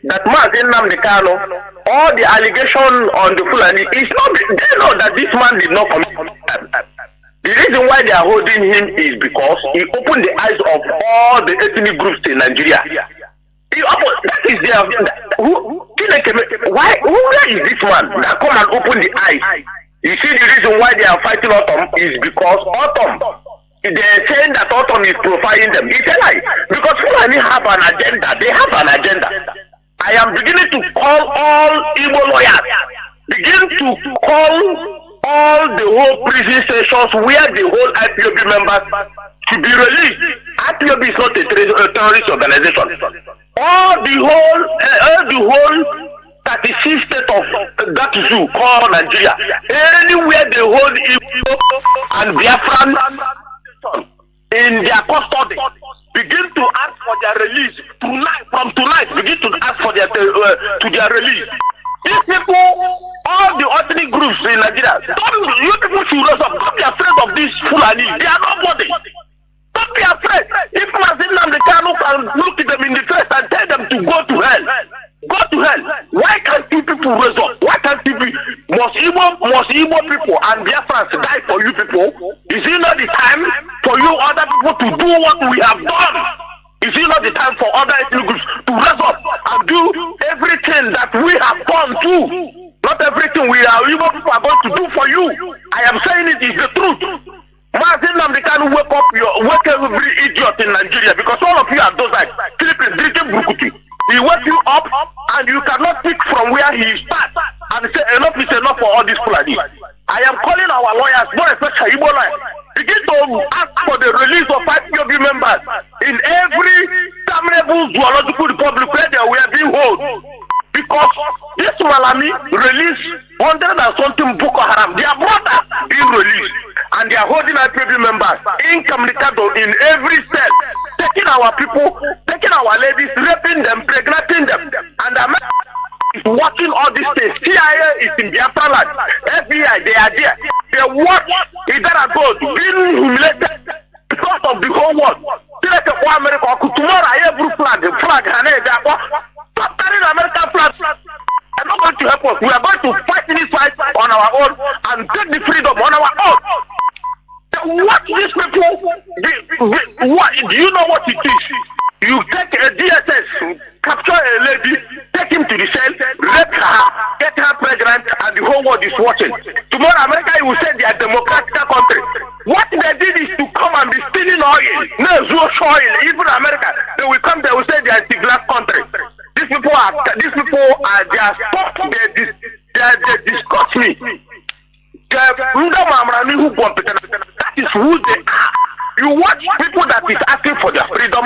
that Mazi Nnamdi Kanu, all the allegation on the Fulani, it's not, they know that this man did not commit crime. The reason why they are holding him is because he opened the eyes of all the ethnic groups in Nigeria. That is their, where is this man that come and open the eyes? You see, the reason why they are fighting Autumn is because Autumn, they are saying that Autumn is profiling them. It's a lie. Because Fulani have an agenda. They have an agenda. I am beginning to call all Igbo lawyers, begin to call all the whole prison stations where the whole IPOB members to be released. IPOB is not a terrorist organization. All the whole 36 states of that zoo called Nigeria, anywhere they hold Igbo and Biafran in their custody, begin to ask for their release tonight. From tonight, begin to ask for their release. These people, all the ethnic groups in Nigeria, you people should rise up. Don't be afraid of these Fulani. They are nobody. Don't be afraid. If Mazi Nnamdi Kanu can look at them in the face and tell them to go to hell, go to hell. Why can't you people raise up? Why can't you be must Igbo people and Biafrans die for you people? Is it not the time for you other people to do what we have done? Is it not the time for other ethnic groups to rise up and do everything that we have done too? Not everything Igbo people are going to do for you. I am saying it is the truth. Mazi Nnamdi Kanu wake every idiot in Nigeria, because all of you are those like sleeping, drinking brukutu. He wake you up and you cannot pick from where he starts and say enough is enough for all these Fulani. I am calling our lawyers, more especially Igbo lawyers, begin to ask for the release of IPOB members in every damnable zoological republic where they were being held. Because this Malami released 100 and something Boko Haram, their brother being released, and they are holding IPOB members incommunicado in every cell, taking our people, taking our ladies, raping them, impregnating them, and America is watching all these things. CIA is in Biafra land, FBI, they are there. They watch Idara being humiliated because of the whole world. Tomorrow I have flag, stop carrying American flags. They're not going to help us. We are going to fight this fight on our own and take the freedom on our own. What these people, what do you know what it is? You take a DSS, capture a lady, take him to the cell, rape her, get her pregnant, and the whole world is watching. Tomorrow America will say they are democratic country. What they did is to come and be stealing oil, no oil. Even America, they will come, they will say they are the black country. These people are they are stuck, they disgust me. That is who they are. You watch people that is asking for their freedom.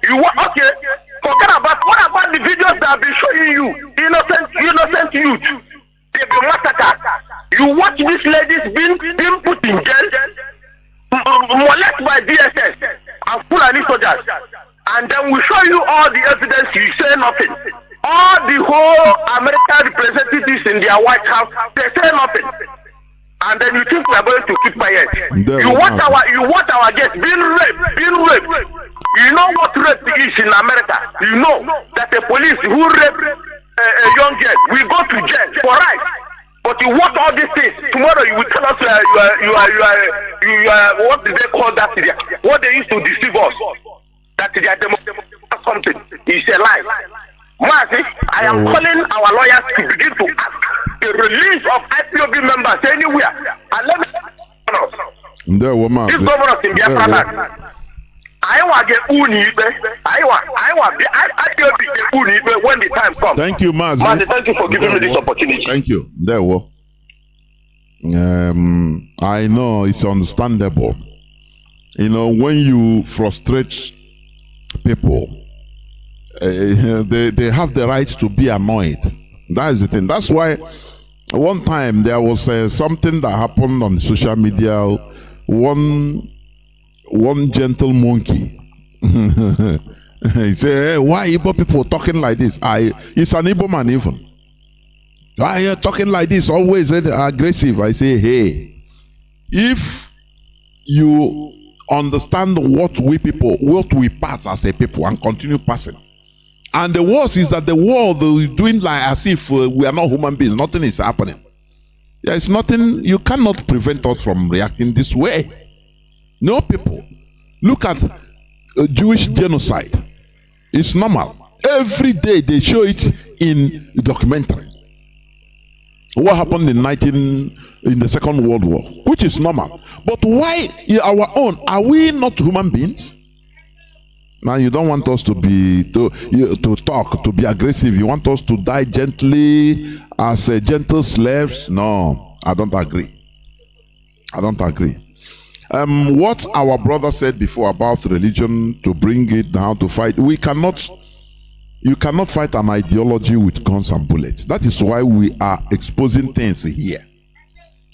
You watch, okay, forget about, what about the videos that have been showing you? Innocent youth. They've been massacred. You watch these ladies being put in jail, molested by DSS and Fulani soldiers. And then we show you all the evidence, you say nothing. All the whole American representatives in their White House, they say nothing. And then you think we are going to keep quiet. You watch our guests being raped. You know what rape is in America. You know that the police who rape a young girl will go to jail for right. But you watch all these things. Tomorrow you will tell us you are what do they call that? What they used to deceive us. That they are democratic something is a lie. Mazi, I am calling our lawyers to begin to ask the release of IPOB members anywhere. And let me these governors in Biafra land. I want to get Unibe. I want IPOB Unibe when the time comes. Thank you, Mazi. Mazi, thank you for giving me this opportunity. Thank you. There we I know it's understandable. You know, when you frustrate people, they have the right to be annoyed. That is the thing. That's why one time there was something that happened on social media. One gentle monkey. He said, "Hey, why Igbo people talking like this?" It's an Igbo man even. Why are you talking like this? Always aggressive. I say, hey, if you understand what we pass as a people and continue passing, and the worst is that the world is doing like as if we are not human beings, nothing is happening. There is nothing, you cannot prevent us from reacting this way. No, people, look at Jewish genocide. It's normal. Every day they show it in documentary. What happened in the Second World War, which is normal. But why in our own? Are we not human beings? Now you don't want us to talk, to be aggressive. You want us to die gently as gentle slaves? No, I don't agree. I don't agree. What our brother said before about religion, to bring it down to fight, you cannot fight an ideology with guns and bullets. That is why we are exposing things here.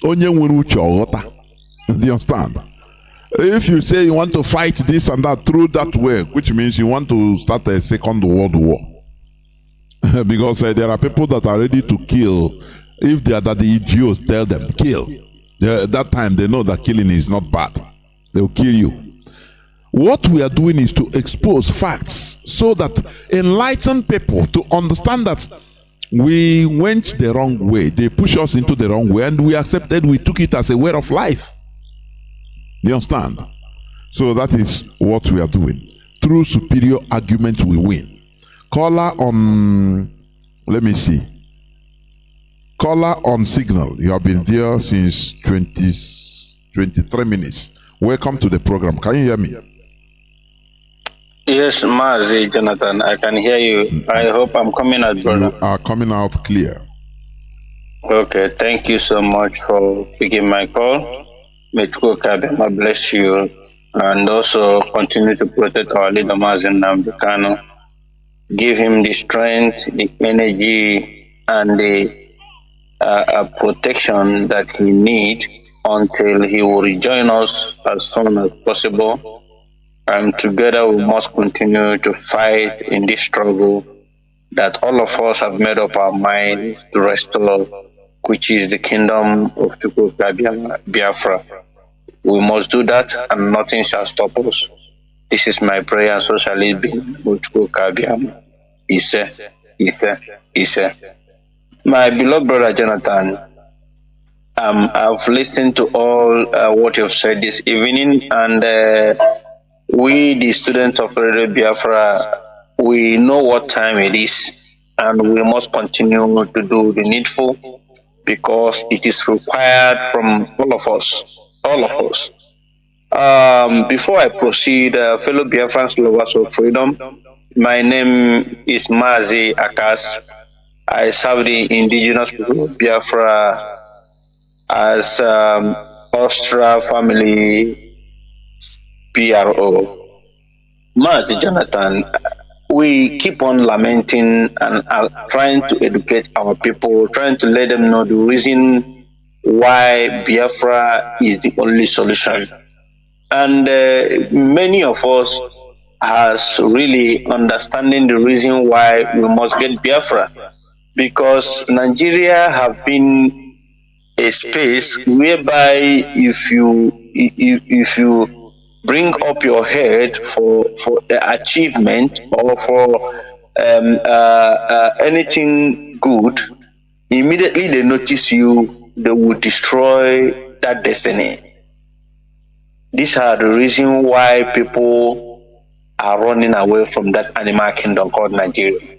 Do you understand? If you say you want to fight this and that through that way, which means you want to start a second world war. Because there are people that are ready to kill. If they are that the idiots tell them, kill. That time they know that killing is not bad. They will kill you. What we are doing is to expose facts so that enlighten people to understand that we went the wrong way. They push us into the wrong way and we accepted, we took it as a way of life. You understand? So that is what we are doing. Through superior argument we win. Caller on, let me see. Caller on signal. You have been there since 23 minutes. Welcome to the program. Can you hear me? Yes, Mazi, Jonathan, I can hear you. I hope I'm coming out, brother. You are coming out clear. Okay, thank you so much for picking my call. May Kabema bless you and also continue to protect our leader, Mazi Nnamdi Kanu. Give him the strength, the energy, and the protection that he needs until he will rejoin us as soon as possible. And together we must continue to fight in this struggle that all of us have made up our minds to restore, which is the kingdom of Biafra. We must do that and nothing shall stop us. This is my prayer, and so shall it be. My beloved brother Jonathan, I've listened to all what you've said this evening, and we, the students of Radio Biafra, we know what time it is, and we must continue to do the needful because it is required from all of us. Before I proceed, fellow Biafrans, lovers of freedom, my name is Mazi Akas. I serve the indigenous people of Biafra as Austria family PRO. Mazi Jonathan, we keep on lamenting and trying to educate our people, trying to let them know the reason why Biafra is the only solution. And many of us has really understanding the reason why we must get Biafra, because Nigeria have been a space whereby if you bring up your head for achievement or for anything good, immediately they notice you, they will destroy that destiny. These are the reason why people are running away from that animal kingdom called Nigeria.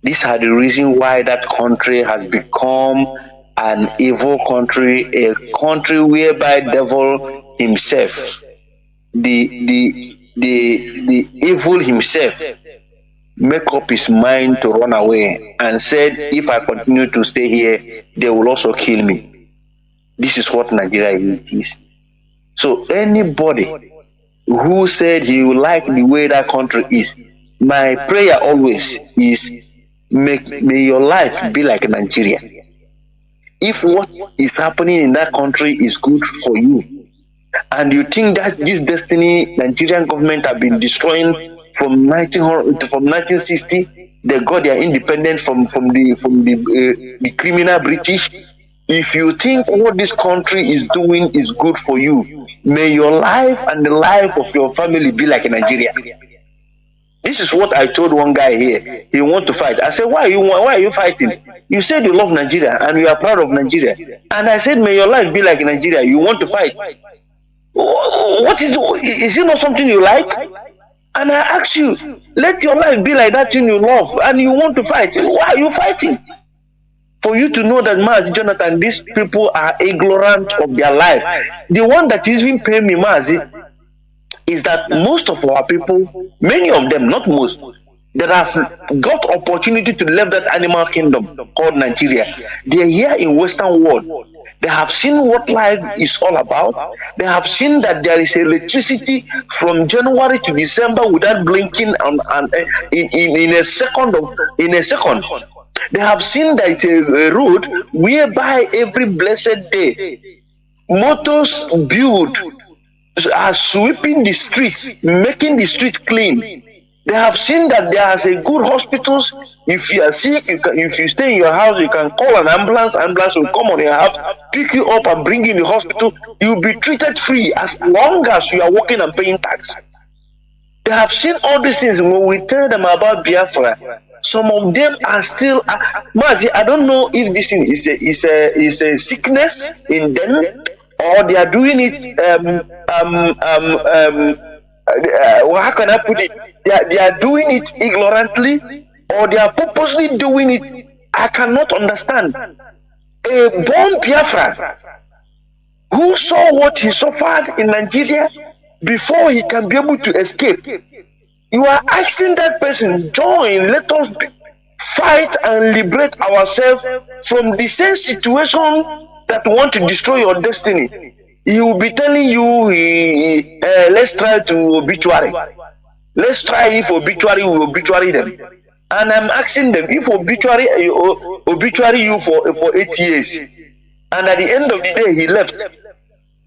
These are the reason why that country has become an evil country, a country whereby devil himself, the evil himself, make up his mind to run away and said, if I continue to stay here, they will also kill me. This is what Nigeria is. So anybody who said he will like the way that country is, my prayer always is, may your life be like Nigeria. If what is happening in that country is good for you, and you think that this destiny Nigerian government have been destroying from 1960, they got their independence from the criminal British. If you think what this country is doing is good for you, may your life and the life of your family be like Nigeria. This is what I told one guy here. He want to fight. I said, why are you fighting? You said you love Nigeria and you are proud of Nigeria. And I said, may your life be like Nigeria. You want to fight? What is it not something you like? And I ask you, let your life be like that thing you love and you want to fight. Why are you fighting? For you to know that, Mazi Jonathan, these people are ignorant of their life. The one that is even paying me, Mazi, is that most of our people, many of them, not most, that have got opportunity to leave that animal kingdom called Nigeria, they are here in Western world. They have seen what life is all about. They have seen that there is electricity from January to December without blinking in a second. They have seen that it's a road whereby every blessed day motors build are sweeping the streets, making the streets clean. They have seen that there is a good hospitals. If you are sick, if you stay in your house, you can call an ambulance. Ambulance will come on your house, pick you up and bring you in the hospital. You'll be treated free as long as you are working and paying tax. They have seen all these things. When we tell them about Biafra, some of them are still Mazi, I don't know if this thing is a sickness in them, or they are doing it how can I put it? They are doing it ignorantly, or they are purposely doing it. I cannot understand. A born Biafra who saw what he suffered in Nigeria before he can be able to escape. You are asking that person, join, let us fight and liberate ourselves from the same situation that want to destroy your destiny. He will be telling you, let's try to obituary. Let's try if obituary will obituary them. And I'm asking them, if obituary you for 8 years, and at the end of the day he left,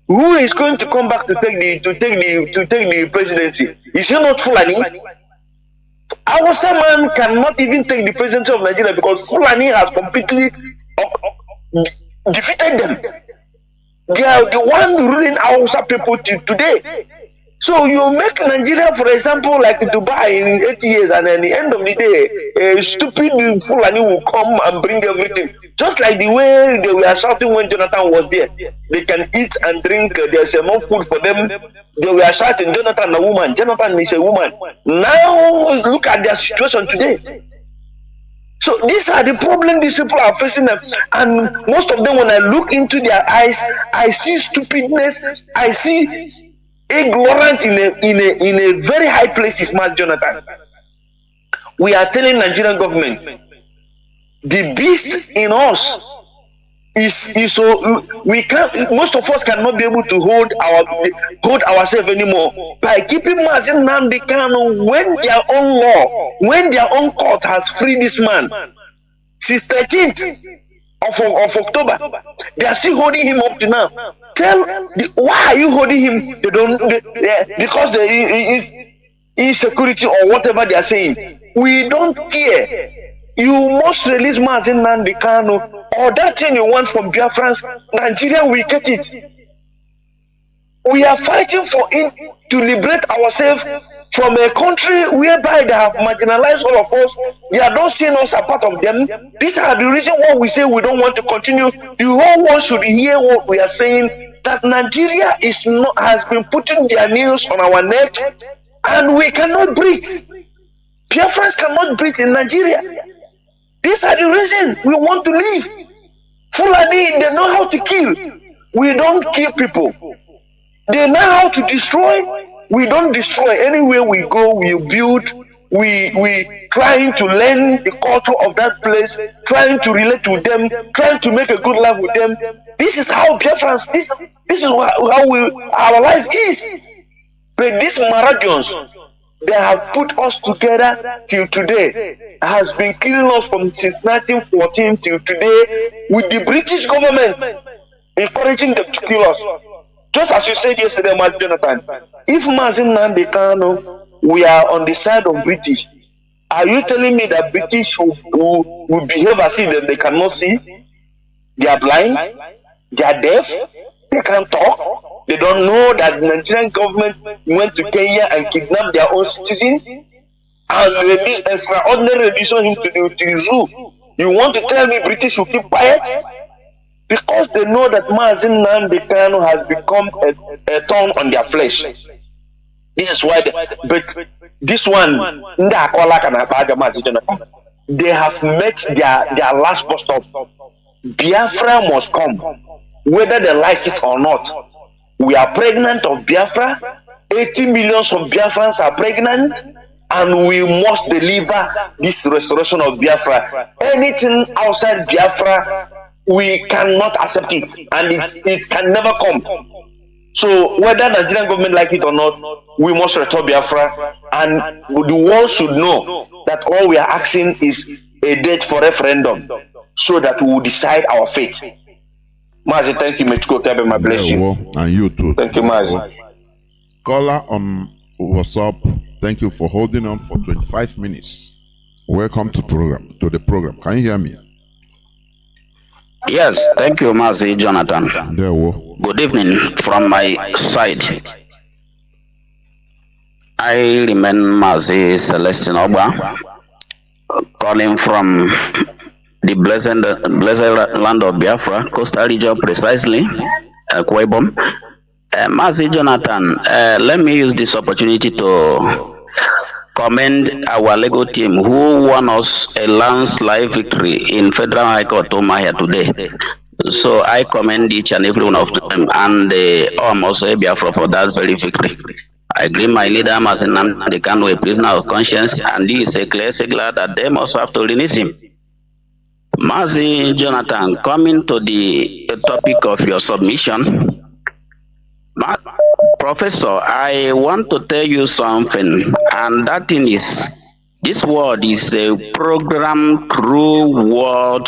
who is going to come back to take the presidency? Is he not Fulani? Hausa man cannot even take the presidency of Nigeria because Fulani has completely defeated them. They are the one ruling Hausa people today. So you make Nigeria, for example, like Dubai in 8 years, and at the end of the day, a stupid Fulani will come and bring everything. Just like the way they were shouting when Jonathan was there. They can eat and drink, there's enough food for them. They were shouting, Jonathan a woman, Jonathan is a woman. Now look at their situation today. So these are the problems these people are facing, and most of them, when I look into their eyes, I see stupidness, I see ignorant in a very high places, Mazi Jonathan. We are telling Nigerian government, the beast in us is so we can't. Most of us cannot be able to hold ourselves anymore by keeping Mazi Nnamdi Kanu when their own law, when their own court has freed this man since 13th of October. They are still holding him up to now. Why are you holding him? Because there is insecurity or whatever they are saying. We don't care. You must release Mazi Nnamdi Kanu, or that thing you want from Biafrans. Nigeria will get it. We are fighting for it to liberate ourselves from a country whereby they have marginalized all of us. They are not seeing us a part of them. These are the reasons why we say we don't want to continue. The whole world should hear what we are saying, that Nigeria has been putting their nails on our neck And we cannot breathe. Biafrans cannot breathe in Nigeria. These are the reasons we want to leave. Fulani, they know how to kill. We don't kill people. They know how to destroy. We don't destroy. Anywhere we go, we build. We trying to learn the culture of that place, trying to relate to them, trying to make a good life with them. This is how Biafrans, this is how our life is. But these Marathons, they have put us together till today. Has been killing us since 1914 till today, with the British government encouraging them to kill us. Just as you said yesterday, Mazi Jonathan, if Mazi Nnamdi Kanu, we are on the side of British, are you telling me that British will behave as if they cannot see? They are blind, they are deaf, they can't talk, they don't know that the Nigerian government went to Kenya and kidnapped their own citizens and released extraordinary rendition him to the zoo. You want to tell me British will keep quiet? Because they know that Mazi Nnamdi Kanu has become a thorn on their flesh. This is why, but this one, they have met their last bus stop. Biafra must come, whether they like it or not. We are pregnant of Biafra. 80 millions of Biafrans are pregnant, and we must deliver this restoration of Biafra. Anything outside Biafra, we cannot accept it, and it can never come. So whether Nigerian government like it or not, we must restore Biafra, and the world should know that all we are asking is a date for referendum, so that we will decide our fate. Mazi, thank you. May God bless you. And you too. Thank you, Mazi. Caller on WhatsApp, thank you for holding on for 25 minutes. Welcome to the program. Can you hear me? Yes, thank you, Mazi Jonathan. Good evening from my side. I remain Mazi Celestine Oba, calling from the blessed land of Biafra, Coastal region precisely, Kwebom. Mazi Jonathan, let me use this opportunity to commend our legal team who won us a landslide victory in Federal High Court here today. So I commend each and every one of them, and almost Biafra for that very victory. I agree my leader Mazi Nnamdi Kanu, a prisoner of conscience, and he is a clear signal that they must have to release him. Mazi Jonathan, coming to the topic of your submission, Professor, I want to tell you something, and that thing is, this world is a program through world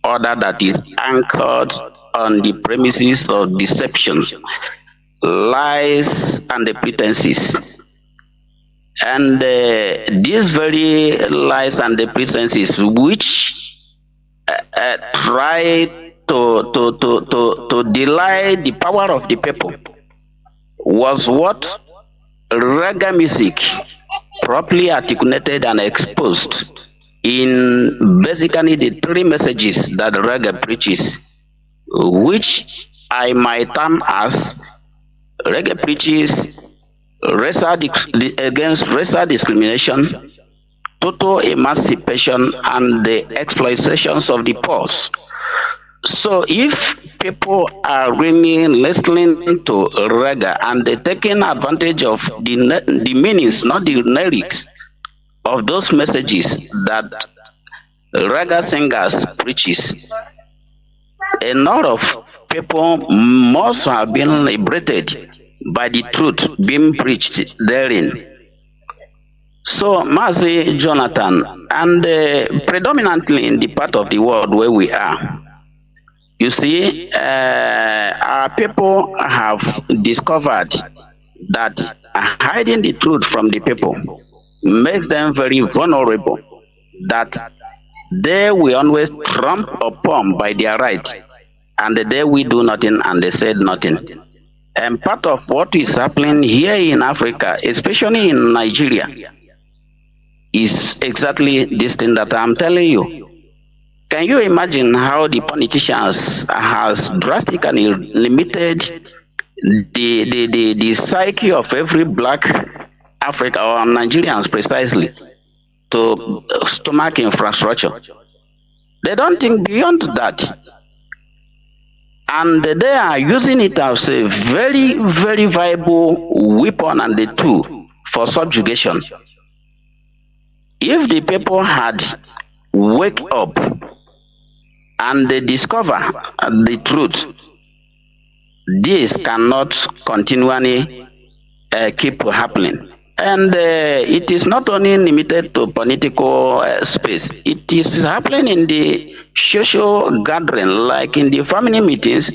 order that is anchored on the premises of deception, lies, and the pretenses. And these very lies and the pretenses which try to deny the power of the people was what reggae music properly articulated and exposed in basically the three messages that reggae preaches, which I might term as reggae preaches against racial discrimination, total emancipation, and the exploitations of the poor. So if people are really listening to reggae and they're taking advantage of the meanings, not the lyrics, of those messages that reggae singers preaches, a lot of people must have been liberated by the truth being preached therein. So, Mazi Jonathan, and predominantly in the part of the world where we are, you see, our people have discovered that hiding the truth from the people makes them very vulnerable, that they will always trump upon by their right, and they will do nothing and they said nothing. And part of what is happening here in Africa, especially in Nigeria, is exactly this thing that I'm telling you. Can you imagine how the politicians has drastically limited the psyche of every black Africa or Nigerians precisely to stomach infrastructure. They don't think beyond that. And they are using it as a very, very viable weapon and a tool for subjugation. If the people had wake up and they discover the truth, this cannot continually keep happening. And it is not only limited to political space. It is happening in the social gathering, like in the family meetings,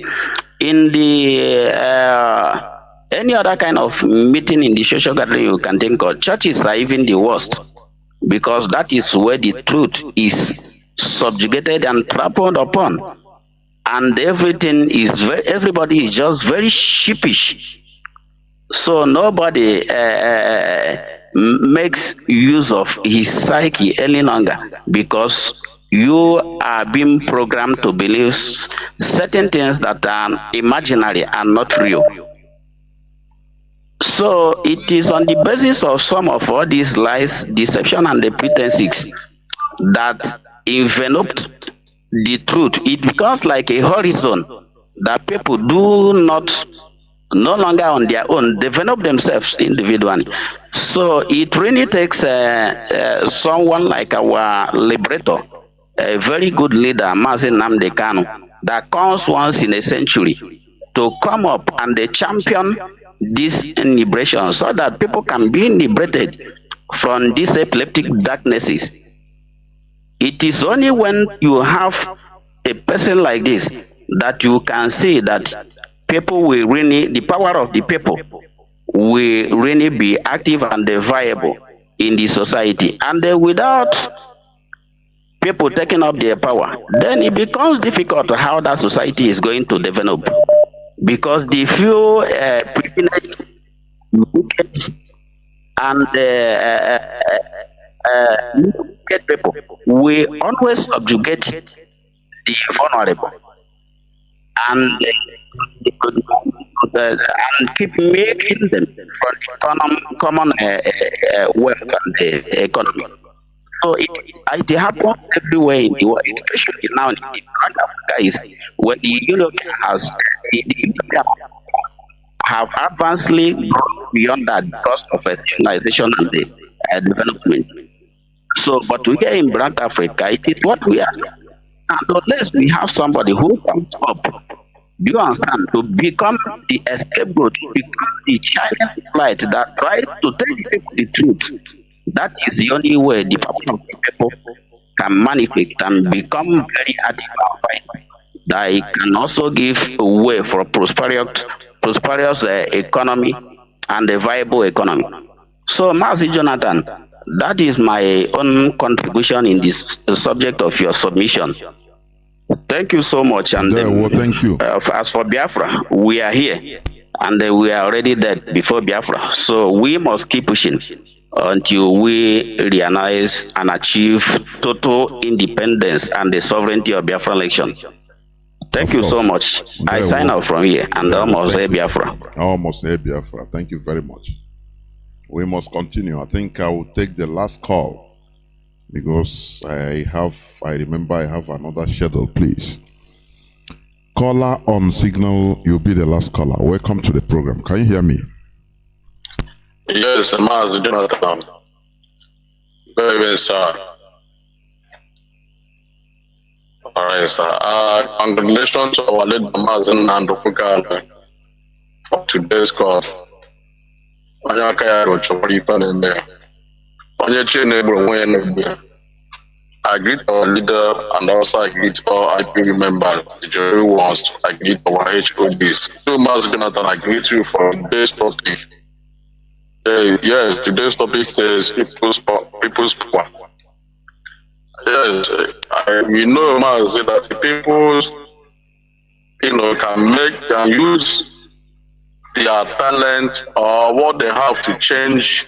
in the any other kind of meeting in the social gathering you can think of. Churches are even the worst, because that is where the truth is subjugated and trampled upon, and everybody is just very sheepish. So nobody makes use of his psyche any longer, because you are being programmed to believe certain things that are imaginary and not real. So it is on the basis of some of all these lies, deception, and the pretenses that enveloped the truth. It becomes like a horizon that people do not no longer on their own develop themselves individually. So it really takes someone like our liberator, a very good leader, Mazi Nnamdi Kanu, that comes once in a century to come up and they champion this liberation so that people can be liberated from these epileptic darknesses. It is only when you have a person like this that you can see that people will really, the power of the people will really be active and viable in the society. And without people taking up their power, then it becomes difficult how that society is going to develop, because the few privileged, wicked, and wicked people will always subjugate the vulnerable, and and keep making them from the common wealth and the economy. So it happens everywhere in the world, especially now in North Africa, is when the European have advancedly grown beyond that because of civilization and the development. So, but we here in Black Africa, it is what we are. And unless we have somebody who comes up, do you understand, to become the scapegoat, become the shining light that tries to tell people the truth, that is the only way the power of the people can manifest and become very active and fine. That it can also give a way for a prosperous economy and a viable economy. So, Mazi Jonathan, that is my own contribution in this subject of your submission. Thank you so much. And well, thank you. As for Biafra, we are here, and we are already dead before Biafra. So we must keep pushing until we realize and achieve total independence and the sovereignty of Biafra nation. Thank you so much. I sign out from here, and almost a Biafra. Almost a Biafra. Thank you very much. We must continue. I think I will take the last call, because I remember I have another schedule, please. Caller on signal, you'll be the last caller. Welcome to the program. Can you hear me? Yes, Mazi Jonathan. Very well, sir. All right, sir. Congratulations to our leader, Mazi Nnamdi for today's course. I greet our leader and also I greet all IP members, the jury wants, I greet our HODs. So, Mazi Jonathan, I greet you for today's topic. Yes, today's topic says people's power. Yes, we know, Mazi, that the people's, can use their talent or what they have to change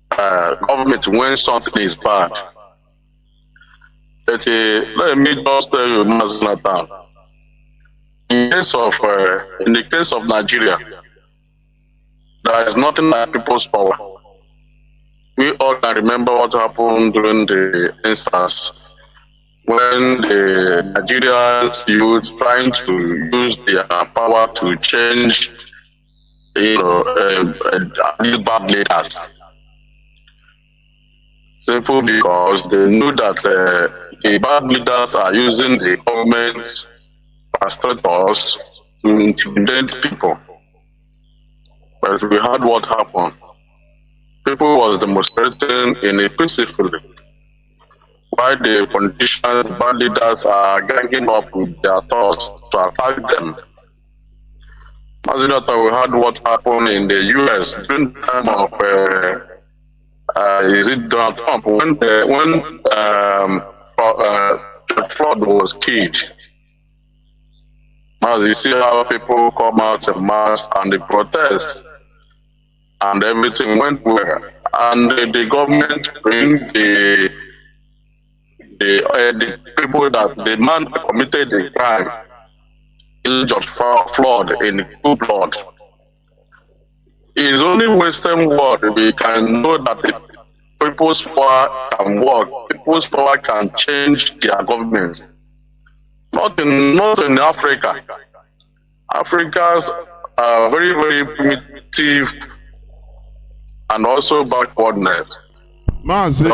government when something is bad. But let me just tell you, Mazi Jonathan, in the case of Nigeria, There is nothing like people's power. We all can remember what happened during the instance when the Nigerian youth trying to use their power to change, these bad leaders. Simple because they knew that the bad leaders are using the government frustrators to intimidate people. But we heard what happened. People was demonstrating in a peacefully, while the politicians, bad leaders are ganging up with their thoughts to attack them. Mazi, we heard what happened in the US during the time of is it Donald Trump when Floyd was killed. As you see how people come out in mass and they protest, and everything went well, and the government bring the people that the man committed the crime, George Floyd in cool blood. It is only Western world we can know that the people's power can work, people's power can change their government. Not in Africa. Africans are very, very primitive and also backwardness. Mazi,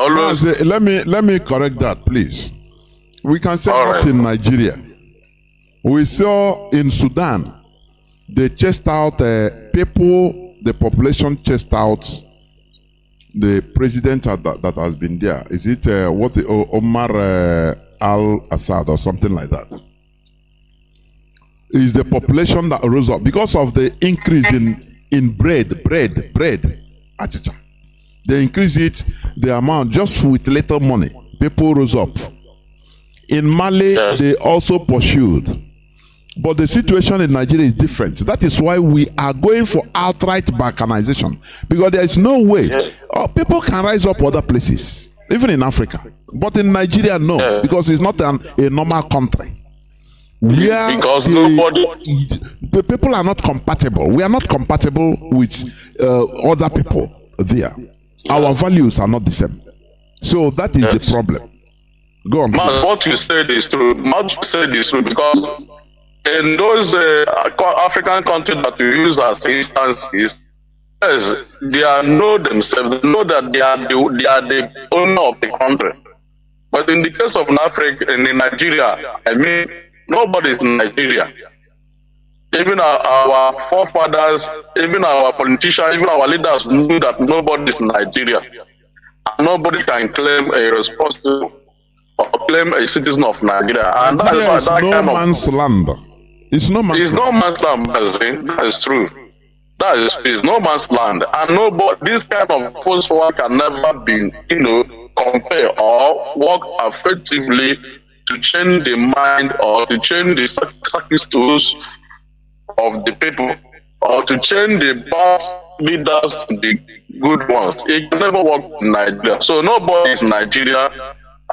let me correct that, please. We can say All that right. in Nigeria. We saw in Sudan, they chased out people, the population chased out the president that has been there. Is it Omar al-Assad or something like that? Is the population that rose up because of the increase in bread, achicha. They increase it, the amount, just with little money. People rose up. In Mali, yes, they also pursued. But the situation in Nigeria is different. That is why we are going for outright balkanization. Because there is no way. yes, People can rise up other places, even in Africa. But in Nigeria, no. yes. Because it's not a normal country. Because nobody. The people are not compatible. We are not compatible with other people there. Our values are not the same. So that is the problem. Go on. Man, what you said is true. What you said is true because in those African countries that we use as instances, yes, they know themselves. They know that they are the owner of the country. But in the case of Africa, in Nigeria, I mean, nobody is in Nigeria. Even our forefathers, even our politicians, even our leaders knew that nobody is in Nigeria. And nobody can claim a responsible or claim a citizen of Nigeria. And that is why that no kind man's land. It's no man's it's land. no man's land, Mazi. That is true. That is no man's land. And nobody, this kind of post-war can never be, compare or work effectively to change the mind or to change the circumstances of the people or to change the bad leaders to the good ones. It can never work in Nigeria. So nobody is Nigeria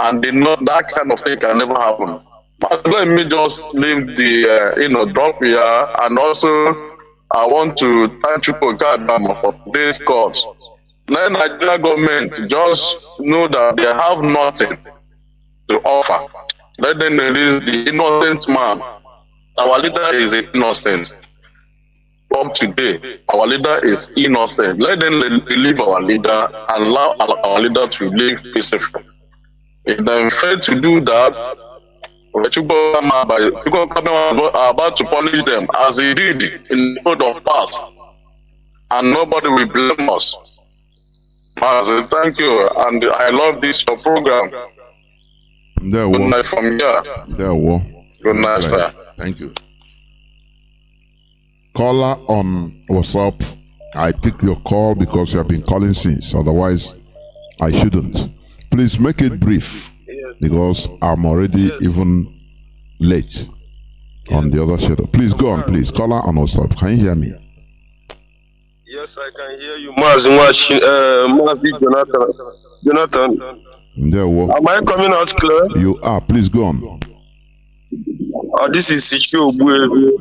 and that kind of thing can never happen. But let me just leave the drop here, and also I want to thank you for today's cause. Let Nigeria government just know that they have nothing to offer. Let them release the innocent man. Our leader is innocent. From today, our leader is innocent. Let them relieve our leader and allow our leader to live peacefully. If they fail to do that, are about to punish them as he did in the road of past, and nobody will blame us. Mazi, thank you, and I love this your program. Good night from here. Good night, sir. Thank you. Caller on WhatsApp. I picked your call because you have been calling since. Otherwise, I shouldn't. Please make it brief because I'm already even late on the other schedule. Please go on, please. Caller on WhatsApp. Can you hear me? Yes, I can hear you. Mazi Jonathan. Am I coming out clear? You are. Please go on. This is Socio-political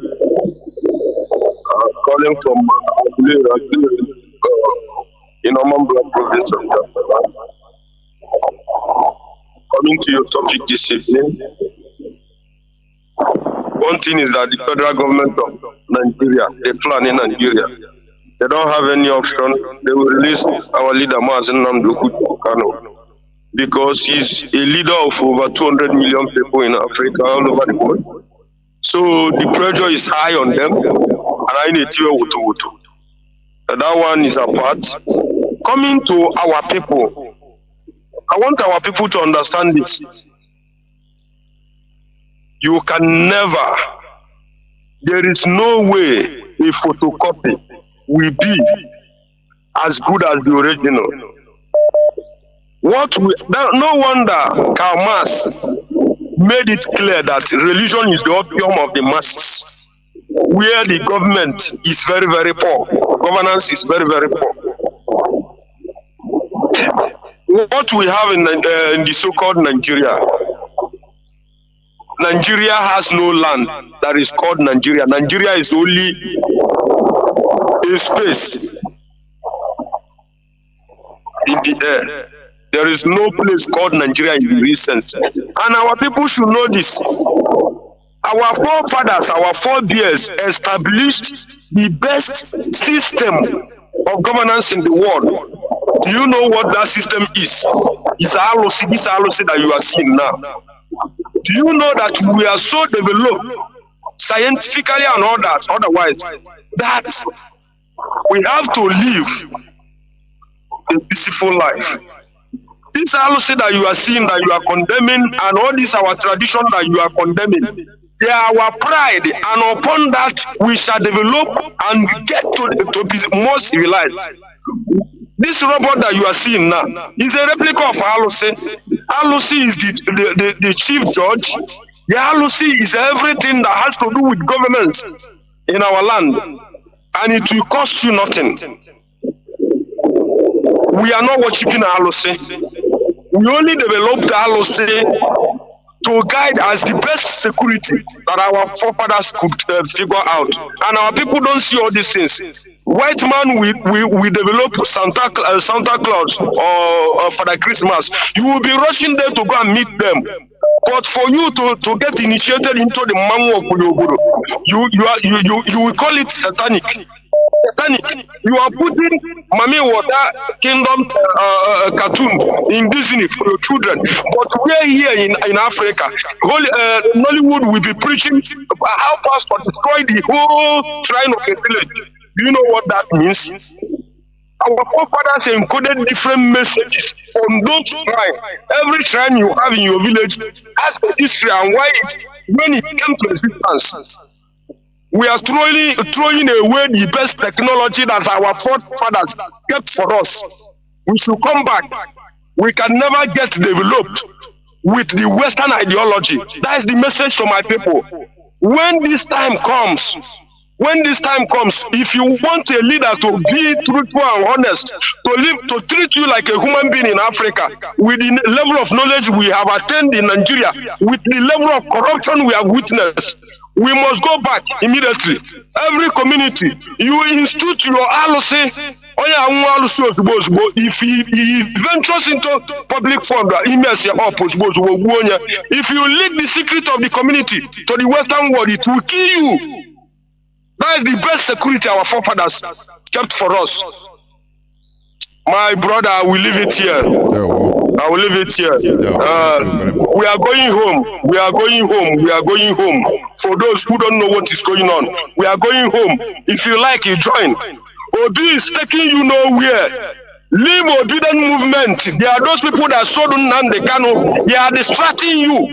calling from in Monroe province of Biafra. Coming to your topic discipline, one thing is that the federal government of Nigeria, the plan in Nigeria, they don't have any option. They will release our leader Mazi Kanu because he's a leader of over 200 million people in Africa, all over the world. So the pressure is high on them, and I need to that one is apart. Coming to our people, I want our people to understand this. You can never, there is no way a photocopy will be as good as the original. No wonder Karl Marx made it clear that religion is the opium of the masses, where the government is very, very poor, governance is very, very poor. What we have in the so-called Nigeria, Nigeria has no land that is called Nigeria. Nigeria is only a space in the air. There is no place called Nigeria in the recent. And our people should know this. Our forefathers, our forebears established the best system of governance in the world. Do you know what that system is? It's this HAUSA that you are seeing now. Do you know that we are so developed scientifically and otherwise that we have to live a peaceful life? This HAUSA that you are seeing, that you are condemning, and all this our tradition that you are condemning, they are our pride, and upon that we shall develop and get to be more civilized. This robot that you are seeing now is a replica of HAUSA. HAUSA is the chief judge. The HAUSA is everything that has to do with government in our land, and it will cost you nothing. We are not worshiping HAUSA. We only developed the HAUSA to guide as the best security that our forefathers could figure out. And our people don't see all these things. White man, we develop Santa Claus or Father Christmas. You will be rushing there to go and meet them. But for you to get initiated into the mango of Puyogudo, you will call it satanic. You are putting Mami Water Kingdom cartoon in Disney for your children, but we're here in Africa. Nollywood will be preaching how pastor destroyed the whole shrine of a village. Do you know what that means? Our forefathers encoded different messages from those shrines. Every shrine you have in your village has a history and why when it came to existence. We are throwing away the best technology that our forefathers kept for us. We should come back. We can never get developed with the Western ideology. That is the message to my people. When this time comes, if you want a leader to be truthful and honest, to treat you like a human being in Africa, with the level of knowledge we have attained in Nigeria, with the level of corruption we have witnessed, we must go back immediately. Every community, you institute your HAUSA. If he ventures into public fund, if you leak the secret of the community to the Western world, it will kill you. That is the best security our forefathers kept for us. My brother, I will leave it here. I will leave it here. We are going home. We are going home. We are going home. For those who don't know what is going on, we are going home. If you like, you join. Obi is taking you nowhere. Leave obedient movement. There are those people that sold Nnamdi Kanu. They are distracting you.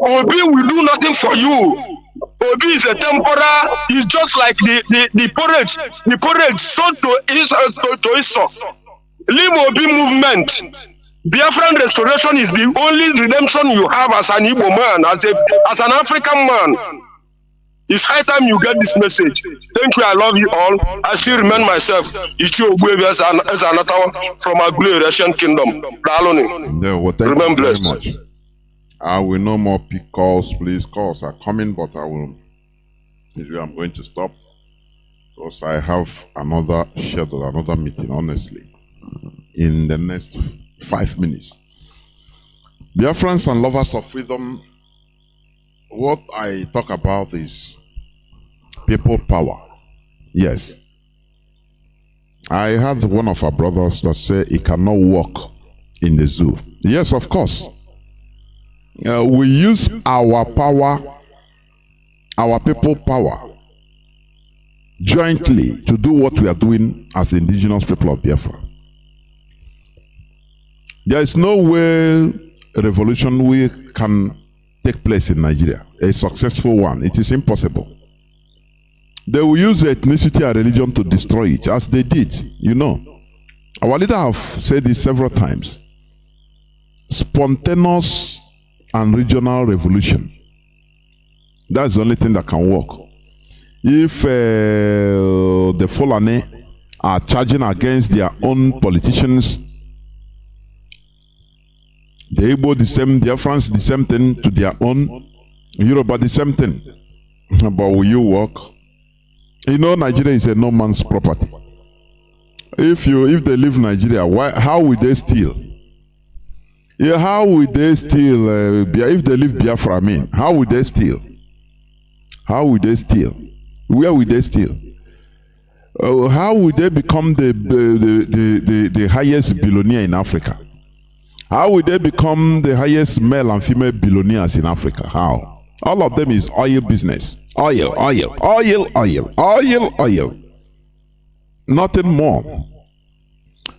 Obi will do nothing for you. Obi is a temporal. It's just like the porridge. The porridge sold to Esau. Leave Obi movement. Biafran restoration is the only redemption you have as an Igbo man, as an African man. It's high time you get this message. Thank you. I love you all. I still remain myself. Ichi Ogbuevi as another from a glorious Russian kingdom. Well, thank you very much. I will no more pick calls. Please, calls are coming, but I'm going to stop because I have another schedule, another meeting, honestly. in the next 5 minutes. Biafrans and lovers of freedom, what I talk about is people power. Yes. I had one of our brothers that say he cannot walk in the zoo. Yes, of course. We use our power, our people power, jointly to do what we are doing as indigenous people of Biafra. There is no way a revolution can take place in Nigeria, a successful one. It is impossible. They will use ethnicity and religion to destroy it, as they did, you know. Our leader have said this several times. Spontaneous and regional revolution. That's the only thing that can work. If the Fulani are charging against their own politicians, the Igbo the same, the Biafrans the same thing to their own, Yoruba the same thing. But will you work? You know, Nigeria is a no man's property. If they leave Nigeria, how will they steal? Yeah, how will they steal? If they leave Biafra, I mean, how will they steal? How will they steal? Where will they steal? How will they become the highest billionaire in Africa? How will they become the highest male and female billionaires in Africa? How? All of them is oil business. Oil. Nothing more.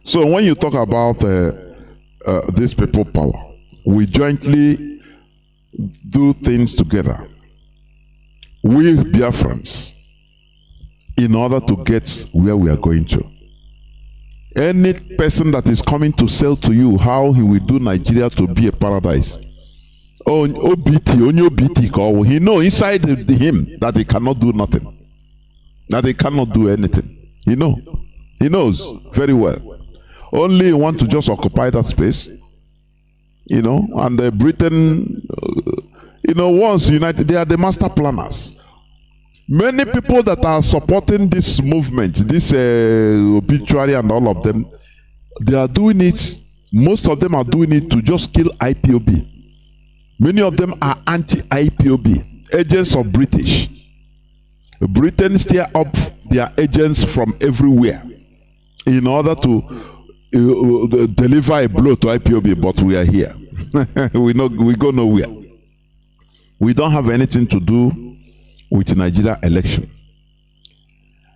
So when you talk about this people power, we jointly do things together with Biafrans in order to get where we are going to. Any person that is coming to sell to you how he will do Nigeria to be a paradise, he knows inside him that he cannot do nothing, that he cannot do anything. He knows very well. Only want to just occupy that space, you know. And Britain, once united, they are the master planners. Many people that are supporting this movement, this obituary and all of them, they are doing it, most of them are doing it to just kill IPOB. Many of them are anti-IPOB, agents of British. Britain stir up their agents from everywhere in order to deliver a blow to IPOB, but we are here. we go nowhere. We don't have anything to do with the Nigeria election.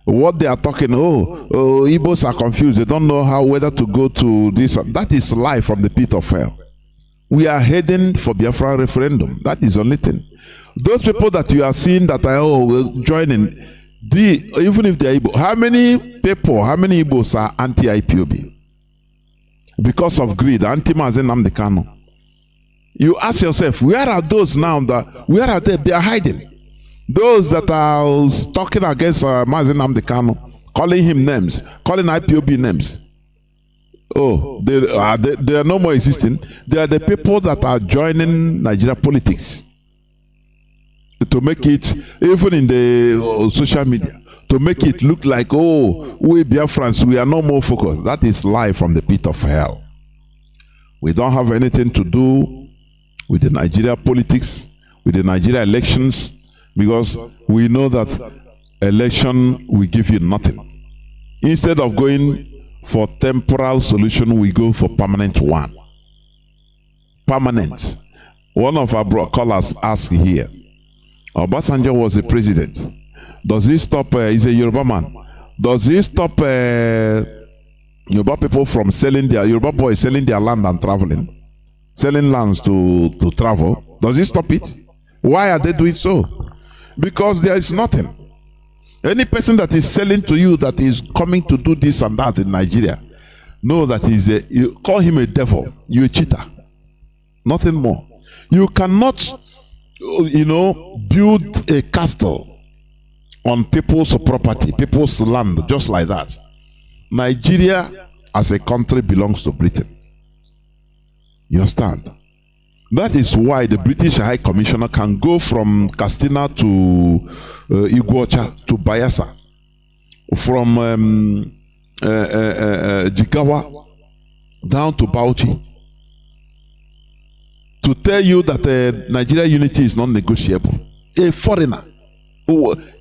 What they are talking, Igbos are confused. They don't know whether to go to this. That is lie from the pit of hell. We are heading for Biafra referendum. That is the only thing. Those people that you are seeing that are joining, even if they are Igbo, how many Igbos are anti-IPOB? Because of greed, anti-Mazi Nnamdi Kanu. You ask yourself, where are those now? Where are they? They are hiding. Those that are talking against Mazi Nnamdi Kanu, calling him names, calling IPOB names. They are no more existing. They are the people that are joining Nigeria politics to make it, even in the social media, to make it look like, we Biafrans, we are no more focused. That is lie from the pit of hell. We don't have anything to do with the Nigeria politics, with the Nigeria elections, because we know that election will give you nothing. Instead of going for temporal solution, we go for permanent one. Permanent. One of our callers asked here, Obasanjo was the president. Does he stop, he's a Yoruba man, does he stop Yoruba people from selling Yoruba boys selling their land and traveling? Selling lands to travel? Does he stop it? Why are they doing so? Because there is nothing. Any person that is selling to you that is coming to do this and that in Nigeria, know that you call him a devil, you're a cheater. Nothing more. You cannot, build a castle on people's property, people's land, just like that. Nigeria as a country belongs to Britain. You understand? That is why the British High Commissioner can go from Castina to Iguacha to Bayelsa, from Jigawa, down to Bauchi, to tell you that Nigeria unity is non-negotiable. A foreigner.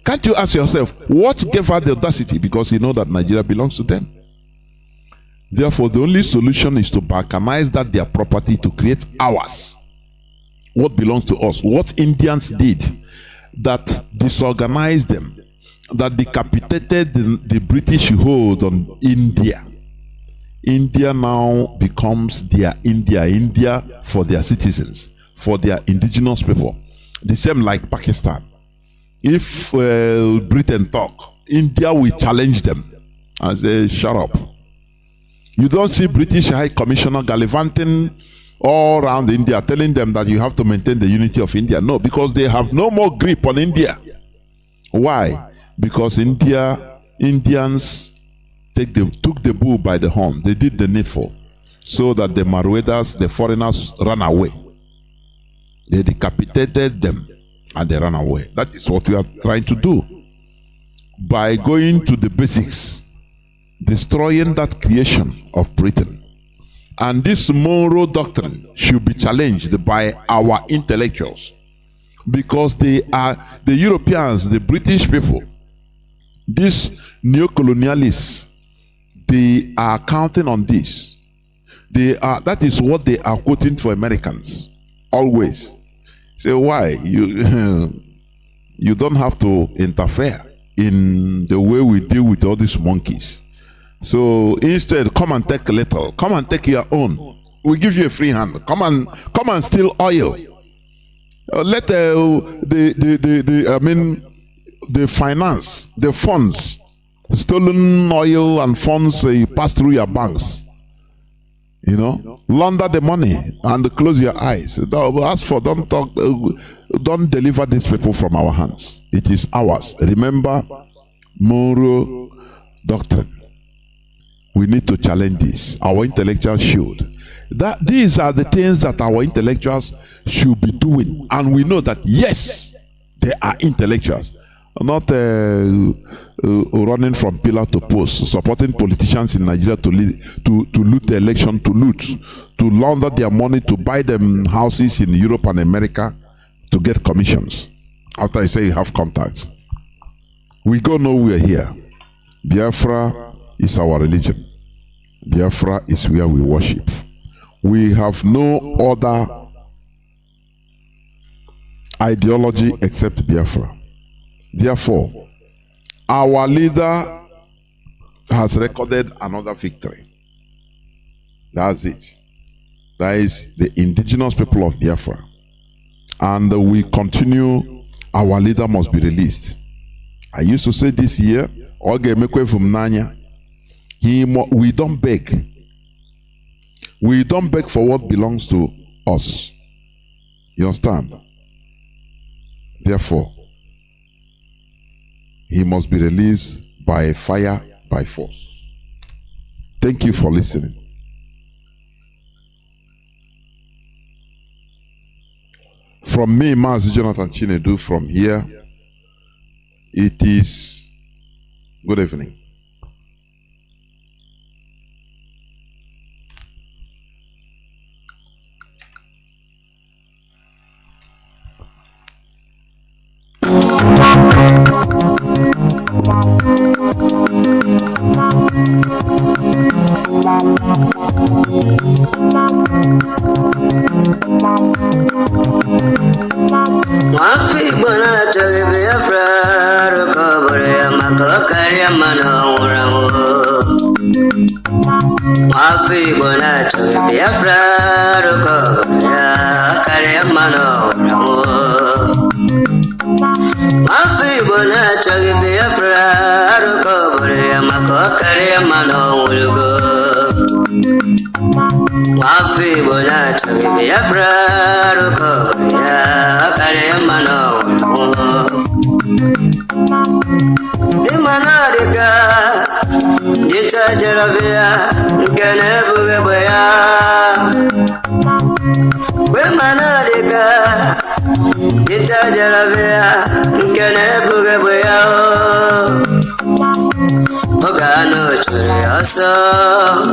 Can't you ask yourself, what gave her the audacity? Because you know that Nigeria belongs to them. Therefore, the only solution is to balkanize that their property to create ours. What belongs to us. What Indians did that disorganized them, that decapitated the British hold on India. India now becomes their India for their citizens, for their indigenous people. The same like Pakistan. If Britain talk, India will challenge them and say, shut up. You don't see British High Commissioner gallivanting all around India, telling them that you have to maintain the unity of India. No, because they have no more grip on India. Why? Because Indians took the bull by the horn. They did the needful, so that the Marauders, the foreigners, ran away. They decapitated them and they ran away. That is what we are trying to do. By going to the basics, destroying that creation of Britain. And this Monroe Doctrine should be challenged by our intellectuals, because they are the Europeans, the British people, these neo-colonialists. They are counting on this. That is what they are quoting for Americans always. Say, why? You don't have to interfere in the way we deal with all these monkeys. So instead, come and take a little. Come and take your own. We give you a free hand. Come and steal oil. Let the finance, the funds, stolen oil and funds pass through your banks. You know, launder the money and close your eyes. As for, don't talk, don't deliver these people from our hands. It is ours. Remember, Monroe Doctrine. We need to challenge this. Our intellectuals should. These are the things that our intellectuals should be doing, and we know that yes, they are intellectuals, not running from pillar to post, supporting politicians in Nigeria to loot the election, to launder their money, to buy them houses in Europe and America, to get commissions. After I say you have contacts, we go nowhere here. Biafra is our religion. Biafra is where we worship. We have no other ideology except Biafra. Therefore, our leader has recorded another victory. That's it. That is the indigenous people of Biafra. And we continue, our leader must be released. I used to say this year, we don't beg. We don't beg for what belongs to us. You understand? Therefore, he must be released by fire, by force. Thank you for listening. From me, Mazi Jonathan Chinedu, from here, it is good evening. Kanu ọsọ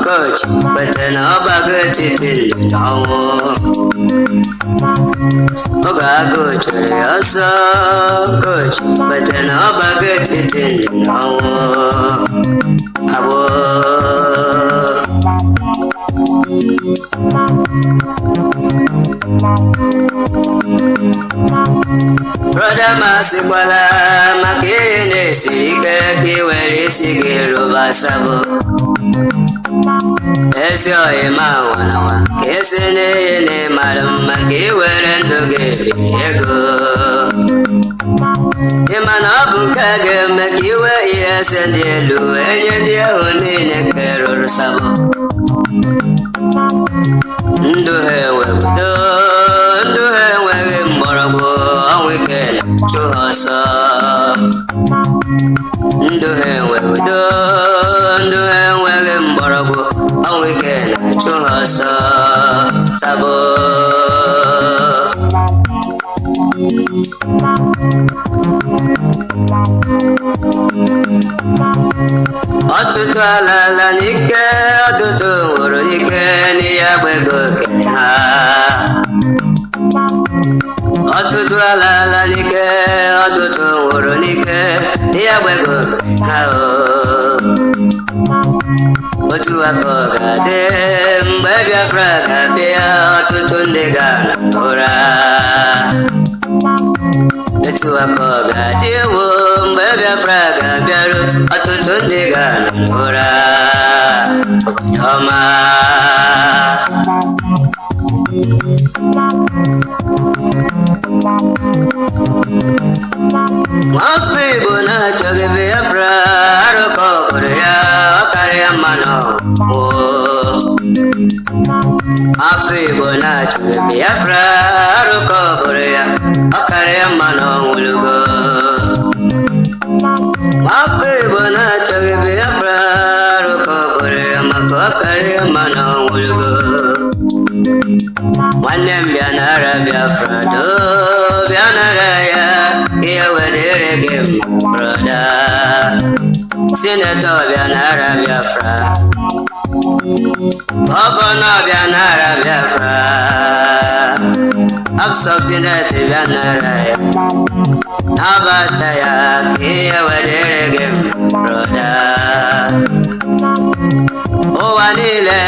coach kwete na ọ gbago etiti ndụ na ọnwụ oge agụ chụrụ ọsọ coach kwete na ọ gbago etiti ndụ na ọnwụ abụọ Brother Masikwala maka ihe na-esiri ike ka ị were isi gị rụba sabụ ezi ọhịma nwanwa ka esi n'ihe na-ịmara mma ka ị were ndụ gị biri ego ịma na ọ bụ nke a ga-eme ka iwe ihe ese dị elu enye ndị ahụ niile nke rụrụ sabụ ndụ ha enweghị ndụ ha enweghị mgbọrọgwụ ọnwụ ike na-achụ ha ọsọ ndụ ha enweghị ndụ ha enweghị mgbọrọgwụ ọnwụ ike na-achụ ha ọsọ sabụ ọtụtụ alala n'ike ọtụtụ nwụrụ n'ike n'ihe agbego kere ha ọtụtụ alala n'ike ọtụtụ nwụrụ n'ike n'ihe agbego kere ha otu aka ọ ga-adị mgbe Biafra ga-abịa ọtụtụ ndị ga-ala ụra etu aka ọ ga-adị ewo mgbe Biafra ga-abịaru ọtụtụ ndị ga-ala ụra ụbọchị ọma nwafọ Igbo na-achọghị Biafra arụkọ obodo ya ọ karịa mmanụ afọ Igbo na-achọghị Biafra arụkọ obodo ya ọ karịa mmanụ ọnwụlugo afọ Igbo na-achọghị Biafra arụkọ obodo ya maka ọ karịa mmanụ ọnwụlugo nwanne m bịa nara Biafra doo bịa nara ya ihe wedere gị mma broda sinetọ bịa nara Biafra gọvanọ bịa nara Biafra absọb sineti bịa nara ya nabata ya ka ihe wedere gị mma broda ụwa niile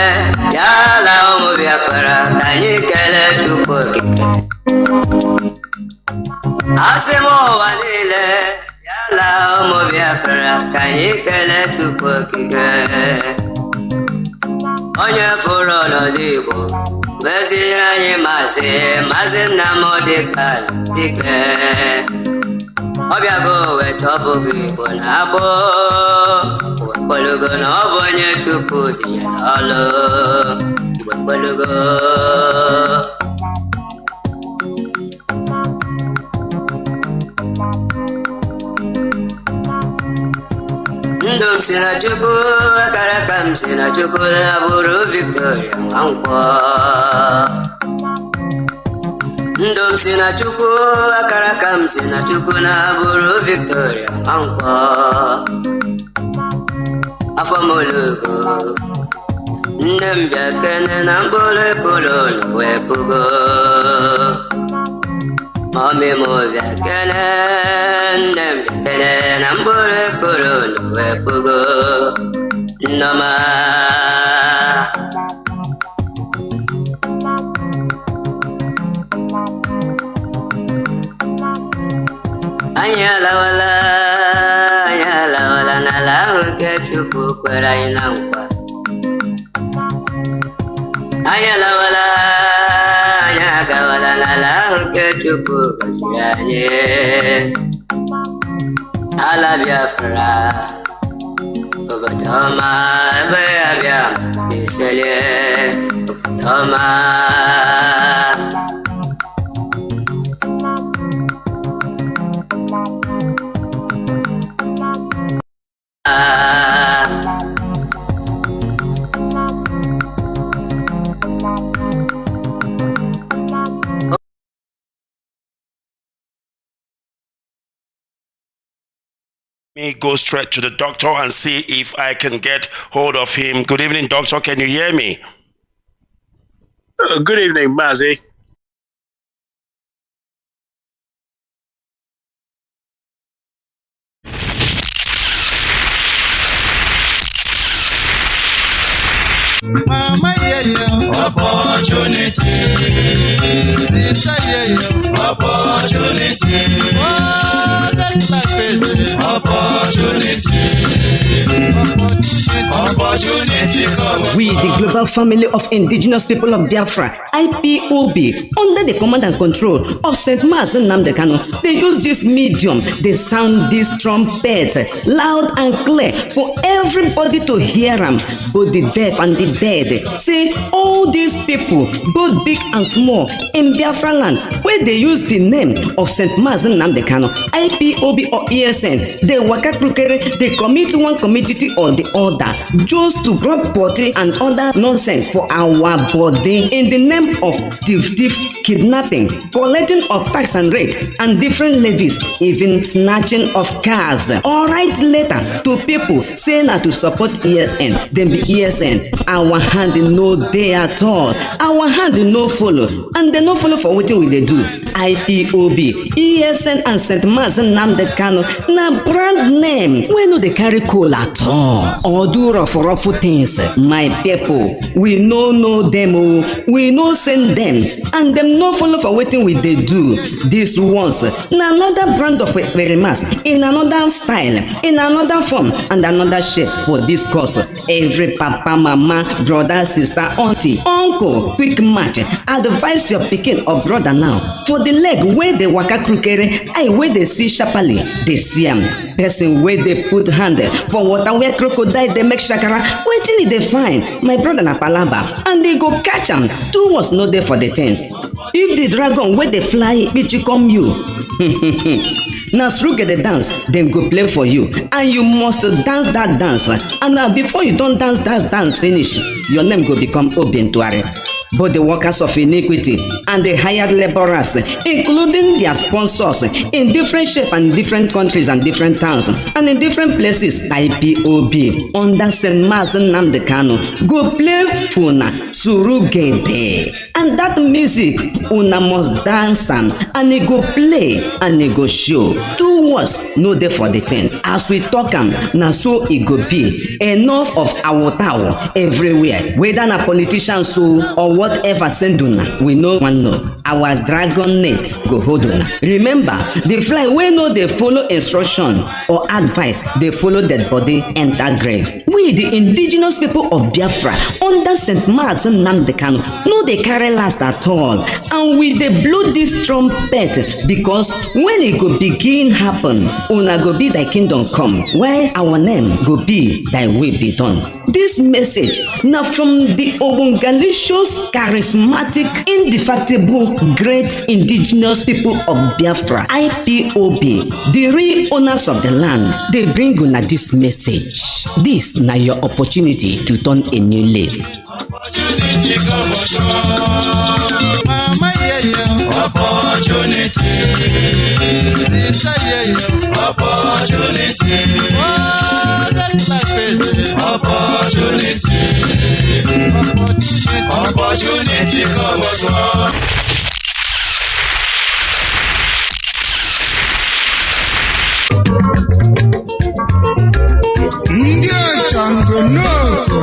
ya ala ụmụ Biafra ka anyị kelee Chukwu okike asị m ụwa niile ya ala ụmụ Biafra ka anyị kelee Chukwu okike onye fụrụ ọnọdụ Igbo weziere anyị Mazi Nnamdi Kanu dike ọ bịago weta ọbụghị Igbo na-agbọ Igbo na ọ bụ onye Chukwu tinyere ọlụ Igbo kwelugo ndụ m si na Chukwu akara aka m si na Chukwu na-abụrụ Victoria Nwankwọ ndụ m si na Chukwu akara aka m si na Chukwu na-abụrụ Victoria Nwankwọ afọ m olugo nne m bịa kene na mkpụrụ ekpụrụ wee pugo mọmị m bịa kene nne m bịa kene na mkpụrụ ekpụrụ wee pugo Nnọma anyị alawala n'ala ahụ nke Chukwu kwere anyị na nkwa anyị alawala anyị agawala n'ala ahụ nke Chukwu gọziri anyị ala Biafra obodo ọma ebe ya bịa si selie obodo ọma me go straight to the doctor and see if I can get hold of him. Good evening, doctor. Can you hear me? Good evening, Mazi. Mama, opportunity. Sister, opportunity. Oh, that's my favorite. Opportunity. We, the global family of indigenous people of Biafra, IPOB, under the command and control of St. Mazi Nnamdi Kanu, they use this medium, they sound this trumpet loud and clear for everybody to hear them, both the deaf and the dead. Say, all these people, both big and small, in Biafra land, where they use the name of St. Mazi Nnamdi Kanu, IPOB or ESN, they waka krukere, they commit one community or the other, just to grab body and other nonsense for our body in the name of thief, kidnapping, collecting of tax and rate, and different levies, even snatching of cars. All right, later to people saying that to support ESN, then be ESN. Our hand no day at all. Our hand no follow, and they no follow for what we they do. IPOB, ESN, and St. Mazi Nnamdi Kanu na brand name. We no they carry cool at all. Or do rough things. My people, we no know them, we no send them, and them no follow for what we they do. This once na another brand of Verimas, in another style, in another form, and another shape for this cause. Every papa, mama, brother, sister, auntie, uncle, quick match. Advise your pikin or brother now. For the leg where they waka krukere, I where they see sharply, they see them. Person where they put hand for water where crocodile they make shakara. Waiting they find my brother na palaba, and they go catch him. 2 was not there for the 10. If the dragon where they fly, bitch come you. Now through get the dance, then go play for you, and you must dance that dance. And now before you don't dance finish, your name go become obituary. But the workers of iniquity and the hired laborers, including their sponsors, in different shape and different countries and different towns and in different places, IPOB under St. Mazi Nnamdi Kanu go play Funa Surugede, and that music una must dance and it go play and it go show. 2 words no dey for the 10. As we talk na so it go be. Enough of our tower everywhere, whether na politicians or whatever send una, we no one know. Our dragon net go hold una. Remember, the fly wey no dey follow instruction or advice, they follow dead body enter grave. We, the indigenous people of Biafra, under St. Mazi Nnamdi Kanu, no dey carry last at all, and we dey blow this trumpet because when it go begin happen, una go be thy kingdom come, while our name go be thy will be done. This message now from the Obungalicious, charismatic, indefatigable, great indigenous people of Biafra, IPOB, the real owners of the land. They bring una this message. This now your opportunity to turn a new leaf. Opportunity come Mama, opportunity. Sister, opportunity. Oh, that's my favorite. Opportunity. Opportunity come Ndio changonoko.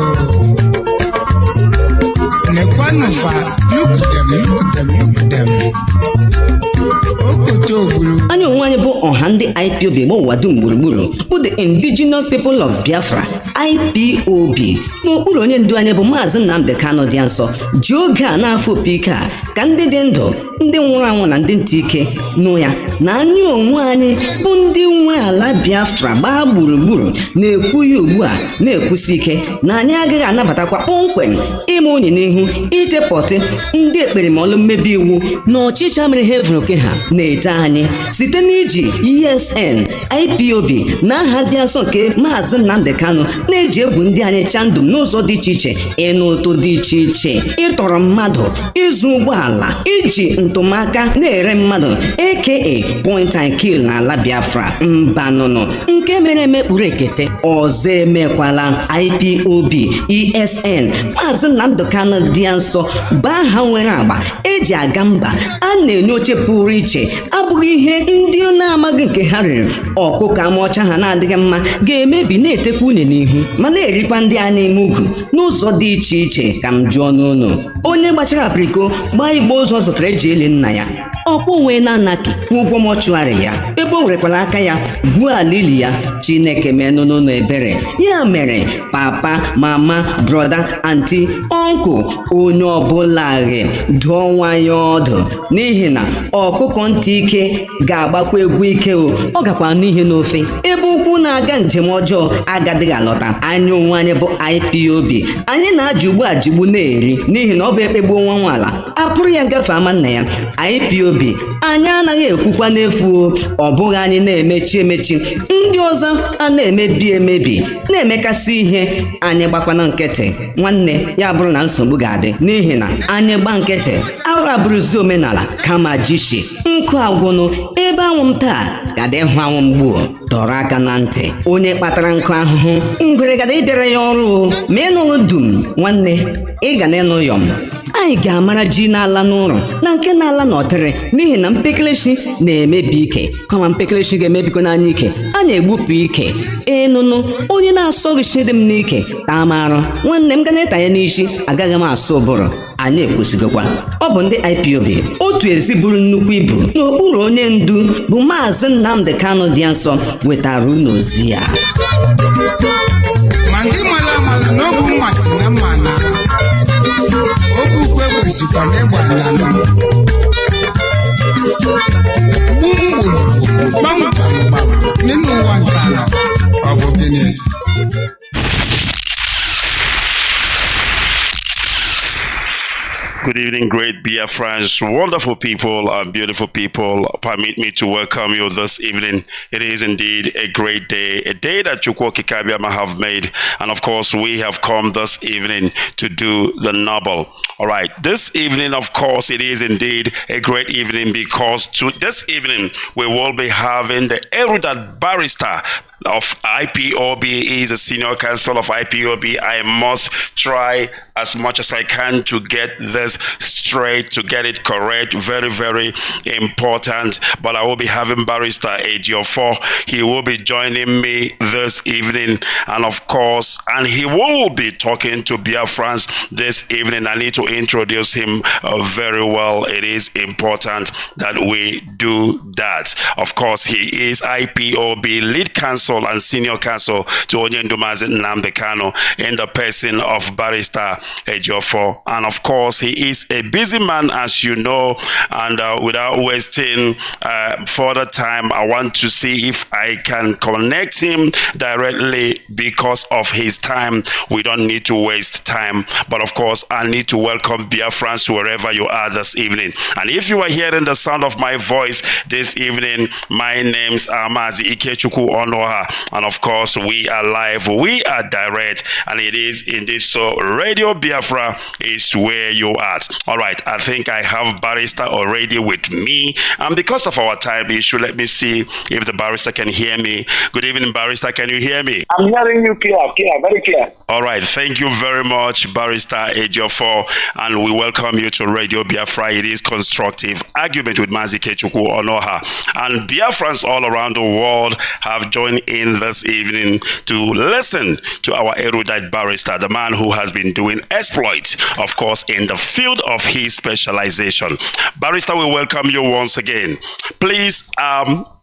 Nekwanufa, look at them. Anyị onwe anyị bụ ọha ndị IPOB ma ụwa dum gburugburu bụ the indigenous people of Biafra, IPOB, n'okpuru onye ndu anyị bụ Mazi Nnamdi Kanu dị nsọ, ji oge a na-afọ opi ike a ka ndị dị ndụ, ndị nwụrụ anwụ na ndị ntị ike nụ ya na anyị onwe anyị bụ ndị nwe ala Biafra gbaa gburugburu na-ekwu ya ugbu a na-ekwusi ike na anyị agaghị anabatakwa kpọmkwem ime onye n'ihu itepọtị ndị ekperimọlụ mmebi iwu na ọchịcha mere ha evuru oke ha na-ete anyị site n'iji ESN ESN, IPOB na aha dị asọ nke Maazị Nnamdi Kanu na-eji egwu ndị anyị chandum n'ụzọ dị iche iche, ịnụ ụtụ dị iche iche, ịtọrọ mmadụ, ịzụ ụgbọala, iji ntụmaka na-ere mmadụ aka point and kill n'ala Biafra. Mbanụnụ nke mere emekpuru ekete ọzọ emekwala. IPOB, ESN, Maazị Nnamdi Kanu dị nsọ bụ aha nwere agba eji aga mba. A na-enye oche pụrụ iche, abụghị ihe ndị na-amaghị nke ha riri. Ọkụkọ amaọcha ha na-adịghị mma ga-emebi na-etekwa une n'ihu ma na-erikwa ndị a na-eme ugu n'ụzọ dị iche iche. Ka m jụọ n'ụlọ, onye gbachara apriko gbaa igbe ụzọ zụtara eji eli nna ya, ọkwa onwe na-anaki ụgwọ mọchụarị ya ebe o werekwara aka ya gwuo ala ili ya. Chineke menụ n'ụlọ ebere. Ya mere, papa, mama, broda, anti, ọnkụ, onye ọbụla ghe dụọ nwa ya ọdụ, n'ihi na ọkụkọ ntị ike ga-agbakwa egwu ike o. Ọ gakwa n'ihe n'ofe ebe ukwu na-aga njem ọjọọ agadịghị alọta. Anyị onwe anyị bụ IPOB, anyị na-ajụ ugbu ajigbu na-eri n'ihi na ọ bụ ekpegbuo nwa nwaala apụrụ ya ngafe ama nna ya. IPOB, anyị anaghị ekwukwa n'efu, ọ bụghị anyị na-emechi emechi, ndị ọzọ a na-emebi emebi na-emekasị ihe. Anyị gbakwana nkịtị nwanne, ya bụrụ na nsogbu ga-adị, n'ihi na anyị gba nkịtị arụ abụrụzi omenala kama jishi. Nkụ agwụnụ ebe anwụ m taa gada ịhụ anwụ mgbuo. Dọrọ aka na ntị onye kpatara nkụ ahụhụ, ngwere gada ịbịara ya ọrụ ma ịnụghị dum nwanne, ị ga na ịnụ yọm. Anyị ga-amara ji n'ala n'ụlọ na nke n'ala n'ọtịrị, n'ihi na mpekelechi na-emebi ike. Kama mpekelechi ga-emebikwa n'anya ike, a na-egbupụ ike. Ịnụnụ onye na-asọghị chi dị m n'ike taa marụ nwanne m ga na-etanye n'isi, agaghị m asụ ụbụrụ. Anyị ekwesịgokwa. Ọ bụ ndị IPOB otu ezi buru nnukwu ibu n'okpuru onye ndu bụ Maazị Nnamdi Kanu dị nsọ wetara unu ozi ya. Ma ndị mara amala n'obu mmasị na mma na obu ukwe kwesịkwa n'ịgba n'ala gbamgbam n'ime ụwa nke ala. Ọ bụ gịnị? Good evening, great Biafrans, wonderful people and beautiful people. Permit me to welcome you this evening. It is indeed a great day, a day that Chukwu Kikabiama have made. And of course, we have come this evening to do the noble. All right, this evening, of course, it is indeed a great evening because this evening we will be having the erudite barrister of IPOB. Is a senior counsel of IPOB. I must try as much as I can to get this straight, to get it correct. Very, very important. But I will be having Barrister Ejiofor. He will be joining me this evening, and of course, and he will be talking to Biafrans this evening. I need to introduce him very well. It is important that we do that. Of course, he is IPOB lead counsel and senior counsel to Mazi Nnamdi Kanu in the person of Barrister Ejiofor. And of course, he is a busy man, as you know, and without wasting further time, I want to see if I can connect him directly because of his time. We don't need to waste time, but of course, I need to welcome Biafrans wherever you are this evening. And if you are hearing the sound of my voice this evening, my name's Mazi Ikechukwu Onoha, and of course, we are live, we are direct, and it is indeed so. Radio Biafra is where you are. All right, I think I have Barrister already with me, and because of our time issue, let me see if the Barrister can hear me. Good evening, Barrister. Can you hear me? I'm hearing you clear, very clear. All right, thank you very much, Barrister Ejiofor, and we welcome you to Radio Biafra. It is constructive argument with Mazi Ikechukwu Onoha, and Biafrans all around the world have joined in this evening to listen to our erudite barrister, the man who has been doing exploits, of course, in the field of his specialization. Barrister, we welcome you once again. Please,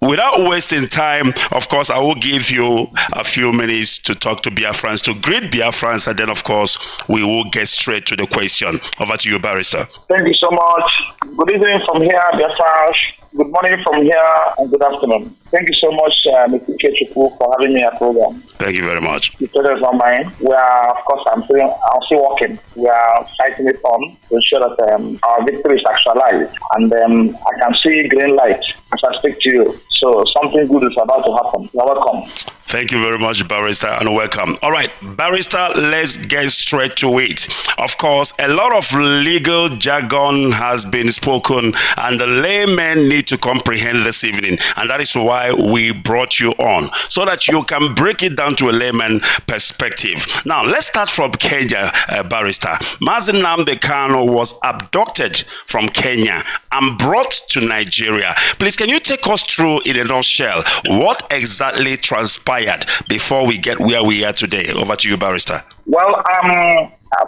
without wasting time, of course, I will give you a few minutes to talk to Biafrans, to greet Biafrans, and then, of course, we will get straight to the question. Over to you, Barrister. Thank you so much. Good evening from here, Biafrans. Good morning from here, and good afternoon. Thank you so much, Mr. Ikechukwu, for having me on the program. Thank you very much. The pleasure is not mine. We are, of course, I'm still working. We are fighting it on to ensure that our victory is actualized. And I can see green light as I speak to you. So something good is about to happen. You're welcome. Thank you very much, Barrister, and welcome. All right, Barrister, let's get straight to it. Of course, a lot of legal jargon has been spoken, and the laymen need to comprehend this evening, and that is why we brought you on, so that you can break it down to a layman perspective. Now, let's start from Kenya, Barrister. Mazi Nnamdi Kanu was abducted from Kenya and brought to Nigeria. Please, can you take us through, in a nutshell, what exactly transpired before we get where we are today? Over to you, Barrister. Well,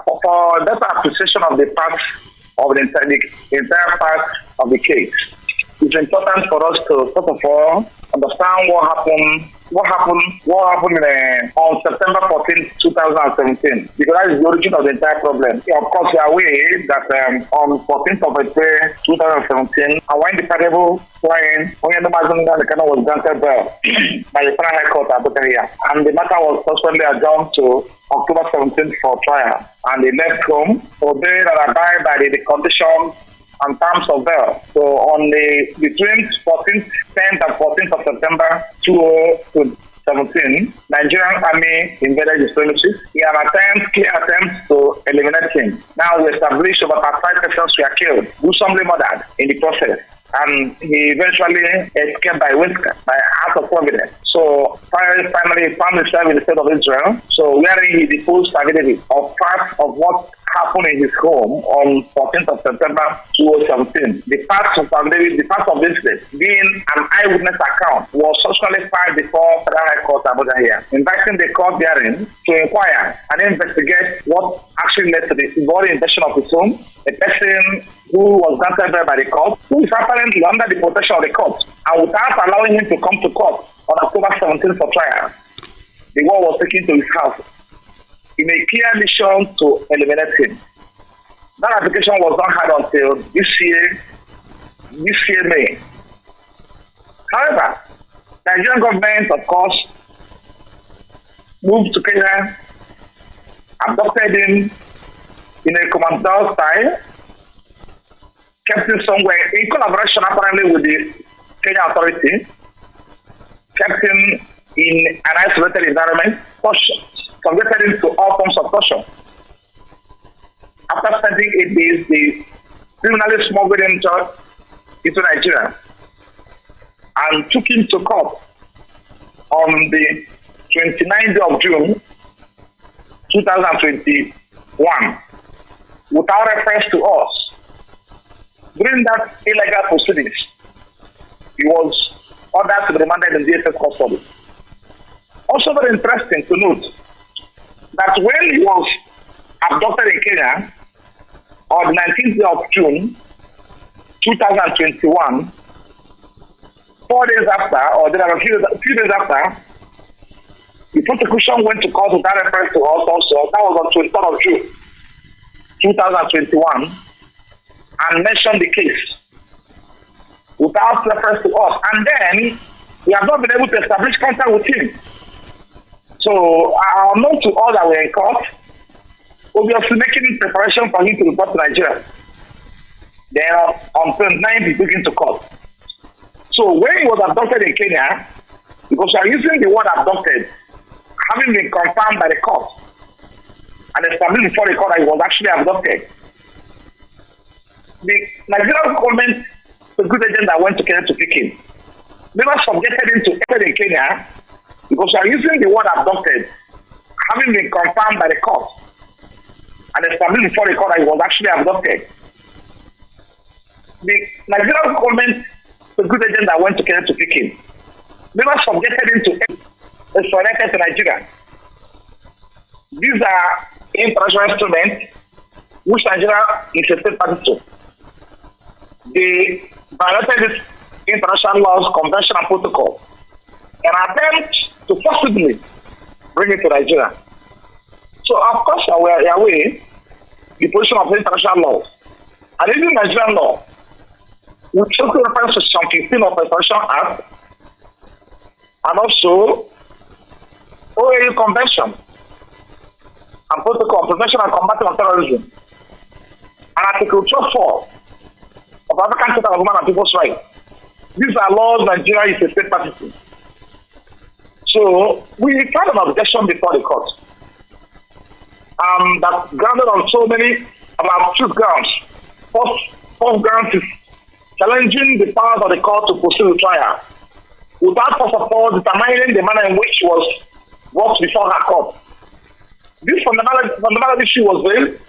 for that appreciation of the parts of the entire part of the case, it's important for us to first of all understand what happened on September 14, 2017, because that is the origin of the entire problem. Of course, you are aware that on 14th of April 2017, our indefatigable client, Nnamdi Kanu, was granted bail by the Federal High Court at Abuja, and the matter was subsequently adjourned to October 17th for trial, and they left home for bail and abide by the conditions and terms of bail. So on between 10th and 14th of September 2017, Nigerian army invaded his premises in an clear attempt to eliminate him. Now we established over 5 persons were killed, gruesomely murdered in the process, and he eventually escaped by act of providence. So finally he found himself in the state of Israel, so wherein he disposed stability of part of what happened in his home on 14th of September 2017. The part of this case, being an eyewitness account, was subsequently filed before Federal High Court Abuja here, inviting the court therein to inquire and investigate what actually led to the involuntary invasion of his home, a person who was granted bail by the court, who is apparently under the protection of the court, and without allowing him to come to court on October 17th for trial, the war was taken to his house in a clear mission to eliminate him. That application was not had until this year May. However, the Nigerian government, of course, moved to Kenya, abducted him in a commando style, kept him somewhere in collaboration apparently with the Kenya authority, kept him in an isolated environment, subjected him to all forms of torture. After spending 8 days, they criminally smuggled him into Nigeria and took him to court on the 29th of June 2021 without reference to us. During that illegal proceedings, he was ordered to be remanded in DSS custody. Also very interesting to note that when he was abducted in Kenya on the 19th of June 2021, 4 days after, or there are a few days after, the prosecution went to court without reference to us also. That was on 23rd of June 2021, and mentioned the case without reference to us. And then we have not been able to establish contact with him. So, unknown to all that were in court, obviously making preparation for him to report to Nigeria. Then on 29th, he took him to court. So when he was abducted in Kenya, because we are using the word abducted, having been confirmed by the court and established before the court that he was actually abducted, the Nigerian government, the good agent that went to Kenya to pick him, never subjected him to enter in Kenya, because we are using the word abducted, having been confirmed by the court and established before the court that he was actually abducted. The Nigerian government, the good agent that went to Kenya to pick him, never subjected him to extradited to Nigeria. These are international instruments which Nigeria is a state party to. They violated this international laws, convention, and protocol, and attempt to forcibly bring it to Nigeria. So, of course, we are aware the position of international laws. And even Nigerian law, which also refers to Section 15 of the Extradition Act, and also OAU Convention and Protocol on Prevention and Combating of Terrorism, and Article 12.4 of African Charter of Human and People's Rights, These are laws Nigeria is a state party. So we filed an objection before the court. That grounded on so many, about 2 grounds. First ground is challenging the powers of the court to proceed with trial, without first of all determining the manner in which was brought before her court. This fundamental issue was raised.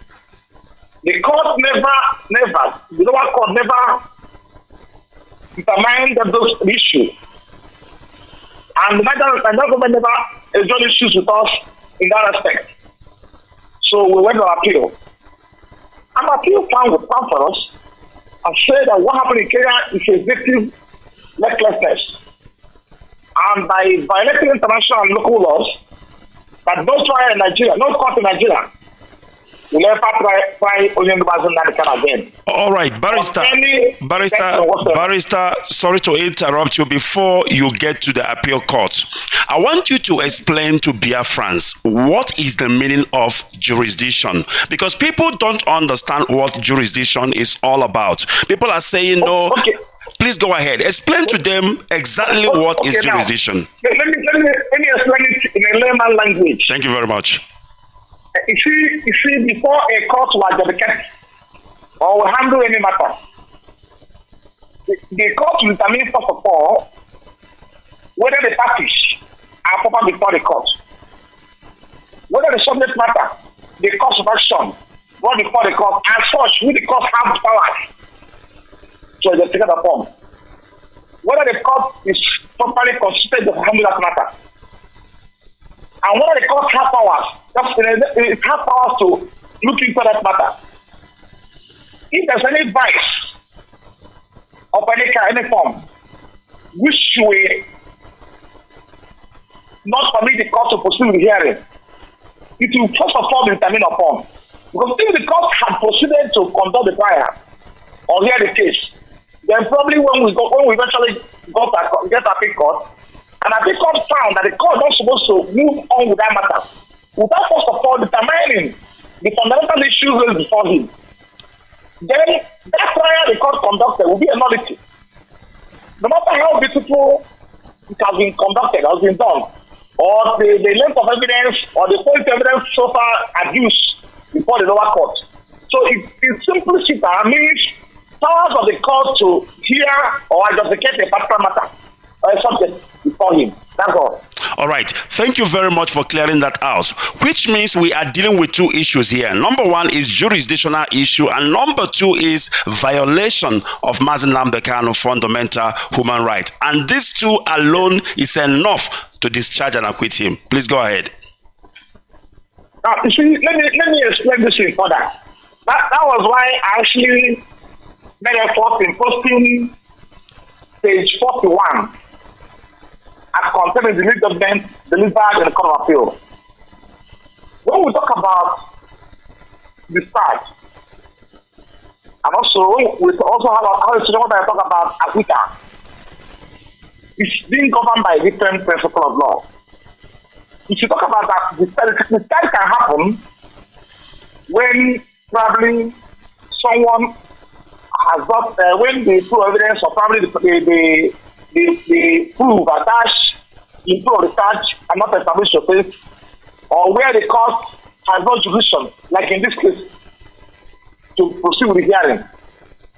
The court the lower court never determined those issues. And the Nigerian government never resolved issues with us in that respect. So we went on appeal. And appeal found for us and said that what happened in Kenya is executive recklessness. And by violating international and local laws, that no trial in Nigeria, no court in Nigeria will ever try Nnamdi Kanu again. All right, Barrister, sorry to interrupt you before you get to the appeal court. I want you to explain to Biafrans what is the meaning of jurisdiction, because people don't understand what jurisdiction is all about. People are saying no. Okay. Please go ahead. Explain to them exactly what is jurisdiction. Now, let me explain it in a layman language. Thank you very much. You see, before a court will adjudicate or will handle any matter, the court will determine first of all whether the parties are proper before the court, whether the subject matter, the cause of action brought before the court, as such, will the court have powers to execute upon, whether the court is properly constituted to handle that matter, and whether the court has powers, it has powers to look into that matter. If there's any vice of any form which will not permit the court to proceed with the hearing, it will first of all be determined upon. Because if the court had proceeded to conduct the trial or hear the case, then probably when we eventually get appeal court, and appeal court found that the court not supposed to move on with that matter, without first of all determining the fundamental issues raised before him, then that trial the court conducted will be a nullity. No matter how beautiful it has been conducted, has been done, or the length of evidence or the quality of evidence so far adduced before the lower court. So it simply means powers of the court to hear or adjudicate a particular matter or a subject before him. That's all. All right. Thank you very much for clearing that out, which means we are dealing with 2 issues here. Number 1 is jurisdictional issue, and number 2 is violation of Mazi Nnamdi Kanu fundamental human rights. And these 2 alone is enough to discharge and acquit him. Please go ahead. Now, you see, let me explain this thing further. That was why I actually made effort in posting page 41 as concerning the lead judgment delivered in the Court of Appeal. When we talk about the start, and also we also have what I talk about acquittal, it's being governed by different principles of law. If you talk about that, the start can happen when probably someone has got when the proof evidence or probably the proof attached in proof of the charge and not established your case, or where the court has no jurisdiction, like in this case, to proceed with the hearing.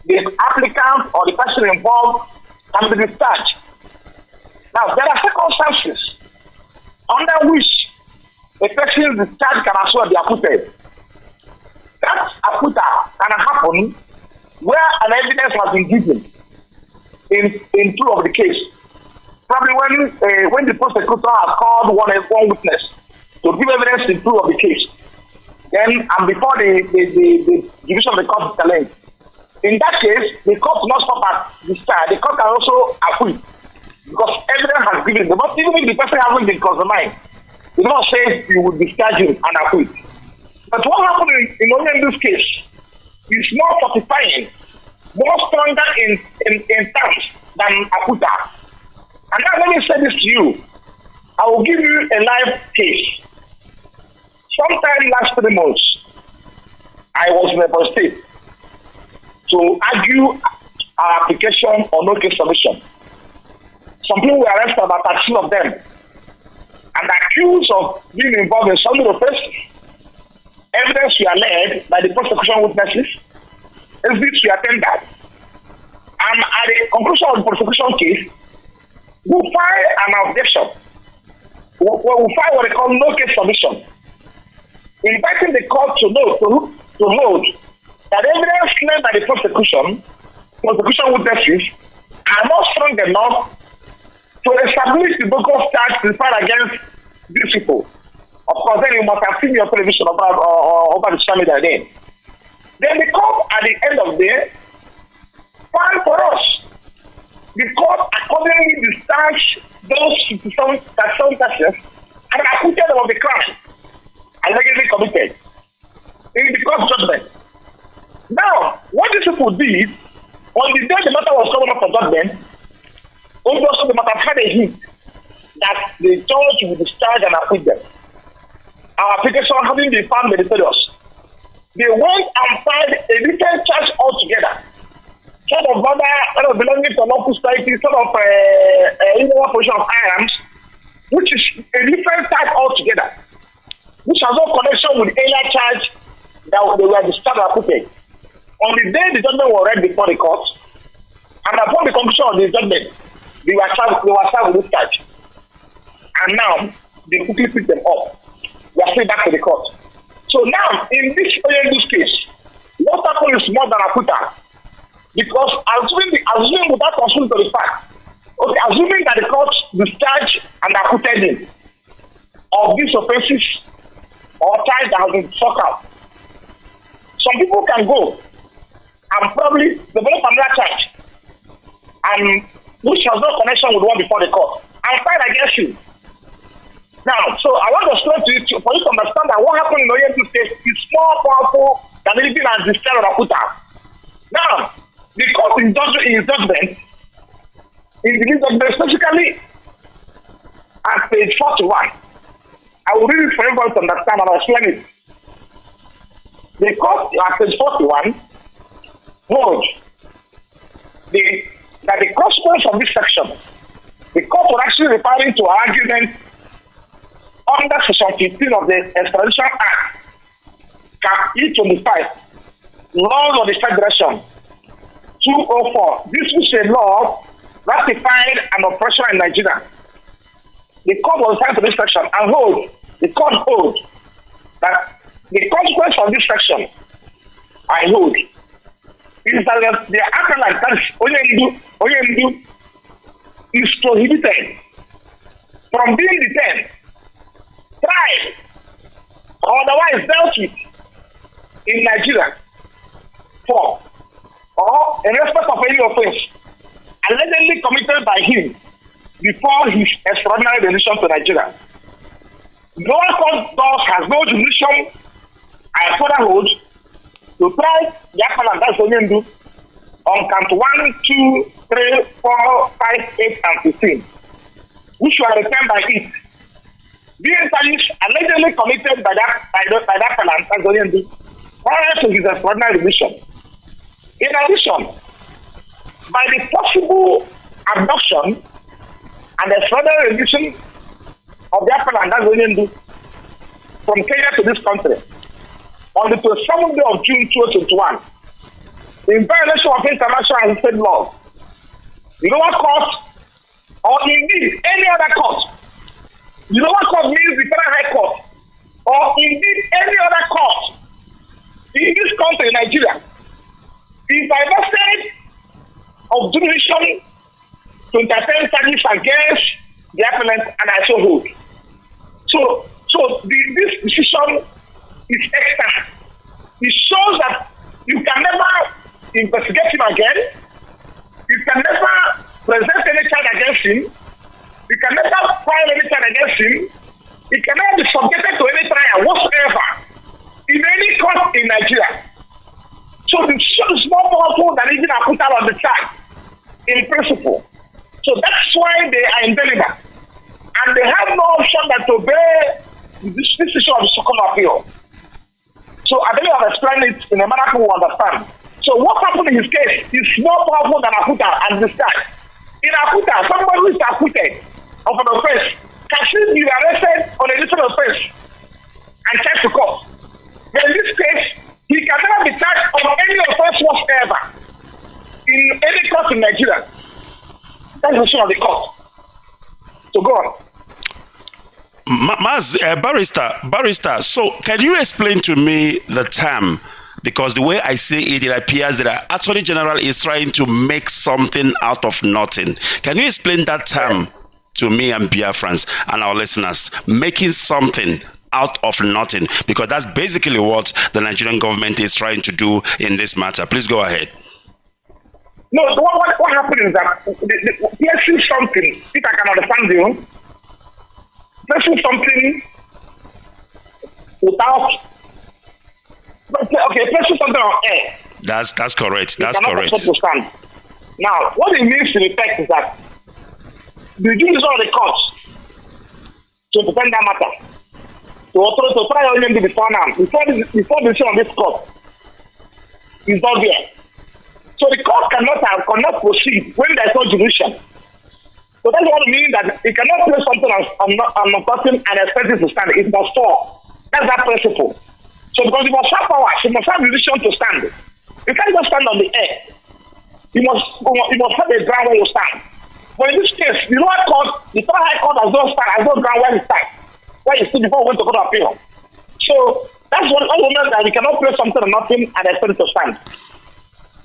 The applicant or the person involved can be discharged. Now, there are circumstances under which a person's discharge can as well be acquitted. That acquittal can happen where an evidence has been given in proof of the case. Probably when the prosecutor has called one witness to give evidence in proof of the case, then and before the division of the court is challenged. In that case, the court will not stop at discharge. The court can also acquit because evidence has given. But even if the person hasn't been cross-examined, the law says you will discharge him and acquit. But what happened in this case is more fortifying, more stronger in terms than acquittal. And now let me say this to you. I will give you a live case. Sometime last 3 months, I was in a state to argue our application or no case submission. Some people were arrested, about 13 of them, and accused of being involved in some offenses. Evidence were led by the prosecution witnesses. Exhibits were tendered. And at the conclusion of the prosecution case, we file an objection. We file what they call no case submission, inviting the court to hold that evidence led by the prosecution witnesses are not strong enough to establish the bogus charge preferred against these people. Of course, then you must have seen your television over the social media then. Then the court, at the end of the day, found for us. The court accordingly discharged those 57 persons and acquitted them of the crime allegedly committed in the court judgment. Now, what these people did, on the day the matter was coming up for judgment, obviously the matter had a hint that the judge would discharge and acquit them. Our application having been found meritorious, they went and filed a different charge altogether. Sort of other belonging to a local society, sort of illegal possession of firearms, which is a different type altogether, which has no connection with the earlier charge that they were discharged and acquitted. On the day the judgment was read before the court, and upon the conclusion of the judgment, they were served with this charge. And now, they quickly picked them up. We are still back to the court. So now, in this case, what happened is more than acquittal. Because assuming without consulting to the fact, assuming that the court discharged and acquitted him of these offenses or charge that has been struck out, some people can go and probably develop another charge, and which has no connection with the one before the court, and fight against you. Now, so I want to explain to you for you to understand that what happened in Oriental State is more powerful than anything as discharge or acquittal. Now, the court in judgment, specifically at page 41, I will read it for everyone to understand and I'll explain it. The court at page 41 holds that the consequence of this section, the court was actually referring to an argument under section 15 of the Extradition Act, Cap E25, Laws of the Federation 204. This was a law ratified and operational in Nigeria. The court was referring to this section and the court holds that the consequence of this section, is that the appellant, that is Onyendu, is prohibited from being detained, tried, or otherwise dealt with in Nigeria for or in respect of any offense allegedly committed by him before his extraordinary rendition to Nigeria. Lower court thus has no jurisdiction, I further hold, to try the appellant, that's Onyendu, on count 1, 2, 3, 4, 5, 8, and 15, which were returned by it. Being charges allegedly committed by that appellant, that's Onyendu, prior to his extraordinary rendition. In addition, by the possible abduction and extraordinary rendition of the appellant, that's Onyendu, from Kenya to this country, on the 27th day of June 2021, in violation of international and state law, the lower court, or indeed any other court, the lower court means the federal high court, or indeed any other court in this country, Nigeria, is divested of jurisdiction to entertain charges against the appellant, and I so hold. So this decision is extant. It shows that you can never investigate him again. You can never present any charge against him. You can never file any charge against him. He can never be subjected to any trial whatsoever in any court in Nigeria. So the decision is more powerful than even acquittal on the charge in principle. So that's why they are indelible. And they have no option than to obey this decision of the second appeal. So I believe I've explained it in a manner people understand. So what happened in his case is more powerful than acquittal and discharge. In Akuta, somebody who is acquitted of an offense can still be arrested on a different offense and charged to court. But in this case, he can never be charged on any offense whatsoever in any court in Nigeria. That's the decision of the court. So go on. Barrister, so can you explain to me the term? Because the way I see it, it appears that Attorney General is trying to make something out of nothing. Can you explain that term to me and Biafrans and our listeners? Making something out of nothing, because that's basically what the Nigerian government is trying to do in this matter. Please go ahead. No, what happened is that placing something, if I can understand you, placing something without, okay, placing something on air. That's correct. That's correct. Understand. Now, what it means in effect is that the duties of the court to defend that matter, to try only before now, before the decision of this court is not there. So the court cannot proceed when there is no jurisdiction. So that's what it means that it cannot place something on a person and expect it to stand. It must fall. That's that principle. So because you must have power, you must have jurisdiction to stand. You can't just stand on the air. You must have a ground where you stand. But in this case, the lower court, the high court has no ground where you stand. Where you stood before we went to court of appeal. So that's one moment that we cannot place something on nothing and expect it to stand.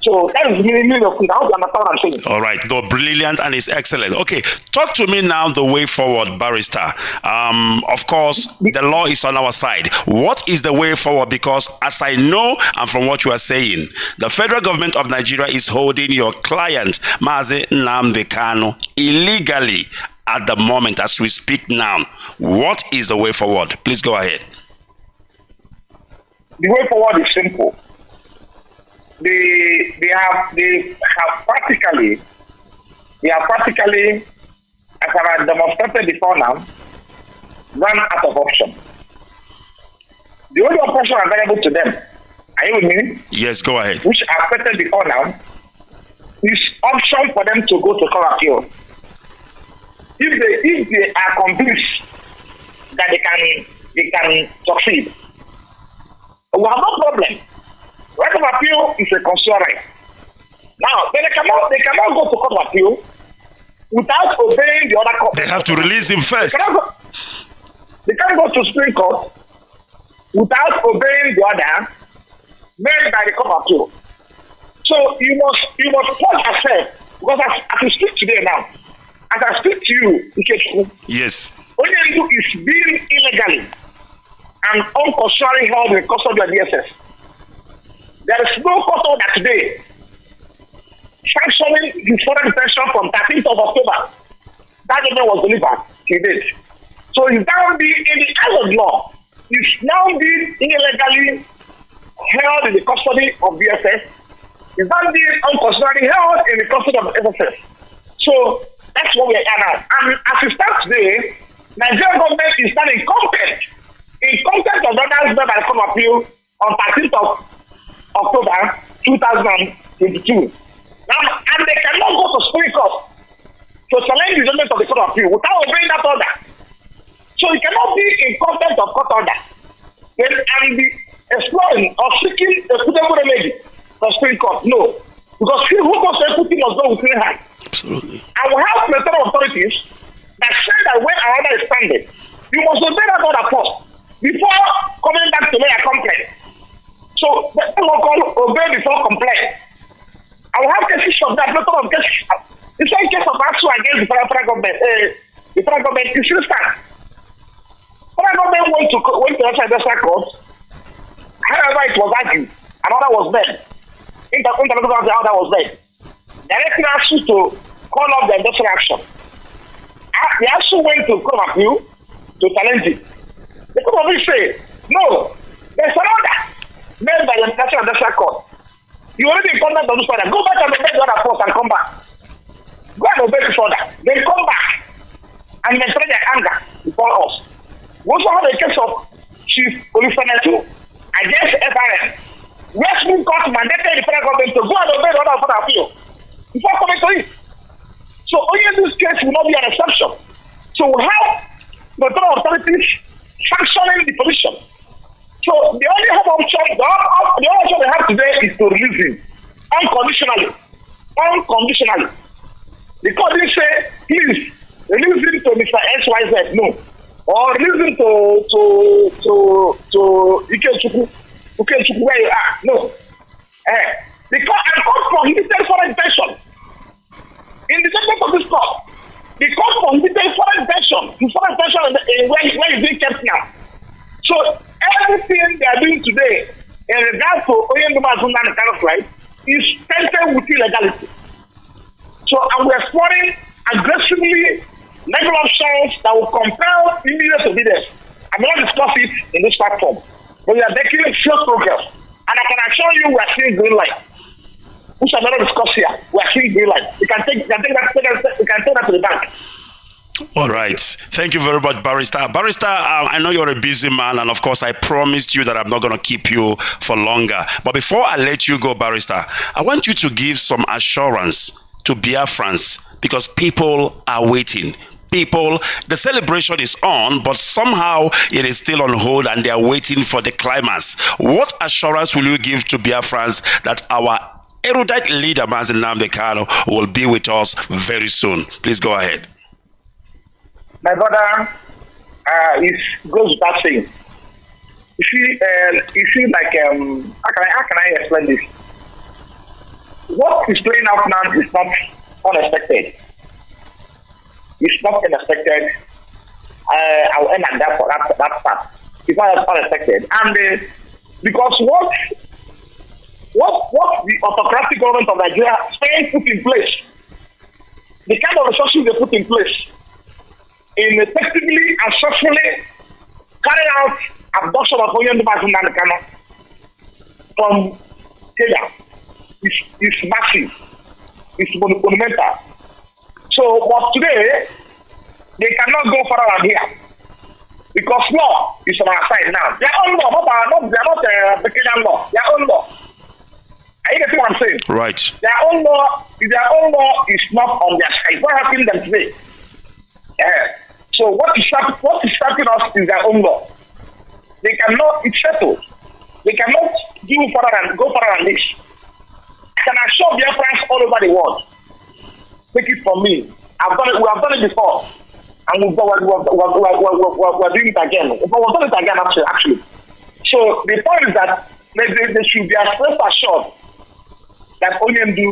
So that is really the thing. I hope you understand what I'm saying. All right, no, brilliant, and it's excellent. Okay, talk to me now the way forward, Barrister. Of course, the law is on our side. What is the way forward? Because as I know, and from what you are saying, the federal government of Nigeria is holding your client, Mazi Nnamdi Kanu, illegally at the moment as we speak now. What is the way forward? Please go ahead. The way forward is simple. They have practically, as I have demonstrated before now, run out of option. The only option available to them, are you with me? Yes, go ahead. Which I stated before now, is option for them to go to court of appeal. If they are convinced that they can succeed, we have no problem. Right of appeal is a constitutional right. Now, they cannot go to court of appeal without obeying the other court. They have to release him first. They can't go to Supreme Court without obeying the order made by the court of appeal. So you must pause yourself, because as you speak today now, as I speak to you, Ikechukwu, yes, Onyendu is being illegally and unconstitutionally held in custody of the DSS. There is no court order today sanctioning his further detention from 13th of October. That judgment was delivered till date. So he's now being, in the eyes of law, he's now being illegally held in the custody of DSS. He's now being unconstitutionally held in the custody of SSS. So that's what we are now. And as we start today, Nigerian government is now in contempt of orders made by the Court of Appeal on 13th of October 2022. Now, and they cannot go to Supreme Court to challenge the judgment of the Court of Appeal without obeying that order. So it cannot be in contempt of court order and be exploring or seeking a suitable remedy for Supreme Court. No. Because he who goes to equity must go with clean hands. Absolutely. And we have military authorities that say that when our order is standing, you must obey that order first before coming back to make a complaint. So the local obey before complaint. I will have cases of that, lot of cases. The same case of action against the federal government. The federal government is still stand. Federal government went to the court. However, it was argued. Another was there. Interlocal order was there. Directing action to call off the industrial action. The action went to court of appeal to challenge it. The court of appeal say, no, there's an order made by the National Industrial Court. You already in contact of this order. Go back and obey the order first and come back. Go and obey this order. Then come back and demonstrate their anger before us. We also have a case of Chief Chinedu against FRM. Where Supreme Court mandated the federal government to go and obey the order of appeal before coming to it. So So only in this case will not be an exception. So we have the federal authorities sanctioning the position. So the only option, the only option they have today is to release him unconditionally. Unconditionally. Because they say, please release him to Mr. XYZ, no. Or release him to Ikechukwu where you are, no. Because I called for prohibited foreign intention. In the sentence of this court, the court prohibited foreign intention. The foreign intention is where is being kept now. So everything they are doing today in regards to Oyenduma and kind of right is tainted with illegality. So and we are exploring aggressively legal options that will compel immediate obedience. I may not discuss it in this platform, but we are making serious progress. And I can assure you we are seeing green light. We shall not discuss here. We are seeing green light. You can take that to the bank. All right. Thank you very much, Barrister. Barrister, I know you're a busy man, and of course, I promised you that I'm not going to keep you for longer. But before I let you go, Barrister, I want you to give some assurance to Biafrans because people are waiting. People, the celebration is on, but somehow it is still on hold and they are waiting for the climax. What assurance will you give to Biafrans that our erudite leader, Mazi Nnamdi Kanu, will be with us very soon? Please go ahead. My brother, it goes without saying. You see, like, how can I explain this? What is playing out now is not unexpected. It's not unexpected. I'll end at that part. It's not unexpected. And because what the autocratic government of Nigeria Spain put in place, the kind of resources they put in place, in effectively and successfully carry out abduction of Oyenduma and Kanu from Kenya is massive. It's monumental. So, but today, they cannot go further than here. Because law is on our side now. Their own law, they are not the Kenyan law. Their own law. Are you getting what I'm saying? Right. Their own law is not on their side. What happened to them today? So what is stopping us is their own law. They cannot, it's settled. They cannot go further than this. I can assure Biafrans all over the world. Take it from me. We have done it before. And we're doing it again. We've done it again actually. So the point is that they should be as assured that Nnamdi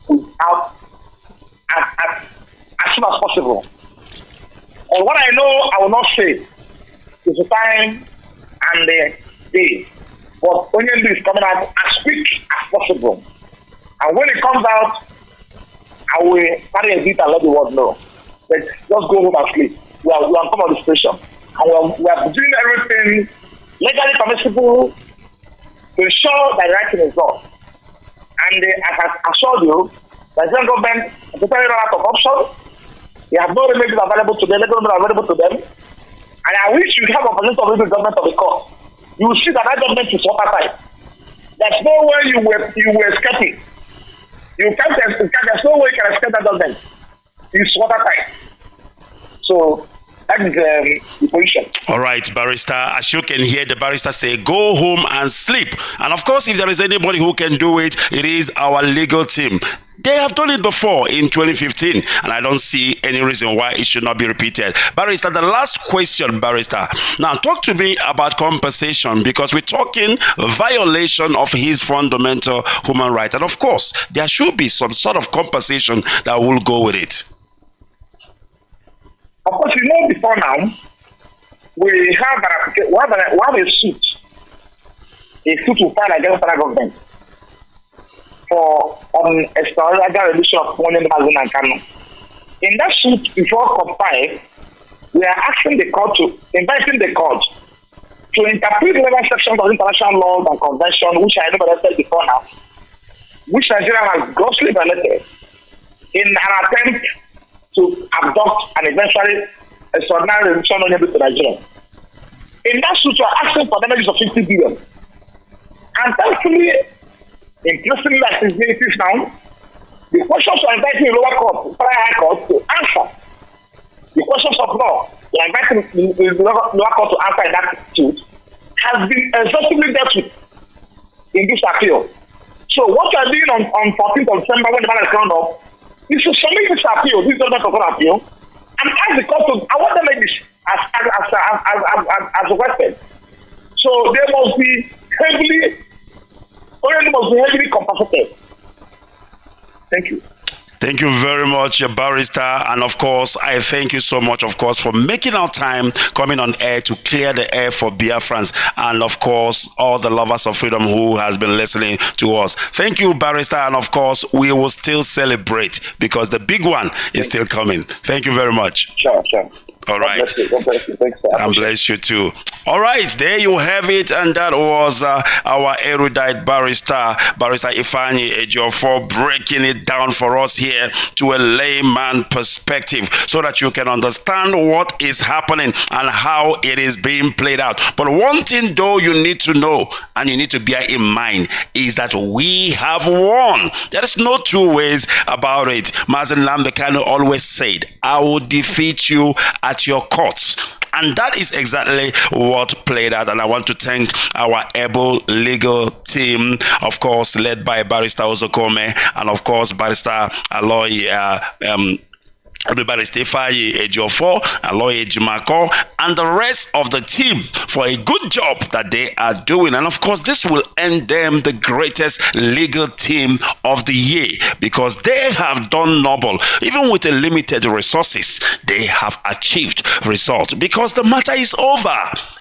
will out as soon as possible. And what I know, I will not say is the time and the day. But Nnamdi is coming out as quick as possible. And when it comes out, I will carry a bit and let the world know. But just go home and sleep. We are on top of the situation. And we are doing everything legally permissible to ensure that the right thing is done. And as I assured you, the Nigerian government is totally run out of options. They have no remedies available to them, legal remedies available to them. And I wish you have a position of the government of the court. You will see that government is watertight. There's no way you were escaping. You can't escape. There's no way you can escape that government. It's watertight. So that is the position. All right, Barrister. As you can hear the barrister say, go home and sleep. And of course, if there is anybody who can do it, it is our legal team. They have done it before in 2015, and I don't see any reason why it should not be repeated. Barrister, the last question, Barrister. Now, talk to me about compensation, because we're talking violation of his fundamental human rights. And of course, there should be some sort of compensation that will go with it. Of course, you know, before now, we have a suit to file against the government for extraordinary reduction of Nnamdi and Kanu. In that suit, before compile, we are inviting the court to interpret relevant sections of international laws and conventions, which I never said before now, which Nigeria has grossly violated in an attempt to abduct and eventually extraordinary reduction of Nnamdi to Nigeria. In that suit, we are asking for damages of 50 billion. And thankfully, increasingly like it is now, The questions you are inviting the lower court, high court to answer. The questions of law you are inviting the lower court to answer in that suit has been exhaustively dealt with in this appeal. So what you are doing on 14th of December when the matter is ground up is to submit this appeal, this judgment of an appeal, and ask the court to award them this as requested. So they must be heavily compensated. Thank you. Thank you very much, Barrister. And of course, I thank you so much, of course, for making our time coming on air to clear the air for Biafrans and, of course, all the lovers of freedom who has been listening to us. Thank you, Barrister. And, of course, we will still celebrate because the big one is still coming. Thank you very much. Sure. All right. God bless you. Thanks, sir. And bless you too. All right, there you have it. And that was our erudite barrister Ifeanyi Ejiofor, breaking it down for us here to a layman perspective so that you can understand what is happening and how it is being played out. But one thing though you need to know and you need to bear in mind is that we have won. There is no two ways about it. Mazi Nnamdi Kanu always said, I will defeat you at your courts. And that is exactly what played out. And I want to thank our able legal team, of course, led by Barrister Ozokome and, of course, Barrister Aloy Barrister Ifeanyi Ejiofor, Aloy Ejimako, and the rest of the team for a good job that they are doing. And of course, this will earn them the greatest legal team of the year because they have done noble. Even with the limited resources, they have achieved results because the matter is over.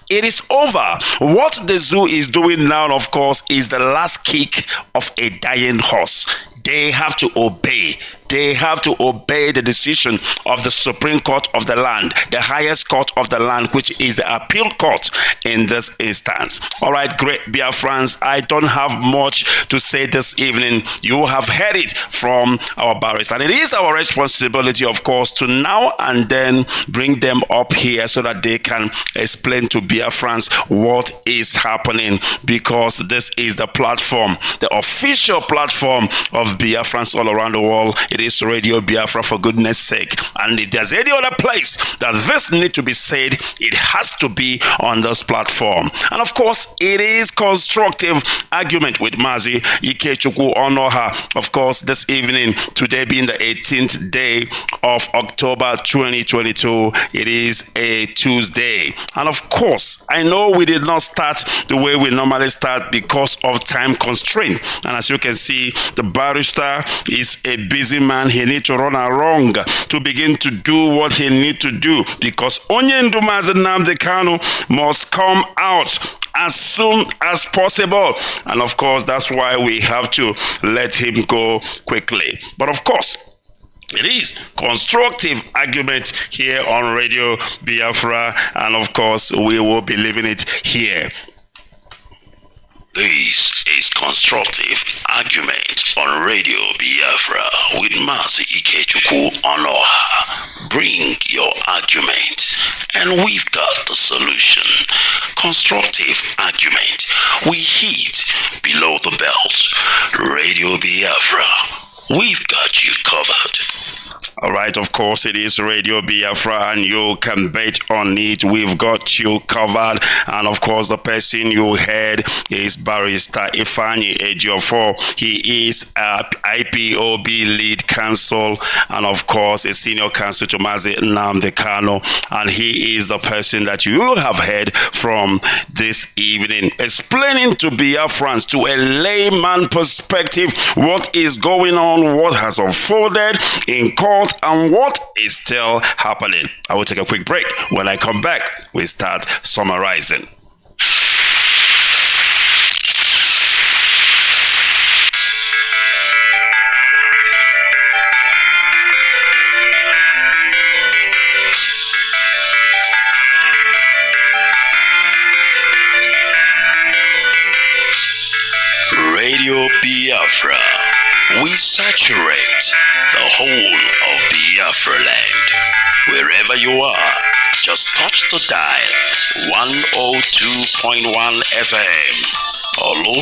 It is over. What the zoo is doing now, of course, is the last kick of a dying horse. They have to obey. They have to obey the decision of the Supreme Court of the land, the highest court of the land, which is the appeal court in this instance. All right, great Biafrans, I don't have much to say this evening. You have heard it from our barrister. And it is our responsibility, of course, to now and then bring them up here so that they can explain to Biafrans what is happening, because this is the platform, the official platform of Biafrans all around the world. It is Radio Biafra, for goodness sake. And if there's any other place that this need to be said, it has to be on this platform. And of course, it is constructive argument with Mazi Ikechukwu Onoha. Of course, this evening, today being the 18th day of October 2022, it is a Tuesday. And of course, I know we did not start the way we normally start because of time constraint. And as you can see, the barrister is a busy man. He needs to run around to begin to do what he needs to do, because Onyendu Mazi Nnamdi Kanu must come out as soon as possible. And of course, that's why we have to let him go quickly. But of course, it is constructive argument here on Radio Biafra, and of course, we will be leaving it here. This is constructive argument on Radio Biafra with Mazi Ikechukwu Onoha. Bring your argument and we've got the solution. Constructive argument. We hit below the belt. Radio Biafra. We've got you covered. All right, of course, it is Radio Biafra, and you can bet on it. We've got you covered. And of course, the person you heard is Barrister Ifeanyi Ejiofor. He is IPOB lead counsel, and of course, a senior counsel to Mazi Nnamdi Kanu. And he is the person that you have heard from this evening, explaining to Biafrans, to a layman perspective, what is going on, what has unfolded in court, and what is still happening. I will take a quick break. When I come back, we start summarizing. Radio Biafra. We saturate the whole of Biafra land. Wherever you are, just touch the dial. 102.1 FM. Hello?